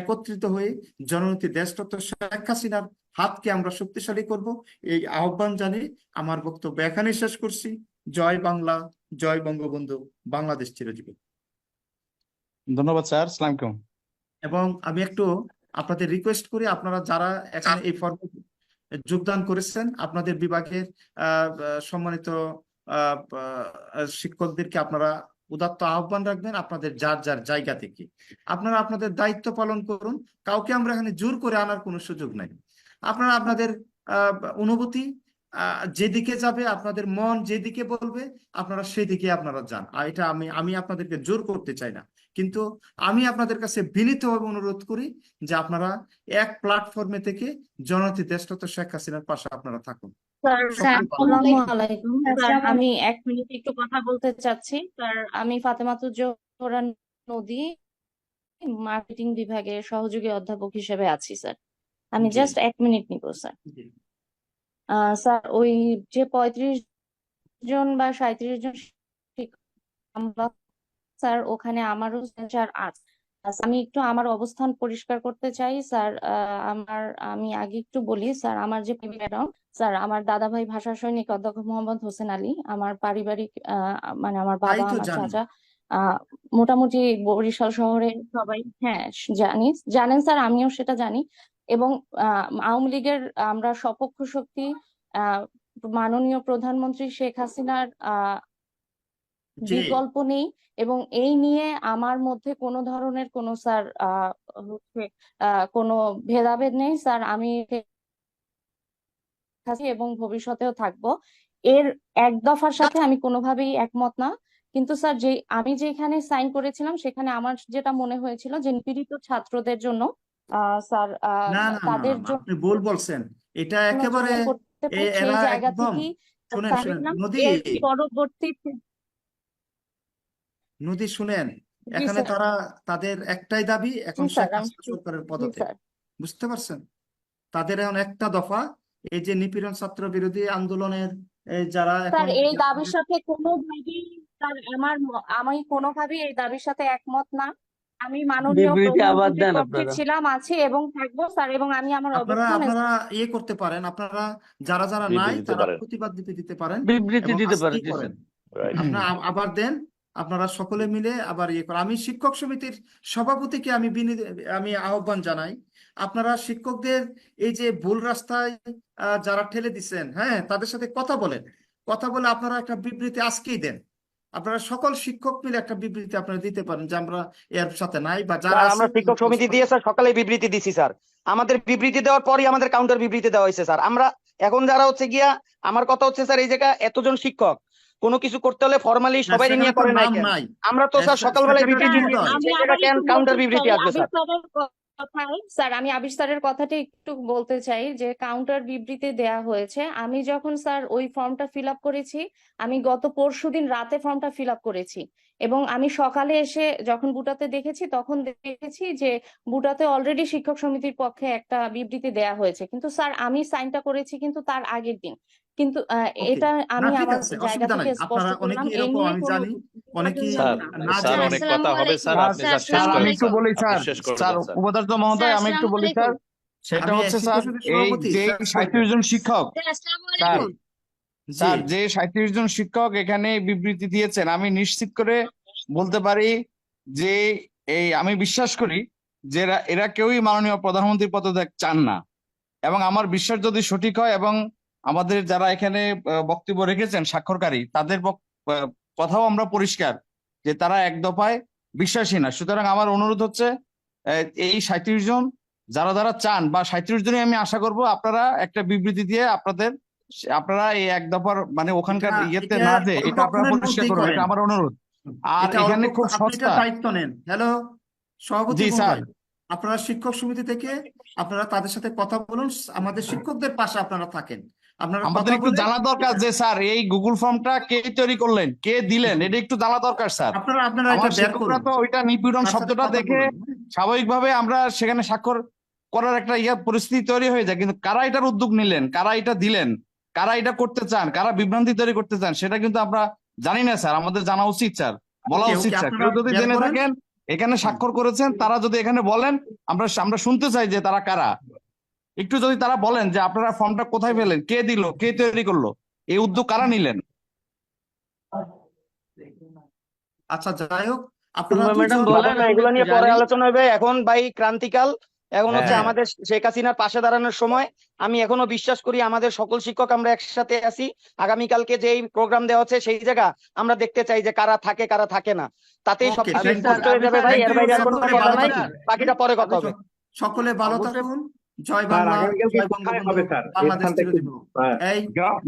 একত্রিত হয়ে জননেত্রী দেশরত্ন শেখ হাসিনার হাতকে আমরা শক্তিশালী করব, এই আহ্বান জানিয়ে আমার বক্তব্য এখানে শেষ করছি। জয় বাংলা, জয় বঙ্গবন্ধু, বাংলাদেশ চিরজীবী। ধন্যবাদ স্যার, আসসালামু আলাইকুম। এবং আমি একটু আপনাদের রিকোয়েস্ট করি, আপনারা যারা এখানে এই ফর্মে যোগদান করেছেন, আপনাদের বিভাগের সম্মানিত শিক্ষকদেরকে আপনারা উদাত্ত আহ্বান রাখবেন, আপনাদের যার যার জায়গা থেকে আপনারা আপনাদের দায়িত্ব পালন করুন। কাউকে আমরা এখানে জোর করে আনার কোনো সুযোগ নাই। আপনারা আপনাদের অনুভূতি যেদিকে যাবে, আপনাদের মন যেদিকে বলবে, আপনারা সেদিকে আপনারা যান। আর এটা আমি আপনাদেরকে জোর করতে চাই না, কিন্তু আমি আপনাদের কাছে বিনীতভাবে অনুরোধ করি যে আপনারা এক প্ল্যাটফর্মে থেকে জননেত্রী দেশরত্ন শেখ হাসিনার পাশে আপনারা থাকুন। স্যার আসসালামু আলাইকুম স্যার, আসসালামু আমি 1 মিনিট একটু কথা বলতে চাচ্ছি স্যার। আমি ফাতেমাতুজ জোহরা নদী, মার্কেটিং বিভাগের সহযোগী অধ্যাপক হিসেবে আছি স্যার। আমি জি জাস্ট 1 মিনিট নিব স্যার। স্যার ওই যে 35 জন বা 37 জন শিক্ষক স্যার, ওখানে আমারও স্যার আছে। আমি একটু আমার অবস্থান পরিষ্কার করতে চাই স্যার। আমি আগে একটু বলি স্যার, আমার যে ব্যাকগ্রাউন্ড স্যার, আমার দাদা ভাই ভাষা সৈনিক অধ্যক্ষ মোহাম্মদ হোসেন আলী। আমার পারিবারিক মানে আমার তাই বাবা, তো আমার জানি। চাচা মোটামুটি বরিশাল শহরে সবাই জানেন স্যার, আমিও সেটা জানি। এবং আওয়ামী লীগের আমরা সপক্ষ শক্তি, মাননীয় প্রধানমন্ত্রী শেখ হাসিনার জি বিকল্প নেই। এবং এই নিয়ে আমার মধ্যে কোনো ধরনের কোনো স্যার হচ্ছে কোনো ভেদাভেদ নেই স্যার। আমি এবং ভবিষ্যতেও থাকবো। এর এক দফার সাথে আমি কোনোভাবেই একমত না। কিন্তু স্যার, আমি যেখানে সাইন করেছিলাম সেখানে আমার যেটা মনে হয়েছিল যে নিপীড়িত ছাত্রদের জন্য স্যার না না না তাদের না, আপনি ভুল বলছেন। এটা জন্য একেবারে যেটা করতে পারি সেই এরা জায়গা একদম, থেকেই শুনেন স্যার শুনেন দেখলাম। নদী এর পরবর্তীতে নদী শুনেন, জি এখানে স্যার, তারা তাদের একটাই দাবি, জি এখন স্যার, শেখ হাসিনা সরকারের জি পদত্যাগ। স্যার। বুঝতে পারছেন? তাদের এখন একটা দফা, এই যে নিপীড়ন ছাত্র বিরোধী আন্দোলনের যারা স্যার এখন এই দাবির সাথে কোনোভাবেই স্যার আমি কোনোভাবেই এই দাবির সাথে একমত না। আমি মাননীয় বিবৃতি আবার প্রধানমন্ত্রীর দেন পক্ষে আপনারা। ছিলাম, আছি এবং থাকবো স্যার। এবং আমি আমার আপনারা অবস্থান আপনারা ইয়ে করতে পারেন, আপনারা যারা যারা বিবৃতি নাই দিতে তারা পারেন। প্রতিবাদ দিতে পারেন বিবৃতি এবং দিতে পারে, আজকেই জি করেন। স্যার। রাইট। আপনারা আবার দেন, আপনারা সকলে মিলে আবার ইয়ে করেন। আমি শিক্ষক সমিতির সভাপতিকে আমি আহ্বান জানাই, আপনারা শিক্ষকদের এই যে ভুল রাস্তায় যারা ঠেলে দিচ্ছেন, হ্যাঁ, তাদের সাথে কথা বলে আপনারা একটা বিবৃতি আজকেই দেন। আপনারা সকল শিক্ষক মিলে একটা বিবৃতি আপনারা দিতে পারেন যে আমরা এর সাথে নাই, বা যারা স্যার আছে আমরা শিক্ষক সমিতি দিয়ে স্যার সকালে বিবৃতি দিছি স্যার। আমাদের বিবৃতি দেওয়ার পরই আমাদের কাউন্টার বিবৃতি দেওয়া হয়েছে স্যার। আমরা এখন যারা হচ্ছে গিয়া, আমার কথা হচ্ছে স্যার, এই জায়গা এতজন শিক্ষক কোনো কিছু করতে হলে ফরমালি সবাই সেখানে নিয়ে তো করে নাই নাম কেন? নাই, আমরা তো স্যার সকালবেলায় সেক্রেটারি বিবৃতি মহোদয়। দিয়েছি, আমি সেই আবার জায়গায় একটু কাউন্টার বলতে বিবৃতি চাই আসবে আবির স্যার। স্যারের কথায় স্যার, আমি আবির স্যারের কথাটা একটু বলতে চাই যে কাউন্টার বিবৃতি দেয়া হয়েছে। আমি যখন স্যার ওই ফর্মটা ফিল আপ করেছি, আমি গত পরশুদিন রাতে ফর্মটা ফিল আপ করেছি। এবং আমি সকালে এসে যখন বুটাতে দেখেছি, তখন দেখেছি যে বুটাতে অলরেডি শিক্ষক সমিতির পক্ষে একটা বিবৃতি দেয়া হয়েছে। কিন্তু স্যার আমি সাইনটা করেছি কিন্তু তার আগের দিন। কিন্তু ওকে, এটা না আমি ঠিক আমার আছে, জায়গা অসুবিধা নাই। থেকে স্পষ্ট আপনারা করলাম, অনেকেই এই এরকম, নিয়ে আমি কোনো জানি অনেকেই স্যার না স্যার জেনে। অনেক কথা হবে স্যার, আপনি জাস্ট শেষ স্যার করে আমি দেন একটু স্যার, বলি আপনি স্যার, শেষ করে স্যার দেন স্যার। উপাচার্য মহোদয়, আমি একটু বলি স্যার। সেটা আমি হচ্ছে শিক্ষক স্যার, সমিতির এই সভাপতি, যে শেষ করে 37 দেন। জন শিক্ষক স্যার, জি স্যার যে 37 জন শিক্ষক এখানে বিবৃতি দিয়েছেন, আমি নিশ্চিত করে বলতে পারি যে আমি বিশ্বাস করি যে এরা কেউই মাননীয় প্রধানমন্ত্রীর পদত্যাগ চান না। এবং আমার বিশ্বাস যদি সঠিক হয়, এবং আমাদের যারা এখানে বক্তব্য রেখেছেন স্বাক্ষরকারী, তাদের কথাও আমরা পরিষ্কার যে তারা এক দফায় বিশ্বাসী না। সুতরাং আমার অনুরোধ হচ্ছে এই 37 জন যারা যারা চান, বা 37 জনই আমি আশা করব আপনারা একটা বিবৃতি দিয়ে আপনারা এই এক দফার মানে ওখানকার এটা ইয়েতে এটা না, যে এটা আপনারা অল্পক্ষণের পরিষ্কার মধ্যেই করুন, করেন, এটা আমার অনুরোধ। আর এটা এখানে খুব আপনি এটা সস্তা। দায়িত্ব নেন। হ্যালো সভাপতি জি স্যার, মহোদয়, আপনারা শিক্ষক সমিতি থেকে আপনারা তাদের সাথে কথা বলুন, আমাদের শিক্ষকদের পাশে আপনারা থাকেন, আপনারা আমাদের কথা একটু বলে জানা দরকার যে স্যার এই গুগল ফর্মটা কে তৈরি করলেন, কে দিলেন, এটা একটু জানা দরকার স্যার। আপনারা এটা আমার বের শিক্ষকরা করুন, তো ওইটা নিপীড়ন তার সাথে শব্দটা কথা দেখে বলুন। স্বাভাবিকভাবে আমরা সেখানে স্বাক্ষর করার একটা পরিস্থিতি তৈরি হয়ে যায়, কিন্তু কারা এটার উদ্যোগ নিলেন, কারা এটা দিলেন, কারা এটা করতে চান, কারা বিভ্রান্তি তৈরি করতে চান, সেটা কিন্তু আমরা জানি না স্যার। আমাদের জানা উচিত স্যার, বলা ওকে উচিত ওকে, স্যার। আপনারা কেউ যদি বের জেনে করেন। থাকেন, এখানে স্বাক্ষর করেছেন, তারা যদি এখানে বলেন, আমরা শুনতে চাই যে তারা কারা। একটু যদি তারা বলেন যে আপনারা ফর্মটা কোথায় পেলেন, কে দিল, কে তৈরি করলো, এই উদ্যোগ কারা নিলেন। আচ্ছা যাই হোক, আপনারা ম্যাডাম দুজন বলেন না, এগুলো নিয়ে পরে জানি। আলোচনা হবে। এখন ভাই ক্রান্তিকাল, এখন হচ্ছে হ্যাঁ। আমাদের শেখ হাসিনার পাশে দাঁড়ানোর সময়। আমি এখনো বিশ্বাস করি আমাদের সকল শিক্ষক আমরা একসাথে আছি। আগামীকালকে যে প্রোগ্রাম দেওয়া হচ্ছে সেই জায়গা আমরা দেখতে চাই যে কারা থাকে কারা থাকে না, তাতেই ওকে, সবকিছু thank you. স্পষ্ট হয়ে যাবে ভাই। Thank এর you, বাইরে আর কোনো সকলে কথা ভালো নাই, থাকুন। বাকিটা পরে কথা হবে। সকলে ভালো থাকুন। জয় স্যার বাংলা, আগামীকালকে জয় কোথায় বঙ্গবন্ধু, হবে স্যার? বাংলাদেশ স্থানটা একটু চিরজীবী হোক। এই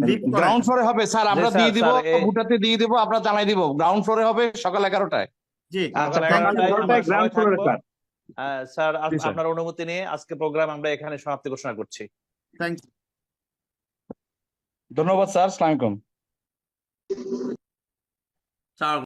লিভ করেন। গ্রাউন্ড ফ্লোরে হবে স্যার, আমরা স্যার, দিয়ে দিব, স্যার, বুটাতে দিয়ে দিব, আমরা জানাই দিব। গ্রাউন্ড ফ্লোরে হবে সকাল 11টায়। জি, আচ্ছা, সকাল সকাল 11টায় 11টায় আমরা গ্রাউন্ড সবাই ফ্লোরে থাকবো। স্যার। স্যার জি স্যার। আপনার অনুমতি নিয়ে আজকে প্রোগ্রাম আমরা এখানে সমাপ্তি ঘোষণা করছি। Thank you. ধন্যবাদ স্যার, আসসালামু আলাইকুম। স্যার